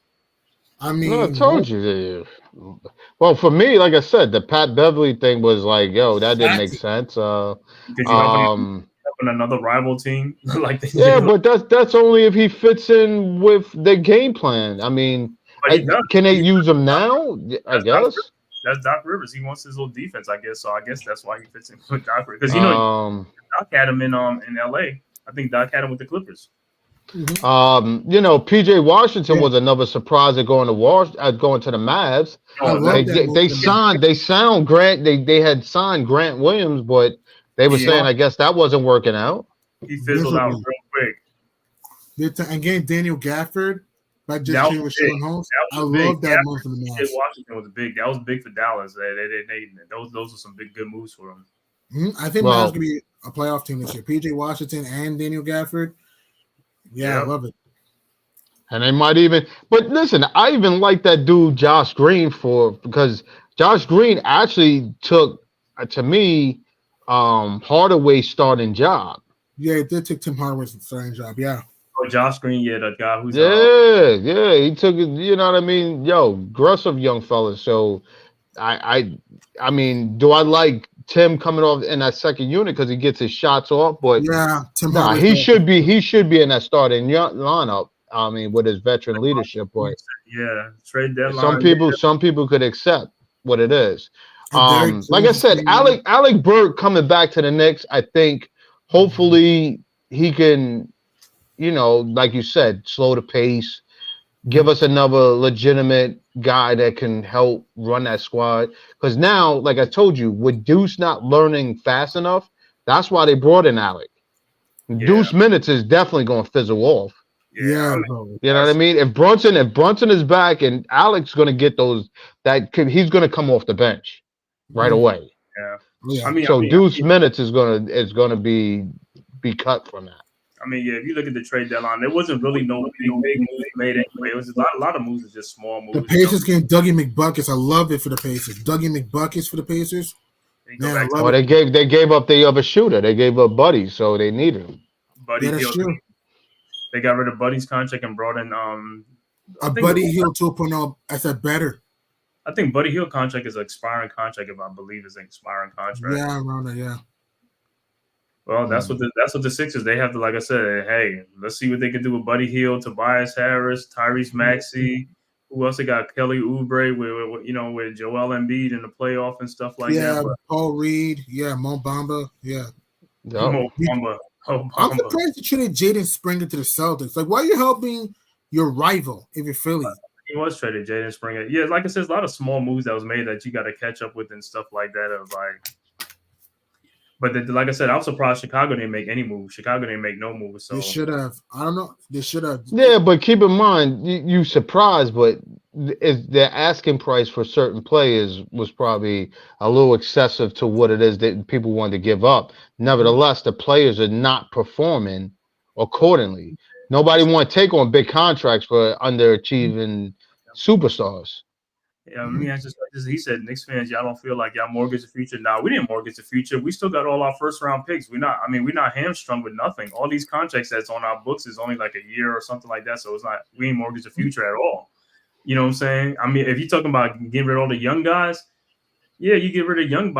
I mean, No, I told you. Well, for me, like I said, the Pat Beverly thing was like, yo, that didn't make sense. Because you helping another rival team, like yeah, but that's only if he fits in with the game plan. I mean, can they use him now? I guess that's Doc Rivers. He wants his little defense, I guess. So I guess that's why he fits in with Doc Rivers. Because Doc had him in LA. I think Doc had him with the Clippers. PJ Washington was another surprise at going to the Mavs. They had signed Grant Williams, but they were saying I guess that wasn't working out. He fizzled out real quick. Again, Daniel Gafford by just with Sean Holmes. I love that move for the Mavs. Washington was big. That was big for Dallas. Those are some good moves for them. I think Mavs gonna be a playoff team this year. PJ Washington and Daniel Gafford. Yeah, I love it. And they might even, but listen, I even like that dude Josh Green because Josh Green actually took, to me, Hardaway's starting job. Yeah, it did take Tim Hardaway's starting job. Yeah. Oh, Josh Green, the guy who's he took it. You know what I mean? Yo, aggressive young fella. So, I mean, do I like Tim coming off in that second unit because he gets his shots off? But he should be in that starting lineup. I mean, with his veteran leadership. But trade deadline. Some people could accept what it is. Like I said, Alec Burke coming back to the Knicks. I think hopefully he can, like you said, slow the pace, give us another legitimate guy that can help run that squad. Because now, like I told you, with Deuce not learning fast enough, that's why they brought in Alec. Deuce minutes is definitely going to fizzle off. Yeah, you know what I mean. If Brunson is back and Alec's going to get those, he's going to come off the bench right away. Yeah. Deuce minutes is going to be cut from that. I mean, if you look at the trade deadline, there wasn't really no big moves made anyway. It was a lot of moves, are just small moves. The Pacers getting Dougie McBuckets. I love it for the Pacers. Dougie McBuckets for the Pacers. They gave up the other shooter. They gave up Buddy, so they needed him. Buddy Hield. They got rid of Buddy's contract and brought in Buddy Hield 2.0. I said better. I think Buddy Hield contract is an expiring contract, if I believe is an expiring contract. Yeah, around there, yeah. Well, that's what the Sixers, they have to, like I said, hey, let's see what they can do with Buddy Hield, Tobias Harris, Tyrese Maxey. Who else they got? Kelly Oubre with Joel Embiid in the playoff and stuff like that. Yeah, Paul Reed. Yeah, Mo Bamba. Yeah. Mo Bamba. I'm surprised you traded Jaden Springer to the Celtics. Like, why are you helping your rival if you're Philly? He was traded, Jaden Springer. Yeah, like I said, there's a lot of small moves that was made that you got to catch up with and stuff like that. It was like, but like I said, I was surprised Chicago didn't make any moves. Chicago didn't make no moves. So they should have. I don't know. They should have. Yeah, but keep in mind, you surprised, but the asking price for certain players was probably a little excessive to what it is that people wanted to give up. Nevertheless, the players are not performing accordingly. Nobody want to take on big contracts for underachieving superstars. Yeah, I mean, he said, Knicks fans, y'all don't feel like y'all mortgage the future. Nah, we didn't mortgage the future. We still got all our first round picks. We're not hamstrung with nothing. All these contracts that's on our books is only like a year or something like that. So we ain't mortgage the future at all. You know what I'm saying? I mean, if you're talking about getting rid of all the young guys, yeah, you get rid of young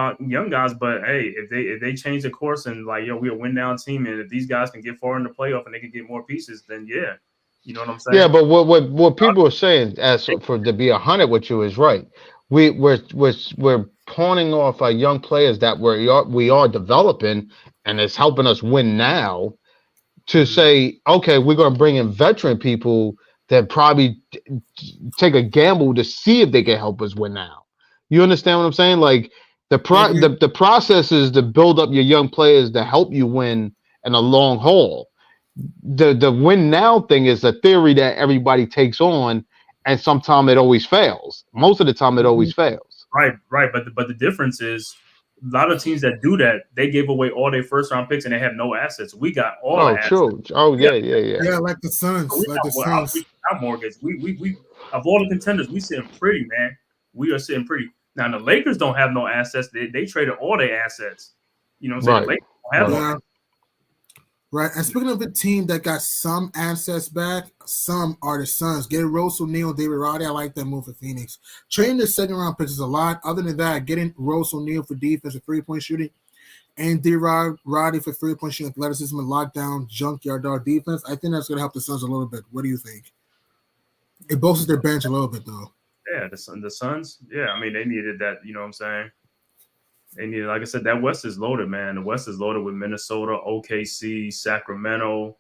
guys. But hey, if they change the course and like, we're a win down team, and if these guys can get far in the playoff and they can get more pieces, then yeah. You know what I'm saying? Yeah, but what people are saying, as for to be 100 with you, is right. We're pawning off our young players that we are developing, and it's helping us win now. To say, okay, we're going to bring in veteran people that probably take a gamble to see if they can help us win now. You understand what I'm saying? Like the process is to build up your young players to help you win in a long haul. The win now thing is a theory that everybody takes on, and sometimes it always fails. Most of the time, it always fails. Right. But the difference is lot of teams that do that, they gave away all their first round picks and they have no assets. We got all the assets. True. Oh, yeah. Yeah, like the Suns. We got mortgage. We of all the contenders, we sitting pretty, man. We are sitting pretty. Now the Lakers don't have no assets. They traded all their assets. You know what I'm saying? The Lakers don't have no assets. Right. And speaking of a team that got some assets back, some are the Suns. Getting Rose O'Neal, David Roddy, I like that move for Phoenix. Trading the second round picks is a lot. Other than that, getting Rose O'Neal for defense and 3-point shooting, and Roddy for 3-point shooting, athleticism, and lockdown, junkyard dog defense, I think that's going to help the Suns a little bit. What do you think? It bolsters their bench a little bit, though. Yeah, the Suns. Yeah, I mean, they needed that. You know what I'm saying? They needed, like I said, that West is loaded, man. The West is loaded with Minnesota, OKC, Sacramento.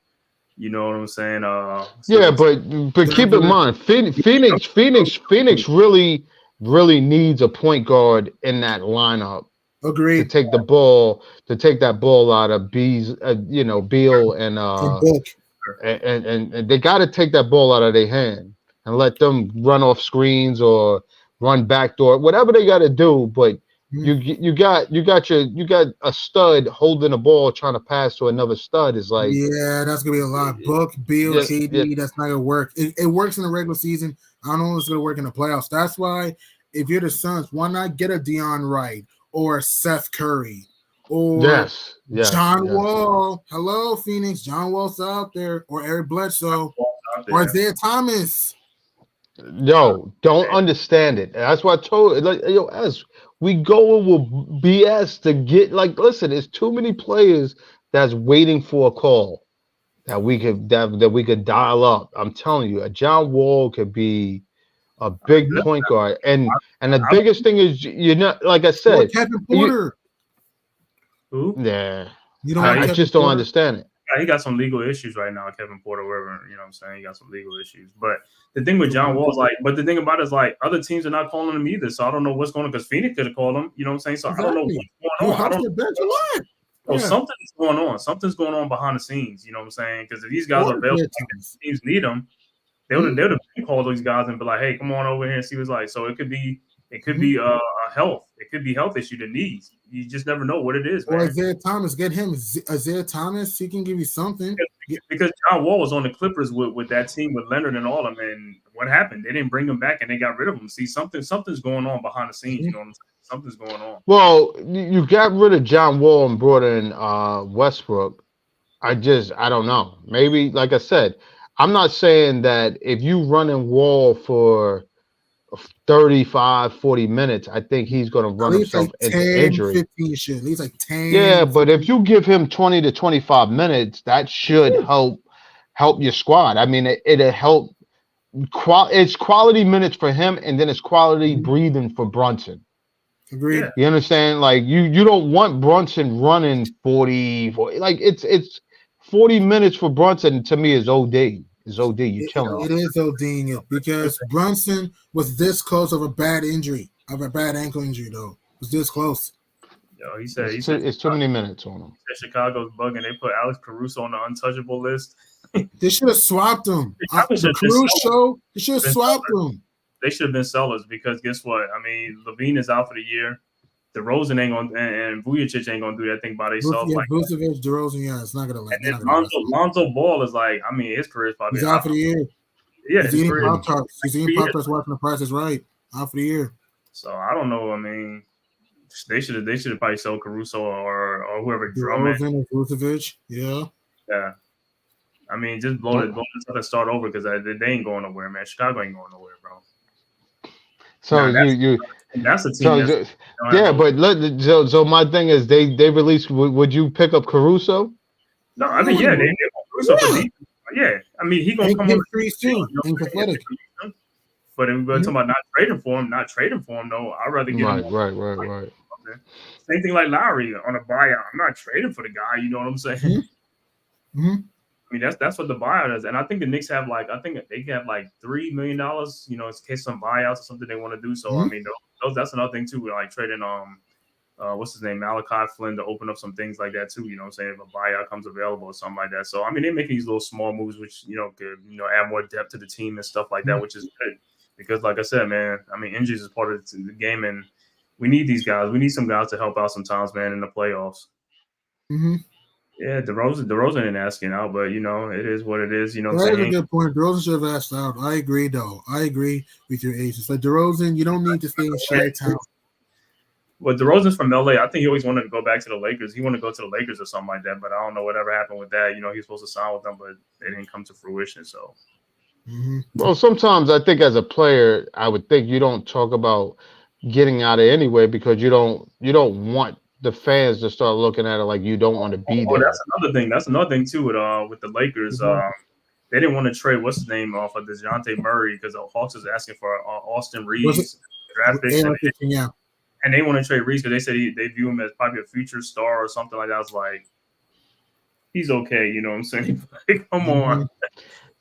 You know what I'm saying? But keep in mind, Phoenix really needs a point guard in that lineup. Agreed. To take that ball out of Beal and Book. And they got to take that ball out of their hand and let them run off screens or run backdoor, whatever they got to do. But you got a stud holding a ball trying to pass to another stud is like, yeah, that's gonna be a lot. Book, Beal, KD, that's not gonna work. It works in the regular season. I don't know if it's gonna work in the playoffs. That's why if you're the Suns, why not get a Deion Wright or Seth Curry or John Wall? Hello, Phoenix. John Wall's out there, or Eric Bledsoe, or Isaiah Thomas. Yo, don't understand it. That's why I told as we go with BS to get listen, there's too many players that's waiting for a call that we could dial up. I'm telling you, a John Wall could be a big point guard, and the biggest thing is like I said, Kevin Porter. Who? Yeah, I just don't understand it. Yeah, he got some legal issues right now, Kevin Porter, wherever, you know what I'm saying? He got some legal issues. But the thing with John Wall is but the thing about it is other teams are not calling him either. So I don't know what's going on because Phoenix could have called him, you know what I'm saying? So exactly. I don't know what's going on. Something's going on. Something's going on behind the scenes, you know what I'm saying? Because if these guys are available, teams need them. They would have called these guys and be like, hey, come on over here and see what's like. So it could be a health. It could be health issue, the knees. You just never know what it is, man. Or Isaiah Thomas, get him. Isaiah Thomas, he can give you something. Because John Wall was on the Clippers with that team with Leonard and all of them, and what happened? They didn't bring him back and they got rid of him. See, something's going on behind the scenes. You know what I'm saying? Something's going on. Well, you got rid of John Wall and brought in Westbrook. I don't know. Maybe, like I said, I'm not saying that if you run in Wall for 35, 40 minutes, I think he's going to run himself into injury. 15 shit. He's like 10. Yeah, but if you give him 20 to 25 minutes, that should help your squad. I mean, it'll help. It's quality minutes for him, and then it's quality breathing for Brunson. Agreed. Yeah. You understand? Like you don't want Brunson running 40 like it's 40 minutes for Brunson to me is OD. It's OD. You're killing it. It is ODing it because Brunson was this close of a bad injury, of a bad ankle injury, though. It was this close. Yo, he said it's too many minutes on him. He said Chicago's bugging. They put Alex Caruso on the untouchable list. They should have swapped him. The Caruso, they should have swapped him. They should have been sellers because guess what? I mean, Levine is out for the year. DeRozan ain't going and Vujacic ain't going to do that thing by themselves. Yeah, Vucevic, DeRozan, yeah, it's not going to let. And Lonzo Ball is his career is probably he's out for the year. Yeah, he's eating Pop-Tarts. He's eating Pop-Tarts watching The Price is Right. Out for the year. So I don't know. I mean, they should have probably sold Caruso or whoever Drummond. DeRozan or Vucevic, yeah. Yeah. I mean, just blow this up and start over because they ain't going nowhere, man. Chicago ain't going nowhere, bro. So that's a team. So my thing is they released. Would you pick up Caruso? No, I mean they want Caruso for defense. Yeah, I mean he gonna come on free too. But if we're talking about not trading for him though, I'd rather get him. Right. Same thing like Lowry on a buyout. I'm not trading for the guy. You know what I'm saying? Mm-hmm. I mean that's what the buyout is, and I think the Knicks have $3 million, you know, in case some buyouts or something they want to do. So I mean, that's another thing too. Like trading what's his name, Malachi Flynn, to open up some things like that too. You know what I'm saying? If a buyout comes available or something like that. So I mean, they're making these little small moves, which could add more depth to the team and stuff like that, which is good because, like I said, man, I mean, injuries is part of the game, and We need these guys. We need some guys to help out sometimes, man, in the playoffs. Mm-hmm. Yeah, DeRozan didn't asking out, but it is what it is. You know what That I'm is saying? a good point. DeRozan should have asked out. I agree, though. I agree with your agents. Like DeRozan, you don't need to stay in Chi-Town. Well, DeRozan's from LA. I think he always wanted to go back to the Lakers. He wanted to go to the Lakers or something like that, but I don't know whatever happened with that. He was supposed to sign with them, but they didn't come to fruition. So, Well, sometimes I think as a player, I would think you don't talk about getting out of anyway because you don't want the fans to start looking at it like you don't want to be there. That's another thing. That's another thing too with the Lakers. They didn't want to trade what's his name off of DeJounte Murray because the Hawks is asking for Austin Reeves draft picks. Yeah. And they want to trade Reeves because they said they view him as probably a future star or something like that. I was like, he's okay. You know what I'm saying? Like, come on.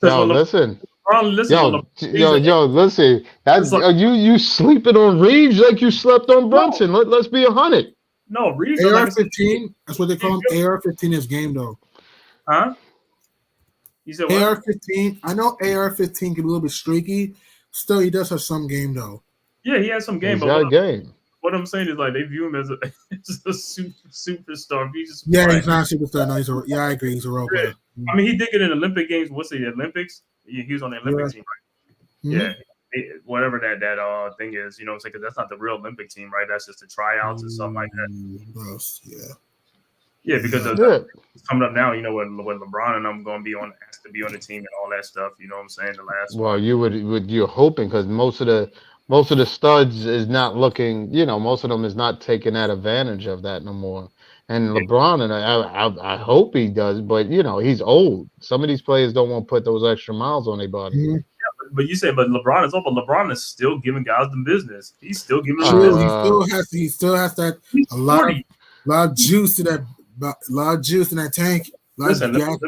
Yo, listen. Listen. That's like, you sleeping on Reeves like you slept on Brunson. Let's be 100. No, Reeves. AR-15. That's what they call him. AR-15 is game though. Huh? You said what? AR-15. I know AR-15 can be a little bit streaky. Still, he does have some game though. Yeah, he has some game. He's got game. What I'm saying is like they view him as a superstar. He's not a superstar. No, I agree. He's a role player. I mean, he did get in Olympic games. What's the Olympics? He was on the Olympic team, right? Mm-hmm. Yeah, whatever that thing is, you know what I'm saying? Because that's not the real Olympic team, right? That's just the tryouts and stuff like that. Yeah, because it's coming up now, when LeBron and I'm going to be asked to be on the team and all that stuff. You know what I'm saying? The last one. You're hoping because most of the studs is not looking, most of them is not taking that advantage of that no more. And LeBron, and I hope he does, but he's old. Some of these players don't want to put those extra miles on their body. Mm-hmm. Yeah, but you say, but LeBron is old, but LeBron is still giving guys the business. He's still giving them the business. He still has that a lot of juice to that, a lot of juice in that tank. Listen, and that's the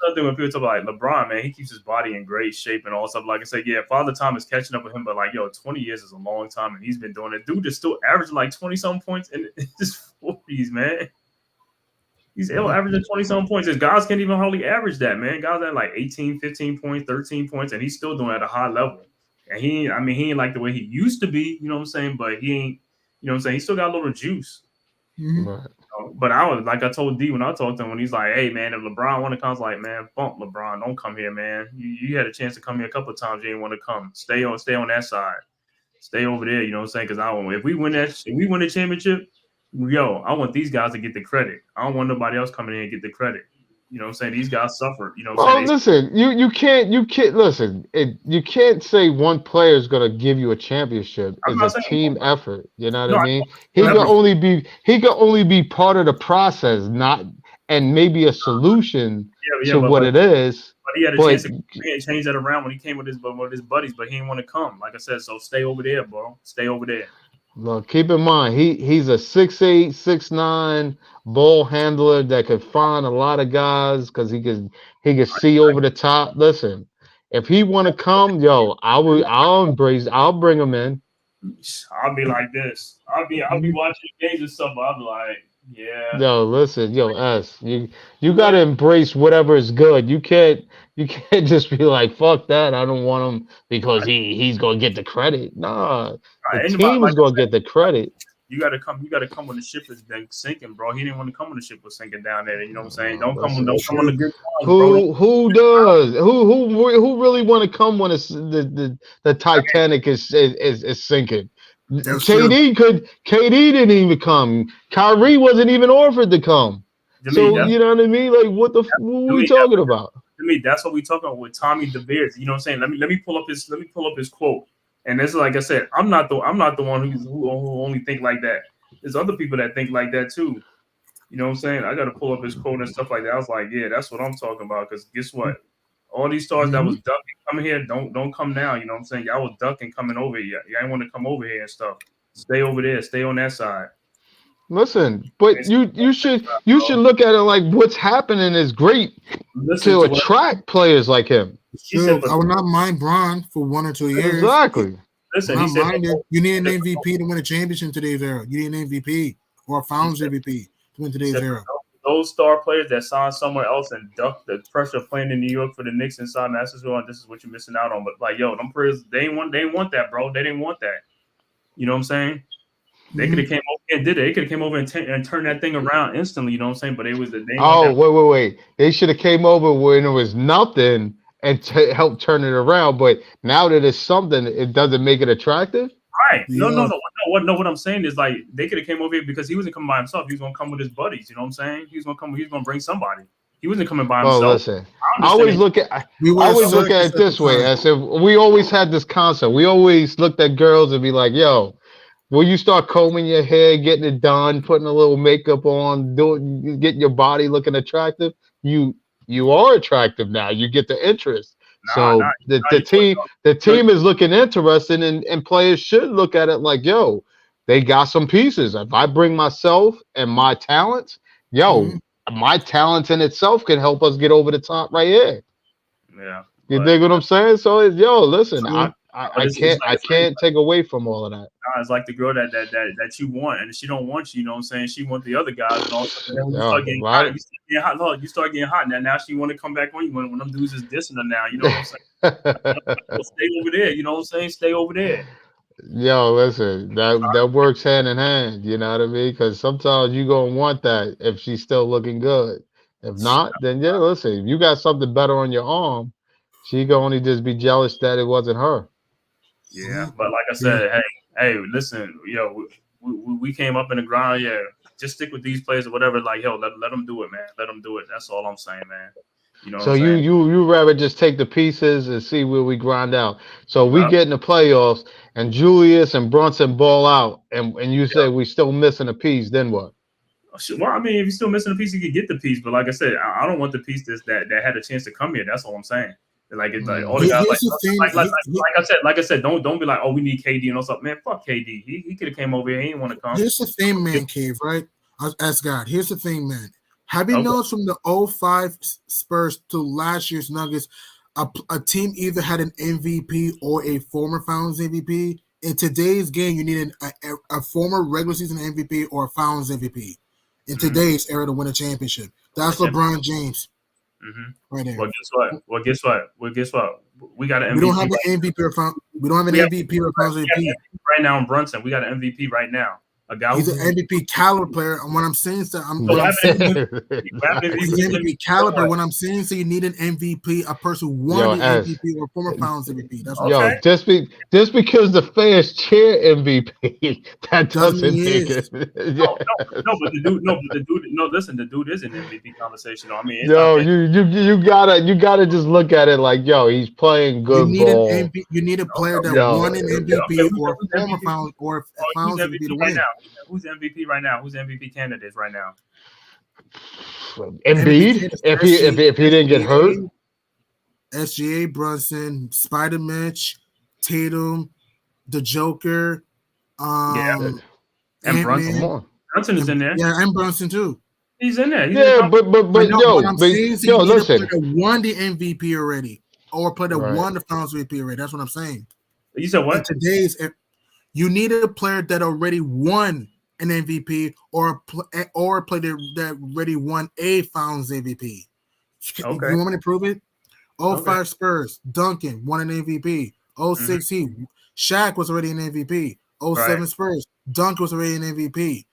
other thing when people talk about like LeBron, man, he keeps his body in great shape and all stuff. Like I said, Father Time is catching up with him, but 20 years is a long time, and he's been doing it. Dude is still averaging like 20-something points in his 40s, man. He's averaging 20-something points. His guys can't even hardly average that, man. Guys at like 18, 15 points, 13 points, and he's still doing it at a high level. And he ain't like the way he used to be, you know what I'm saying? But he ain't, you know what I'm saying? He still got a little juice. Mm-hmm. Right. But I told D when I talked to him, when he's like, hey, man, if LeBron want to come, I was like, man, bump LeBron. Don't come here, man. You had a chance to come here a couple of times. You didn't want to come. Stay on that side. Stay over there, you know what I'm saying? Because if we win the championship, I want these guys to get the credit. I don't want nobody else coming in and get the credit. You know what I'm saying? These guys suffered. You know what I'm saying? Listen, you can't listen. You can't say one player is going to give you a championship. It's a team effort. You know what I mean? He can only be part of the process, and maybe a solution to what it is. But he had a chance to change that around when he came with his buddies, but he didn't want to come. Like I said, so stay over there, bro. Stay over there. Look, keep in mind, he's a 6'8", 6'9" ball handler that could find a lot of guys because he could see over the top. Listen, if he want to come, I'll bring him in. I'll be like this. I'll be watching games and stuff. I'll be like, yeah. Yo, listen, S, you gotta embrace whatever is good. You can't just be like, fuck that. I don't want him because he's gonna get the credit. Nah, the team is gonna get the credit. You gotta come when the ship has been sinking, bro. He didn't want to come when the ship was sinking down there. You know what I'm saying? Don't come on the good times, bro. Who does? Who really want to come when it's the Titanic is sinking? KD didn't even come. Kyrie wasn't even offered to come. So you know what I mean? Like, what are we talking about? To me, that's what we talking about with Tommy DeVere. You know what I'm saying? Let me pull up his quote. And this is like I said, I'm not the one who only think like that. There's other people that think like that too. You know what I'm saying? I got to pull up his quote and stuff like that. I was like, yeah, that's what I'm talking about. Because guess what? All these stars that was ducking coming here, don't come now. You know what I'm saying? Y'all was ducking coming over here. Y'all ain't want to come over here and stuff. Stay over there. Stay on that side. Listen, but you should look at it like what's happening is great to attract players like him. I would not mind Bron for 1 or 2 years. Exactly. Listen, you need an MVP to win a championship in today's era. You need an MVP or a Finals MVP to win today's era. Those star players that sign somewhere else and duck the pressure of playing in New York for the Knicks inside Nashville, and this is what you're missing out on. But like, them players, they didn't want that, bro. They didn't want that. You know what I'm saying? They could have came over and did it. They could have came over and turned that thing around instantly. You know what I'm saying? But it was the name. Oh, wait. They should have came over when it was nothing and helped turn it around. But now that it's something, it doesn't make it attractive. Right? No. What I'm saying is like they could have came over here because he wasn't coming by himself. He was gonna come with his buddies. You know what I'm saying? He was gonna come. He was gonna bring somebody. He wasn't coming by himself. Well, listen. I always look at it this way. As if we always had this concept. We always looked at girls and be like, "Yo, will you start combing your hair, getting it done, putting a little makeup on, getting your body looking attractive? You are attractive now. You get the interest." The team is looking interested, and players should look at it like, "Yo, they got some pieces. If I bring myself and my talents, my talents in itself can help us get over the top right here." Yeah, you dig what I'm saying? So listen, I can't take away from all of that. It's like the girl that you want, and she don't want you. You know what I'm saying? She want the other guys, and all. You start getting hot. Now she want to come back on you when them dudes is dissing her. Now you know what I'm saying? Stay over there. You know what I'm saying? Stay over there. Yo, listen, that works hand in hand. You know what I mean? Because sometimes you gonna want that if she's still looking good. If not, then listen, if you got something better on your arm, she gonna only just be jealous that it wasn't her. Yeah, but like I said, hey, listen, we came up in the ground. Yeah, just stick with these players or whatever. Like, let them do it, man. Let them do it. That's all I'm saying, man. You know. So you rather just take the pieces and see where we grind out. So we get in the playoffs and Julius and Brunson ball out, and you say we still missing a piece. Then what? Well, I mean, if you're still missing a piece, you can get the piece. But like I said, I don't want the piece that had a chance to come here. That's all I'm saying. Like it's like all the guys like I said, don't be like, oh, we need KD and all stuff. Man, fuck KD. He could have came over here. He didn't want to come. Here's the thing, Man-Cave, right? As God. Here's the thing, man. Have you noticed from the 05 Spurs to last year's Nuggets, a team either had an MVP or a former Finals MVP? In today's game, you need a former regular season MVP or a Finals MVP. In today's era to win a championship. That's LeBron James. Right there. Well, guess what? We got an MVP. We don't have an MVP or Finals. We don't have an MVP or Finals MVP right now in Brunson. We got an MVP right now. A guy he's an MVP caliber player. And what I'm saying is that he's an MVP caliber. What I'm saying is that you need an MVP, a person who won the MVP or former Finals MVP. That's what just because the fans cheer MVP, that doesn't make it. Listen, the dude is an MVP conversation. I mean, you gotta just look at it like, he's playing good ball. You need a player that won an MVP or a former Finals or Finals MVP to win. Who's MVP right now? Who's MVP candidates right now? Embiid, if he didn't get hurt. SGA, Brunson, Spider Mitch, Tatum, the Joker, and Brunson. Brunson is in there. Yeah, and Brunson too. He's in there. But listen, won the MVP already, or played won the Finals MVP already. That's what I'm saying. You said what? You need a player that already won an MVP or a player that already won a Finals MVP. Okay. You want me to prove it? 05 Spurs, Duncan won an MVP. 06 Heat, Shaq was already an MVP. 07 Spurs, Duncan was already an MVP.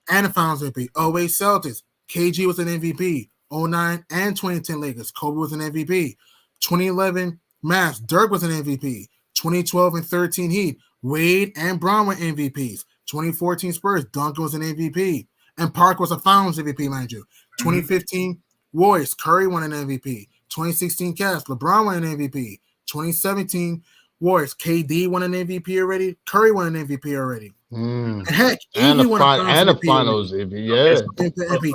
And a Finals MVP. 08 Celtics, KG was an MVP. 09 and 2010 Lakers, Kobe was an MVP. 2011 Mavs, Dirk was an MVP. 2012 and 13 Heat, Wade and Brown were MVPs. 2014 Spurs, Duncan was an MVP. And Park was a Finals MVP, mind you. 2015 Warriors, Curry won an MVP. 2016 Cavs, LeBron won an MVP. 2017 Warriors, KD won an MVP already. Curry won an MVP already. And heck, and a Finals MVP, yeah. Same thing with the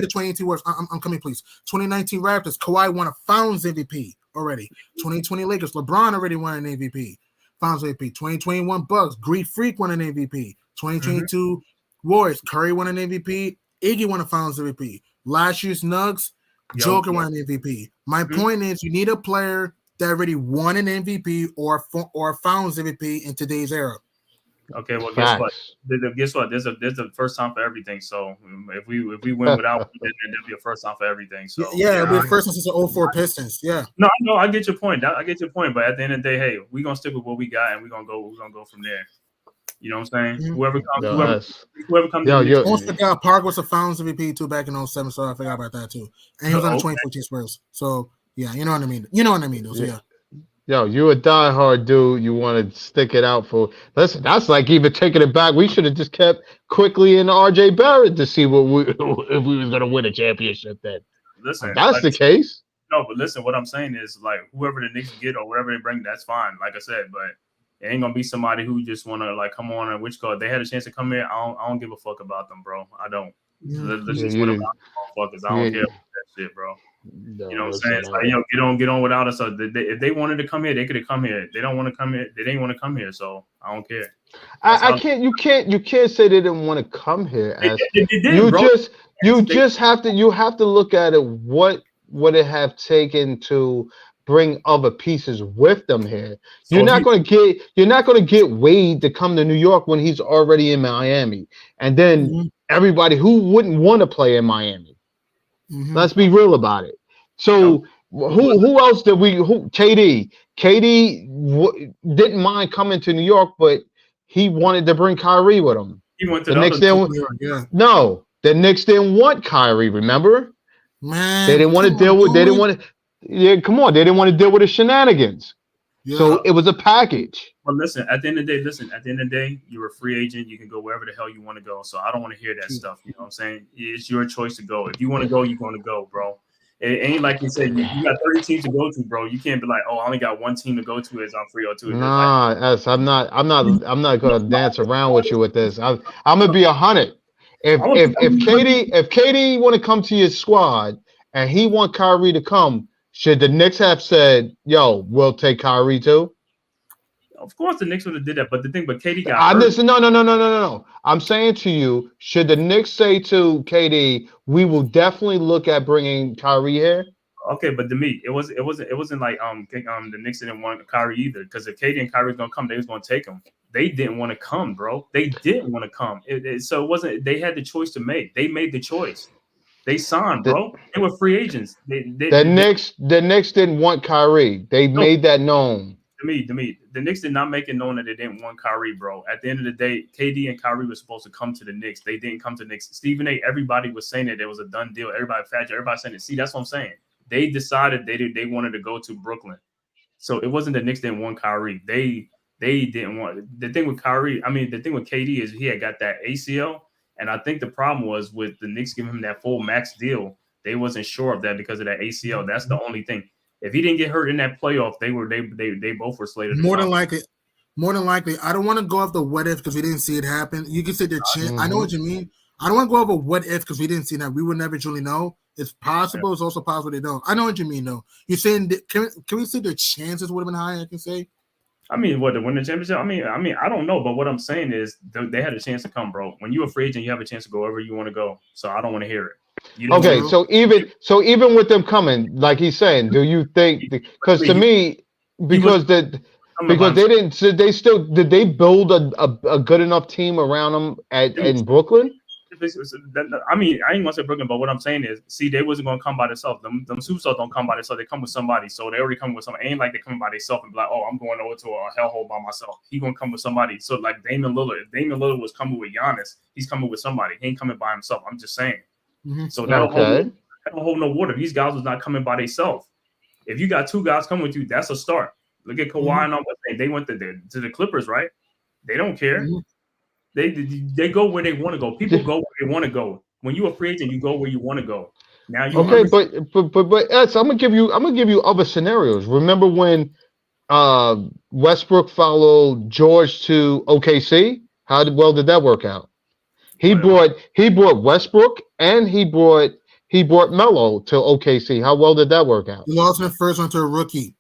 2018 Warriors. I'm coming, please. 2019 Raptors, Kawhi won a Finals MVP already. 2020 Lakers, LeBron already won an MVP. Finals MVP. 2021 Bucks, Greek Freak won an MVP. 2022 Warriors, Curry won an MVP. Iggy won a Finals MVP. Last year's Nuggets, Joker won an MVP. My point is, you need a player that already won an MVP or a Finals MVP in today's era. Okay, well, guess what? There's a first time for everything. So if we win without, then there'll be a first time for everything. So it'll be a first time since the 04 Pistons. Yeah. No, I get your point. But at the end of the day, hey, we're gonna stick with what we got, and we're gonna go from there. You know what I'm saying? Mhm. Whoever comes, Yo, whoever comes yo, to the Knicks. Don't forget, Park was a Finals MVP too back in 07, so I forgot about that too. And he was on the 2014 Spurs. So yeah, you know what I mean. You know what I mean, though. So yeah. Yo, you a diehard dude. You want to stick it out for. Listen, that's like even taking it back. We should have just kept quickly in RJ Barrett to see what we if we was gonna win a championship. Then, Listen, if that's the case. No, but listen, what I'm saying is like whoever the Knicks get or whatever they bring, that's fine. Like I said, but it ain't gonna be somebody who just wanna like come on and which card they had a chance to come here. I don't give a fuck about them, bro. I don't. Let's just win about motherfuckers. I don't care about that shit, bro. No, you know what I'm saying? It's like, get on without us. So if they wanted to come here, they could have come here. They don't want to come here. They didn't want to come here, so I don't care. I can't. You can't say they didn't want to come here. As they did, you bro. just have to look at it. What would it have taken to bring other pieces with them here? So you're not going to get Wade to come to New York when he's already in Miami, and then everybody who wouldn't want to play in Miami. Let's be real about it. So who else did we? KD didn't mind coming to New York, but he wanted to bring Kyrie with him. He went to the Knicks. No, the Knicks didn't want Kyrie. Remember, man, they didn't want to deal with. They didn't want to. Yeah, come on. They didn't want to deal with the shenanigans. Yeah. So it was a package. But listen, at the end of the day, you're a free agent. You can go wherever the hell you want to go. So I don't want to hear that stuff. You know what I'm saying? It's your choice to go. If you want to go, you're going to go, bro. It ain't like you said, you got 30 teams to go to, bro. You can't be like, oh, I only got one team to go to as I'm free or two. Nah, I'm not gonna dance around with you with this. I'm gonna be 100. If KD want to come to your squad and he want Kyrie to come, should the Knicks have said, yo, we'll take Kyrie too? Of course, the Knicks would have did that, but KD got hurt. No. I'm saying to you, should the Knicks say to KD, we will definitely look at bringing Kyrie here? Okay, but to me, it wasn't like the Knicks didn't want Kyrie either, because if KD and Kyrie was gonna come, they was gonna take him. They didn't want to come, bro. They didn't want to come. So it wasn't. They had the choice to make. They made the choice. They signed, bro. They were free agents. The Knicks didn't want Kyrie. They made that known. To me, the Knicks did not make it known that they didn't want Kyrie, bro. At the end of the day, KD and Kyrie were supposed to come to the Knicks. They didn't come to the Knicks. Stephen A., everybody was saying that there was a done deal. Everybody saying it. See, that's what I'm saying. They decided they wanted to go to Brooklyn. So it wasn't the Knicks didn't want Kyrie. They didn't want. The thing with Kyrie, the thing with KD is he had got that ACL. And I think the problem was with the Knicks giving him that full max deal, they wasn't sure of that because of that ACL. That's the only thing. If he didn't get hurt in that playoff, they both were slated. More than likely. I don't want to go off the what if because we didn't see it happen. You can say the chance. I know what you mean. I don't want to go over what if because we didn't see that. We would never truly know. It's possible. Yeah. It's also possible they don't. I know what you mean though. You're saying can we say the chances would have been high? I can say. What, to win the championship? I don't know, but what I'm saying is they had a chance to come, bro. When you're a free agent, you have a chance to go wherever you want to go. So I don't want to hear it. Okay, so even with them coming, like he's saying, do you think? Because to me, because they didn't, did they build a good enough team around them in Brooklyn? I ain't gonna say Brooklyn, but what I'm saying is, see, they wasn't gonna come by themselves. Them superstars don't come by themselves. They come with somebody. So they already come with somebody. Ain't like they come by themselves and be like, oh, I'm going over to a hellhole by myself. He gonna come with somebody. So like Damian Lillard. If Damian Lillard was coming with Giannis, he's coming with somebody. He ain't coming by himself. I'm just saying. So that don't hold no water. These guys was not coming by themselves. If you got two guys coming with you, that's a start. Look at Kawhi and all that. They went to the Clippers, right? They don't care. They go where they want to go. People go where they want to go. When you're a free agent, you go where you want to go. Now you but Ed, so I'm gonna give you other scenarios. Remember when Westbrook followed George to OKC? How well did that work out? He brought Westbrook and he brought Melo to OKC. How well did that work out? He lost in the first one to a rookie.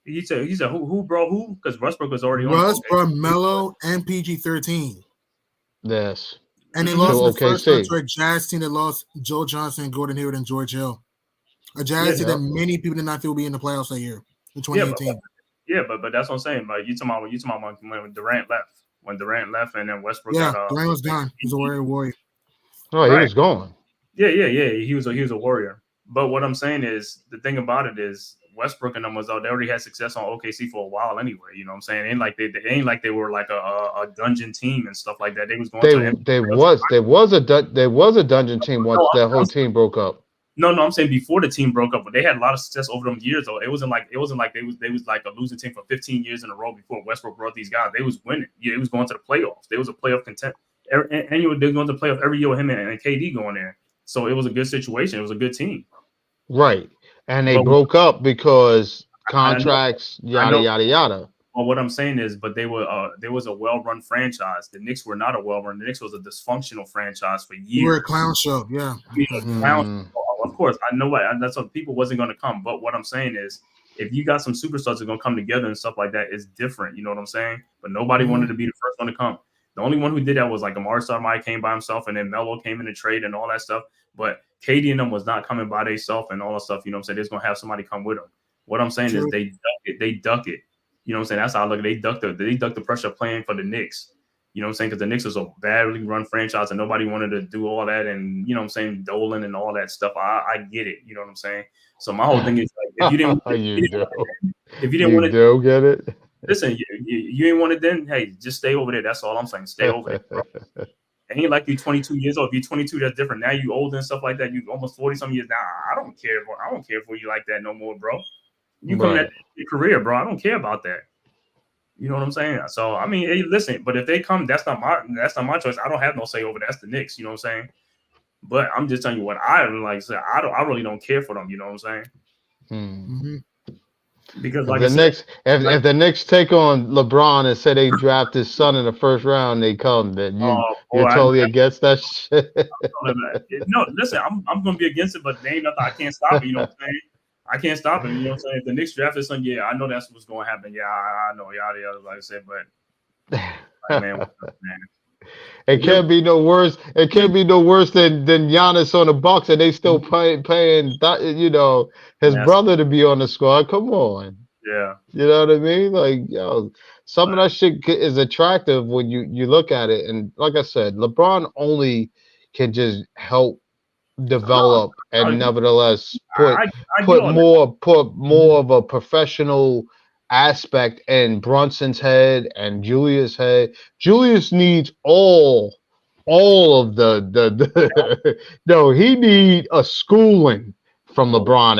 He said who bro who? Because Westbrook was already on. Brought Melo and PG-13. Yes. And they lost in the first one to a Jazz team that lost Joe Johnson, Gordon Hayward, and George Hill. A Jazz team that many people did not think would be in the playoffs that year in 2018. But that's what I'm saying. But you talking about when Durant left. When Durant left and then Westbrook Durant was gone. He was a warrior. Oh, he was gone. Yeah. He was a warrior. But what I'm saying is the thing about it is Westbrook and them was out. They already had success on OKC for a while anyway. You know what I'm saying? They ain't like they were like a dungeon team and stuff like that. They was going to there was a dungeon team once that whole team broke up. No, I'm saying before the team broke up, but they had a lot of success over them years. Though it wasn't like they was like a losing team for 15 years in a row before Westbrook brought these guys. They was winning. Yeah, it was going to the playoffs. They was a playoff content. And they were going to the playoff every year with him and KD going there. So it was a good situation. It was a good team. Right, and they broke up because contracts, yada yada yada. Well, what I'm saying is, but there was a well-run franchise. The Knicks were not a well-run. The Knicks was a dysfunctional franchise for years. You were a clown show, yeah. Of course, I know that's what people wasn't going to come. But what I'm saying is, if you got some superstars that are going to come together and stuff like that, it's different. You know what I'm saying? But nobody wanted to be the first one to come. The only one who did that was like Amari Stoudemire came by himself, and then Melo came in the trade and all that stuff. But KD and them was not coming by themselves and all that stuff. You know what I'm saying? They're going to have somebody come with them. What I'm saying is they duck it. You know what I'm saying? That's how I look at it. They duck the pressure playing for the Knicks. You know what I'm saying? Because the Knicks was a badly run franchise and nobody wanted to do all that and, you know what I'm saying, Dolan and all that stuff. I get it. You know what I'm saying? So my whole thing is like, if you didn't want to get it. Listen, you ain't want it then, hey, just stay over there. That's all I'm saying. Stay over there, bro. It ain't like you're 22 years old. If you're 22, that's different. Now you older and stuff like that. You almost 40-something years. Nah, I don't care for you like that no more, bro. You coming at your career, bro. I don't care about that. You know what I'm saying? So I mean, hey, listen, but if they come, that's not my choice. I don't have no say over that. That's the Knicks, you know what I'm saying? But I'm just telling you what I like. I really don't care for them, you know what I'm saying? Mm-hmm. Because if the Knicks take on LeBron and say they draft his son in the first round, they come. Then you're totally against that shit. No, listen, I'm gonna be against it, but there ain't nothing I can't stop it. You know what I'm saying? I can't stop him. You know what I'm saying? If the Knicks draft his son, yeah, I know that's what's going to happen. Yeah, I know. Yada yada, like I said, but man. It can't be no worse. It can't be no worse than Giannis on the Bucks, and they still paying his brother to be on the squad. Come on. Yeah. You know what I mean? Like, some of that shit is attractive when you look at it. And like I said, LeBron only can just help develop and nevertheless put more of a professional aspect in Brunson's head and Julius' head. Julius needs all of the no, he need a schooling from LeBron.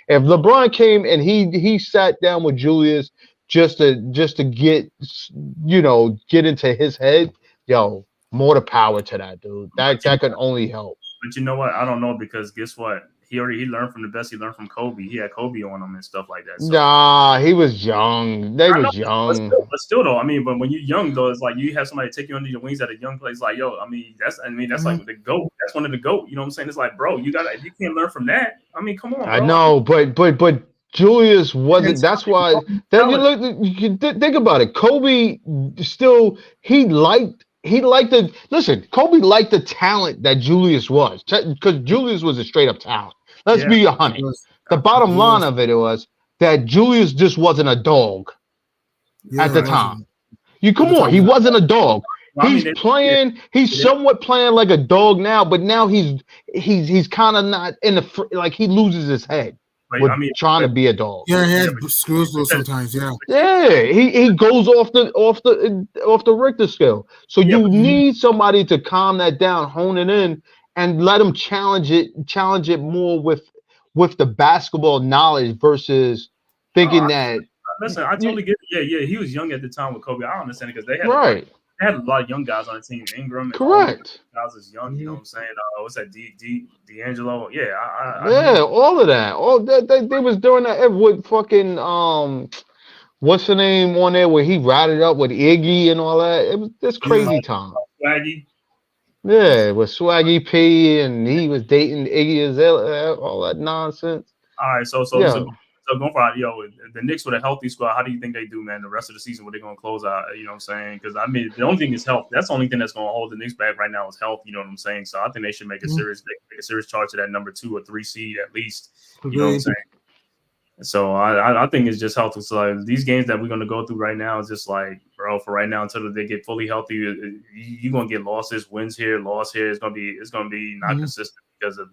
If LeBron came and he sat down with Julius just to get into his head, more the power to that dude. That can only help. But you know what? I don't know because guess what? He learned from the best. He learned from Kobe. He had Kobe on him and stuff like that. So. Nah, he was young. They was young. But still, though, I mean, but when you're young, though, it's like you have somebody take you under your wings at a young place. Like, that's like the GOAT. That's one of the GOAT. You know what I'm saying? It's like, bro, you can't learn from that. I mean, come on, bro. I know, but Julius wasn't. That's why. Then you think about it. Kobe still Kobe liked the talent that Julius was, because Julius was a straight up talent. Let's be honest. The bottom line of it was that Julius just wasn't a dog at the time. He wasn't a dog. He's somewhat playing like a dog now, but now he's kind of not in the he loses his head. Trying to be a dog. Yeah, he has screws loose sometimes. Yeah. Yeah, he goes off the Richter scale. So you need somebody to calm that down, hone it in, and let him challenge it more with the basketball knowledge versus thinking that. Listen, I totally get it. Yeah. He was young at the time with Kobe. I understand it because they had a lot of young guys on the team. Ingram. Correct. Guys was young. You know what I'm saying? What's that? D'Angelo. Yeah. All of that. All they was doing that with fucking what's the name on there where he ratted up with Iggy and all that. It was this crazy time. Swaggy. Yeah, with Swaggy P and he was dating Iggy Azalea, all that nonsense. All right, so going for the Knicks with a healthy squad, how do you think they do, man? The rest of the season, what they're going to close out? You know what I'm saying? Because I mean, the only thing is health. That's the only thing that's going to hold the Knicks back right now is health. You know what I'm saying? So I think they should make a serious charge to that number 2 or 3 seed at least. You know what I'm saying? So I think it's just health. So like, these games that we're going to go through right now is just like, bro, for right now until they get fully healthy, you're going to get losses, wins here, loss here. It's going to be not consistent because of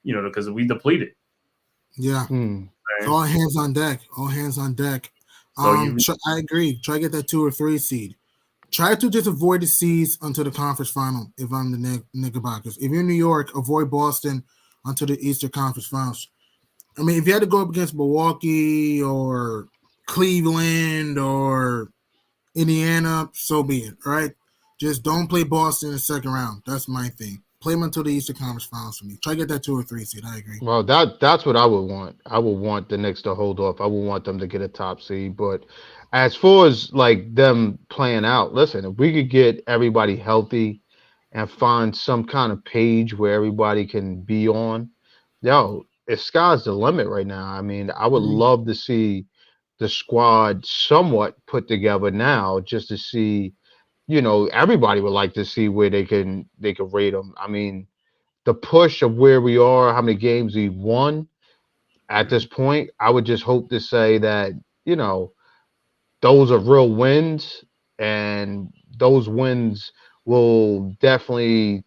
because we depleted. Yeah. It's Right? all hands on deck. All hands on deck. So you I agree. Try to get that 2 or 3 seed. Try to just avoid the seeds until the conference final. If I'm the Knickerbockers, if you're in New York, avoid Boston until the Eastern Conference Finals. I mean, if you had to go up against Milwaukee or Cleveland or Indiana, so be it. All right, just don't play Boston in the second round. That's my thing. Play them until the Eastern Conference Finals for me. Try to get that 2 or 3 seed. I agree. Well, that's what I would want. I would want the Knicks to hold off. I would want them to get a top seed. But as far as like them playing out, listen, if we could get everybody healthy and find some kind of page where everybody can be on, yo, it's sky's the limit right now. I mean, I would love to see the squad somewhat put together now, just to see, everybody would like to see where they can rate them. I mean, the push of where we are, how many games we've won at this point, I would just hope to say that, those are real wins, and those wins will definitely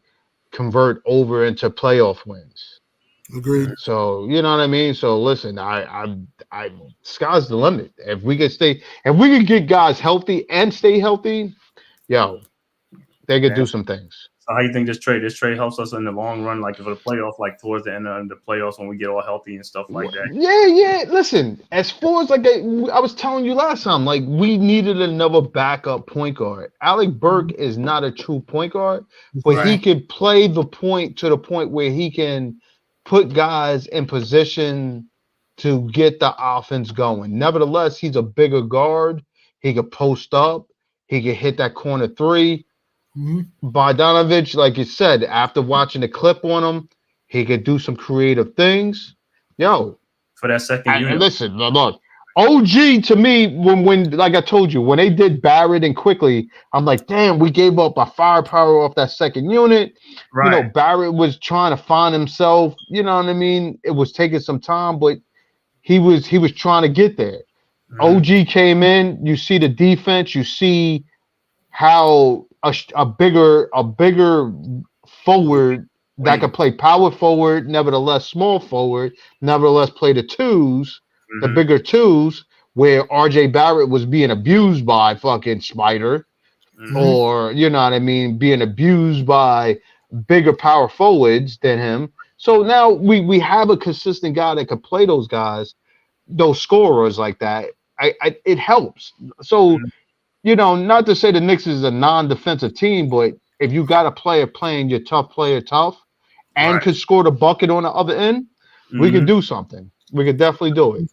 convert over into playoff wins. Agreed. So you know what I mean. So listen, I sky's the limit. If we can get guys healthy and stay healthy, yo, they could do some things. So how you think this trade helps us in the long run, like for the playoff, like towards the end of the playoffs when we get all healthy and stuff like that? Yeah. Listen, as far as like I was telling you last time, like we needed another backup point guard. Alec Burke is not a true point guard, but he could play the point to the point where he can put guys in position to get the offense going. Nevertheless, he's a bigger guard. He could post up. He could hit that corner three. Bogdanovich, like you said, after watching the clip on him, he could do some creative things. Yo, for that second unit. Listen, look, OG to me, when like I told you, when they did Barrett and Quickly, I'm like, damn, we gave up our firepower off that second unit. Right. Barrett was trying to find himself. You know what I mean? It was taking some time, but he was trying to get there. OG came in. You see the defense. You see how a bigger forward that could play power forward, nevertheless small forward, nevertheless play the twos, the bigger twos, where RJ Barrett was being abused by fucking Spider, or you know what I mean, being abused by bigger power forwards than him. So now we have a consistent guy that could play those guys, those scorers like that. It helps. So. Not to say the Knicks is a non-defensive team, but if you got a player playing your tough and could score the bucket on the other end, we could do something. We could definitely do it.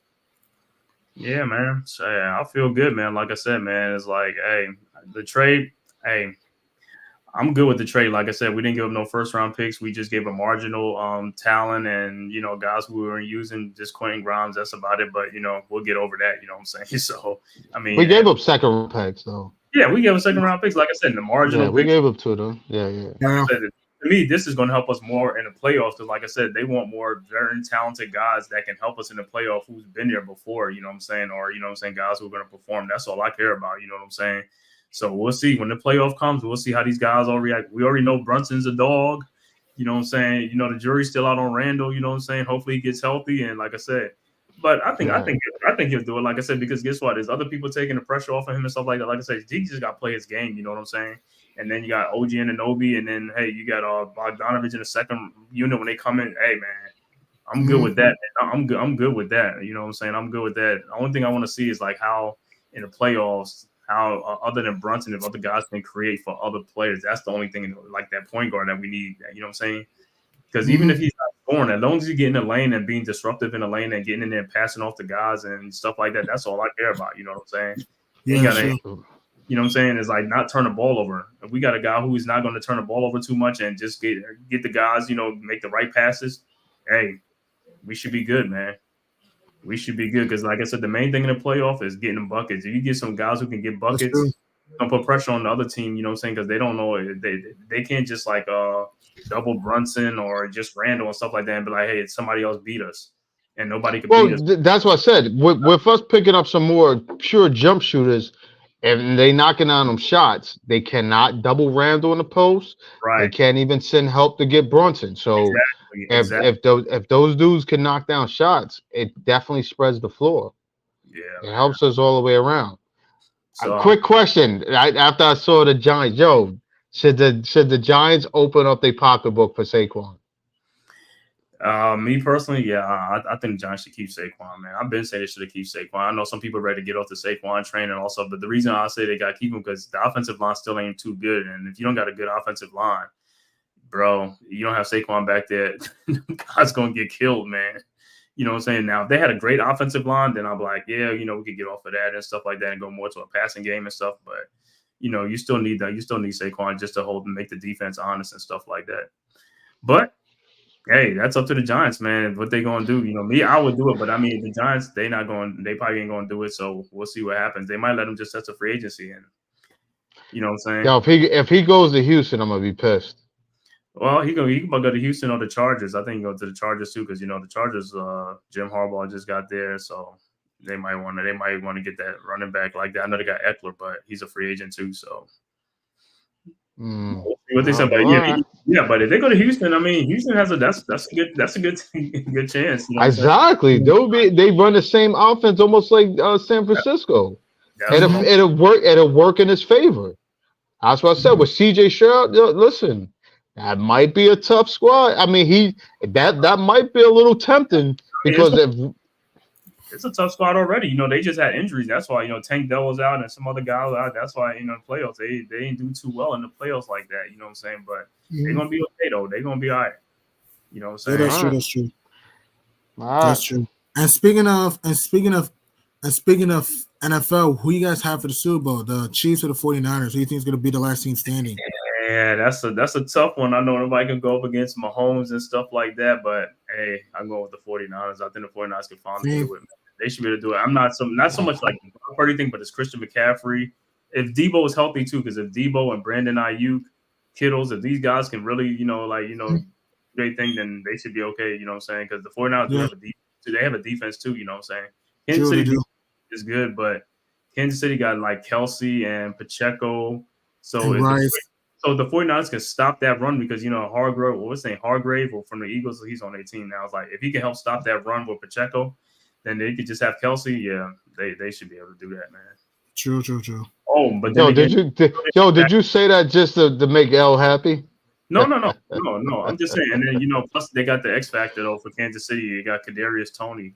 Yeah, man. So, I feel good, man. Like I said, man, it's like, hey, the trade, hey, I'm good with the trade. Like I said, we didn't give up no first-round picks. We just gave a marginal talent and, guys who we were using, just Quentin Grimes. That's about it. But, we'll get over that. You know what I'm saying? So, I mean. We gave up second-round picks, though. Yeah, we gave up second-round picks. Like I said, in the marginal we gave up two, though. Yeah. Like said, to me, this is going to help us more in the playoffs. Because, like I said, they want more very talented guys that can help us in the playoff who's been there before, you know what I'm saying? Or, guys who are going to perform. That's all I care about, you know what I'm saying? So we'll see when the playoff comes. We'll see how these guys all react. We already know Brunson's a dog. You know what I'm saying? The jury's still out on Randall. You know what I'm saying? Hopefully he gets healthy. And like I said, but I think he'll do it. Like I said, because guess what? There's other people taking the pressure off of him and stuff like that. Like I said, he just got to play his game. You know what I'm saying? And then you got OG Anunoby, and then hey, you got Bogdanovich in the second unit when they come in. Hey man, I'm good with that. I'm good with that. You know what I'm saying? I'm good with that. The only thing I want to see is like how in the playoffs. How other than Brunson, if other guys can create for other players, that's the only thing like that point guard that we need. You know what I'm saying? Because even if he's not scoring, as long as you get in the lane and being disruptive in the lane and getting in there and passing off the guys and stuff like that, that's all I care about. You know what I'm saying? You know what I'm saying? It's like not turn the ball over. If we got a guy who is not going to turn the ball over too much and just get the guys, make the right passes, hey, we should be good, man. We should be good because, like I said, the main thing in the playoff is getting them buckets. If you get some guys who can get buckets, don't put pressure on the other team. You know what I'm saying? Because they don't know they can't just like double Brunson or just Randall and stuff like that and be like, hey, somebody else beat us and nobody can beat us. That's what I said. With us picking up some more pure jump shooters and they knocking on them shots, they cannot double Randall in the post. Right. They can't even send help to get Brunson. So. Exactly. Exactly. If those dudes can knock down shots, it definitely spreads the floor. Yeah, It helps us all the way around. A so quick question. After I saw the Giants, should the Giants open up their pocketbook for Saquon? Me personally, yeah, I think the Giants should keep Saquon, man. I've been saying they should have keep Saquon. I know some people are ready to get off the Saquon train and also, but the reason I say they got to keep him because the offensive line still ain't too good, and if you don't got a good offensive line, bro, you don't have Saquon back there, guys gonna get killed, man. You know what I'm saying? Now, if they had a great offensive line, then I'm like, yeah, we could get off of that and stuff like that and go more to a passing game and stuff. But you still need that. You still need Saquon just to hold and make the defense honest and stuff like that. But hey, that's up to the Giants, man. What they gonna do? Me, I would do it, but I mean, the Giants, they probably ain't gonna do it. So we'll see what happens. They might let him just set a free agency, and you know what I'm saying? Yo, if he goes to Houston, I'm gonna be pissed. Well, he can go to Houston or the Chargers. I think he go to the Chargers too, because the Chargers, Jim Harbaugh just got there, so they might want to get that running back like that. I know they got Eckler, but he's a free agent too, so. What they said, but but if they go to Houston, I mean, Houston has that's a good good chance. Exactly, they run the same offense almost like San Francisco. It'll work in his favor. That's what I said with CJ Stroud. Listen, that might be a tough squad. I mean, that might be a little tempting because it's a tough squad already. They just had injuries. That's why, Tank Dell was out and some other guys out. That's why, the playoffs, they ain't do too well in the playoffs like that. You know what I'm saying? But they're going to be okay, though. They're going to be all right. You know what I'm saying? Yeah, that's true. That's true. And speaking of NFL, who you guys have for the Super Bowl? The Chiefs or the 49ers? Who do you think is going to be the last team standing? Yeah, that's a tough one. I know nobody can go up against Mahomes and stuff like that, but hey, I'm going with the 49ers. I think the 49ers can finally do it. Man. They should be able to do it. I'm not so much like a party thing, but it's Christian McCaffrey. If Debo is healthy too, because if Debo and Brandon Ayuk, Kittles, if these guys can really, great thing, then they should be okay. You know what I'm saying? Because the 49ers they have a defense too. You know what I'm saying? Kansas City is good, but Kansas City got like Kelsey and Pacheco. So so the 49ers can stop that run because, Hargrave or from the Eagles, he's on their team now. It's like, if he can help stop that run with Pacheco, then they could just have Kelsey. Yeah, they should be able to do that, man. True. Oh, but did you say that just to make L happy? No. I'm just saying. And then, plus they got the X factor, though, for Kansas City. You got Kadarius Toney.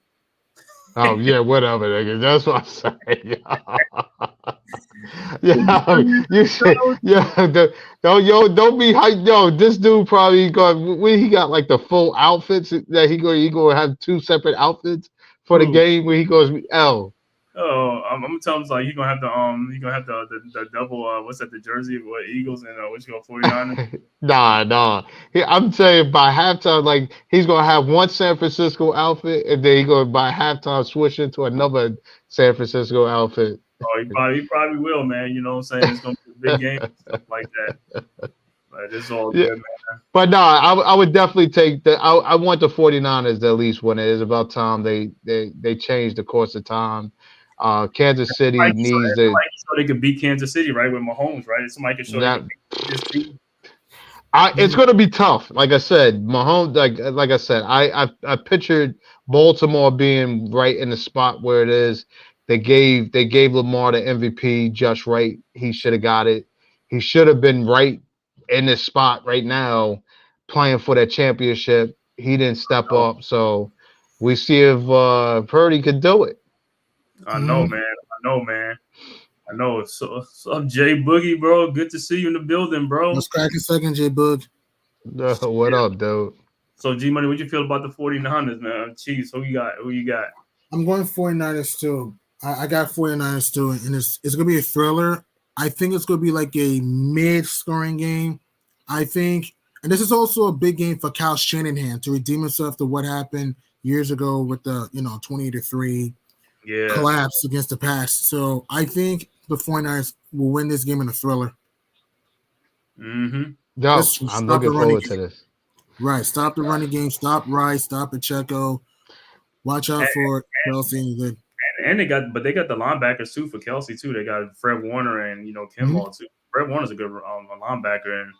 Oh, yeah, whatever, nigga. That's what I'm saying. You say, don't be hyped. Yo, this dude probably he got like the full outfits that he gonna have two separate outfits for the game where he goes L. Oh, I'm gonna tell him like he's gonna have the double what's that, the jersey of what Eagles and what you go 49ers? Nah. I'm saying by halftime, like he's gonna have one San Francisco outfit and then he gonna by halftime switch into another San Francisco outfit. Oh, he probably will, man. You know what I'm saying? It's gonna be a big game and stuff like that. But it's all good, man. But no, I would definitely take I want the 49ers to at least win it. It's about time they changed the course of time. Kansas City needs to. So they could beat Kansas City, right, with Mahomes, right? Somebody can show that. It's going to be tough. Like I said, Mahomes. Like I said, I pictured Baltimore being right in the spot where it is. They gave Lamar the MVP just right. He should have got it. He should have been right in this spot right now, playing for that championship. He didn't step up, so we see if Purdy could do it. I know, man. I know. So Jay Boogie, bro. Good to see you in the building, bro. Let's crack a second, Jay Boog. What up, dude? So G Money, what you feel about the 49ers, man? Chiefs, who you got? I'm going 49ers too. I got 49ers too, and it's gonna be a thriller. I think it's gonna be like a mid-scoring game. I think, and this is also a big game for Kyle Shanahan to redeem himself to what happened years ago with the 20-3. Collapse against the Pats. So I think the 49ers will win this game in a thriller. I'm looking forward to this. Right. Stop the running game. Stop Rice. Stop Pacheco. Watch out for Kelsey. And they got the linebackers too for Kelsey too. They got Fred Warner and Kimball too. Fred Warner's a good linebacker, and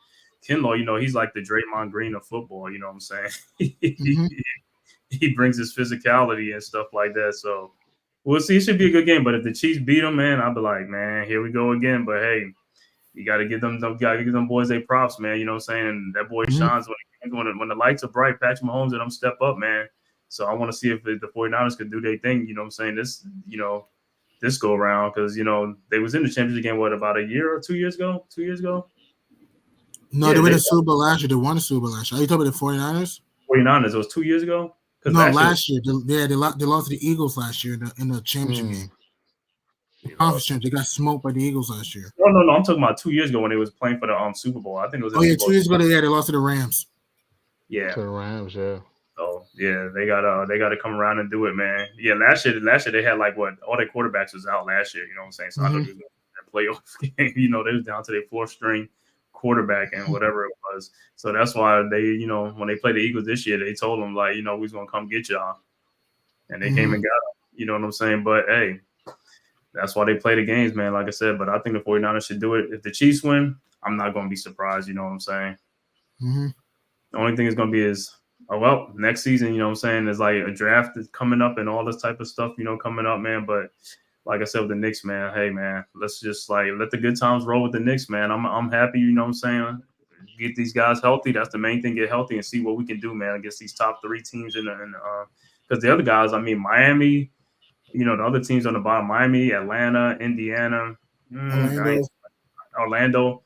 Kinlaw, you know, he's like the Draymond Green of football. You know what I'm saying? Mm-hmm. He brings his physicality and stuff like that. So we'll see. It should be a good game. But if the Chiefs beat them, man, I'll be like, man, here we go again. But hey, you got to give them boys their props, man. You know what I'm saying? That boy Mm-hmm. shines when the lights are bright. Patrick Mahomes and them step up, man. So I want to see if the 49ers could do their thing. You know what I'm saying? This go around because they was in the championship game about a year or 2 years ago. 2 years ago. No, Yeah, they won the Super Bowl last year. They won the Super Bowl last year. Are you talking about the 49ers? 49ers. It was 2 years ago. No, last year. They lost to the Eagles last year in the championship game. Conference champ. They got smoked by the Eagles last year. No. I'm talking about 2 years ago when they was playing for the Super Bowl. I think it was. 2 years ago. They lost to the Rams. Yeah. To the Rams, yeah. So yeah, they got to come around and do it, man. Yeah, last year they had like all their quarterbacks was out last year. You know what I'm saying? So I know they was going to playoff game. They was down to their fourth string quarterback and whatever it was. So that's why they, when they played the Eagles this year, they told them like, we was going to come get y'all, and they came and got them. You know what I'm saying? But hey, that's why they play the games, man. Like I said, but I think the 49ers should do it. If the Chiefs win, I'm not going to be surprised. You know what I'm saying? Mm-hmm. The only thing is going to be is, next season, you know what I'm saying, there's like a draft that's coming up and all this type of stuff, coming up, man. But like I said with the Knicks, man, hey, man, let's just let the good times roll with the Knicks, man. I'm happy, you know what I'm saying? Get these guys healthy. That's the main thing, get healthy and see what we can do, man, against these top three teams. Because the other guys, I mean, Miami, the other teams on the bottom, Miami, Atlanta, Indiana, Orlando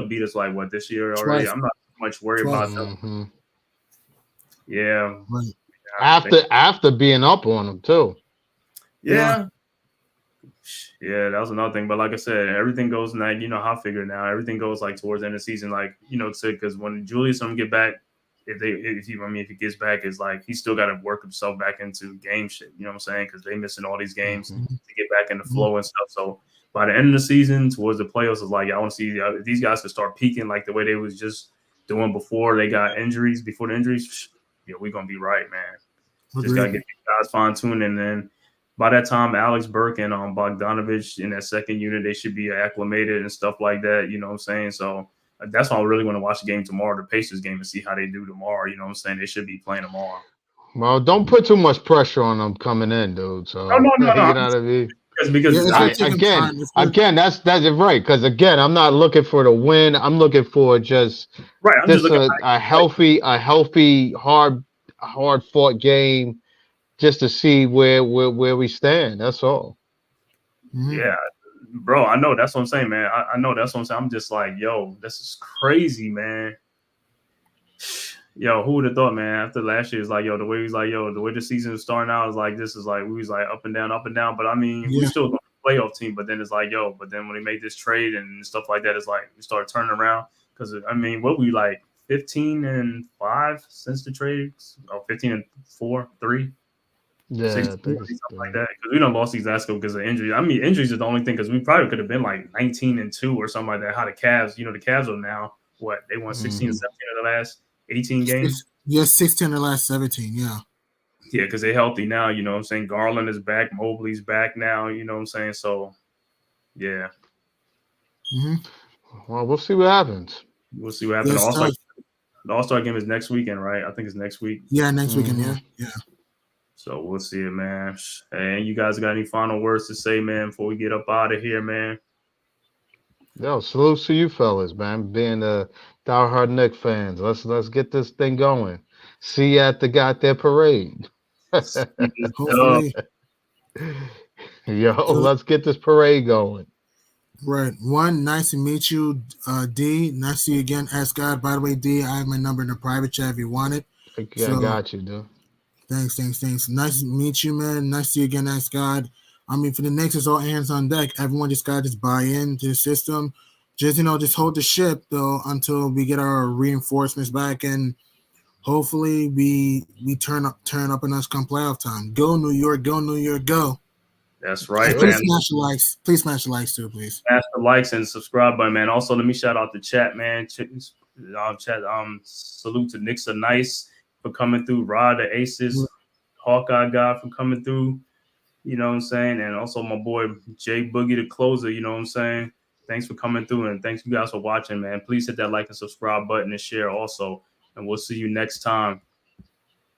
beat us like what this year already. I'm not much worried about them. Yeah. Right. After being up on them too. Yeah. That was another thing. But like I said, everything goes now. You know how I figure now. Everything goes like towards the end of the season, like because when Julius get back, if he gets back, it's like he still got to work himself back into game shit. You know what I'm saying? Because they missing all these games to get back in the flow and stuff. So by the end of the season, towards the playoffs, it's like I want to see these guys to start peaking like the way they was just doing before they got injuries. Before the injuries, we're gonna be right, man. Just gotta get these guys fine-tuned, and then by that time, Alex Burke and Bogdanovich in that second unit, they should be acclimated and stuff like that. You know what I'm saying? So that's why I really want to watch the game tomorrow, the Pacers game, and see how they do tomorrow. You know what I'm saying? They should be playing tomorrow. Well, don't put too much pressure on them coming in, dude. So no. You know what I mean? Because again, that's right. Because again, I'm not looking for the win. I'm looking for just a healthy, hard fought game, just to see where we stand. That's all. Yeah, bro. I know. That's what I'm saying, man. I know. That's what I'm saying. I'm just like, yo, this is crazy, man. Yo, who would have thought, man? After last year, it's like, yo, the way the way the season is starting out is like, this is like, we was like up and down. But I mean, we still a playoff team. But then it's like, yo, but then when they made this trade and stuff like that, it's like we started turning around. Because I mean, what we like 15-5 since the trades? Oh, 15-4-3. Yeah, 16, something like that. Because we done lost these last couple because of injuries. I mean, injuries is the only thing because we probably could have been like 19-2 or something like that. How the Cavs, the Cavs are now what they won 16 or 17 of the last 18 games. Yeah, 16 of the last 17. Yeah. Yeah, because they're healthy now. You know what I'm saying? Garland is back. Mobley's back now. You know what I'm saying? So, yeah. Well, we'll see what happens. We'll see what happens. Also, the All-Star game is next weekend, right? I think it's next week. Yeah, next weekend. Yeah. So we'll see it, man. And you guys got any final words to say, man, before we get up out of here, man? Yo, salute to you fellas, man. Being the diehard Knicks fans. Let's get this thing going. See you at the goddamn parade. Hopefully. Yo, let's get this parade going. Right. One, nice to meet you, D. Nice to see you again, S. God. By the way, D, I have my number in the private chat if you want it. I got you, dude. Thanks. Nice to meet you, man. Nice to see you again, S. God. I mean, for the Knicks, it's all hands on deck. Everyone just got to just buy into the system. Just hold the ship though until we get our reinforcements back, and hopefully we turn up in us come playoff time. Go New York, go. That's right, please man. Smash the likes. Please smash the likes too, please. Smash the likes and subscribe button, man. Also, let me shout out the chat, man. Salute to Knicks are nice for coming through. Rod the Aces, Hawkeye guy for coming through. You know what I'm saying? And also my boy Jay Boogie the closer, you know what I'm saying? Thanks for coming through, and thanks you guys for watching, man. Please hit that like and subscribe button and share also, and we'll see you next time.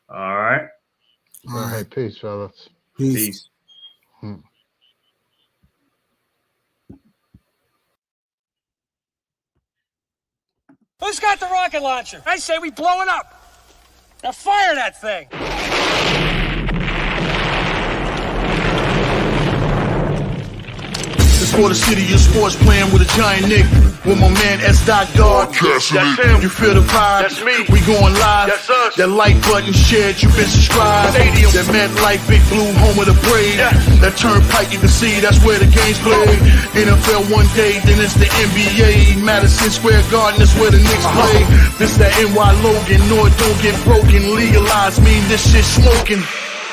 All right. All right. Peace, fellas. Peace. Who's got the rocket launcher? I say we blow it up. Now fire that thing. It's for the city of sports, playing with a giant Nick. With my man S. God. That's him. You feel the vibe? That's me. We going live. That's us. That like button shared, you been subscribed. Stadium. That MetLife, Big Blue, home of the Braves. Yeah. That turnpike, you can see that's where the games play. NFL one day, then it's the NBA. Madison Square Garden, that's where the Knicks play. This that NY Logan, no it don't get broken. Legalized mean this shit smoking.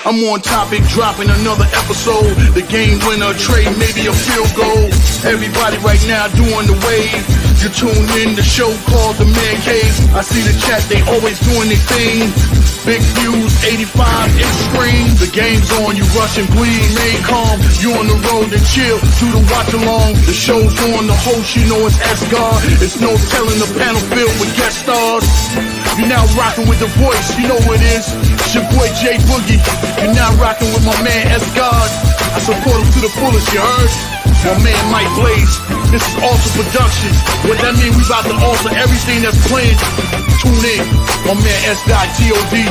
I'm on topic, dropping another episode. The game winner, trade, maybe a field goal. Everybody right now doing the wave. You tune in the show called TheMan-Cave. I see the chat, they always doing their thing. Big views, 85-inch screen. The game's on, you rush and bleed. Remain calm, you on the road and chill. Do the watch along. The show's on, the host, you know it's S-God. It's no telling the panel filled with guest stars. You're now rocking with the voice, you know who it is. It's your boy J Boogie. You're now rocking with my man S-God. I support him to the fullest, you heard? My man Mike Blaze. This is Alter Productions. What that mean? We about to alter everything that's playing. Tune in. My man S.T.O.D.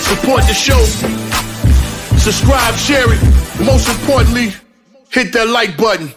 Support the show. Subscribe, share it. Most importantly, hit that like button.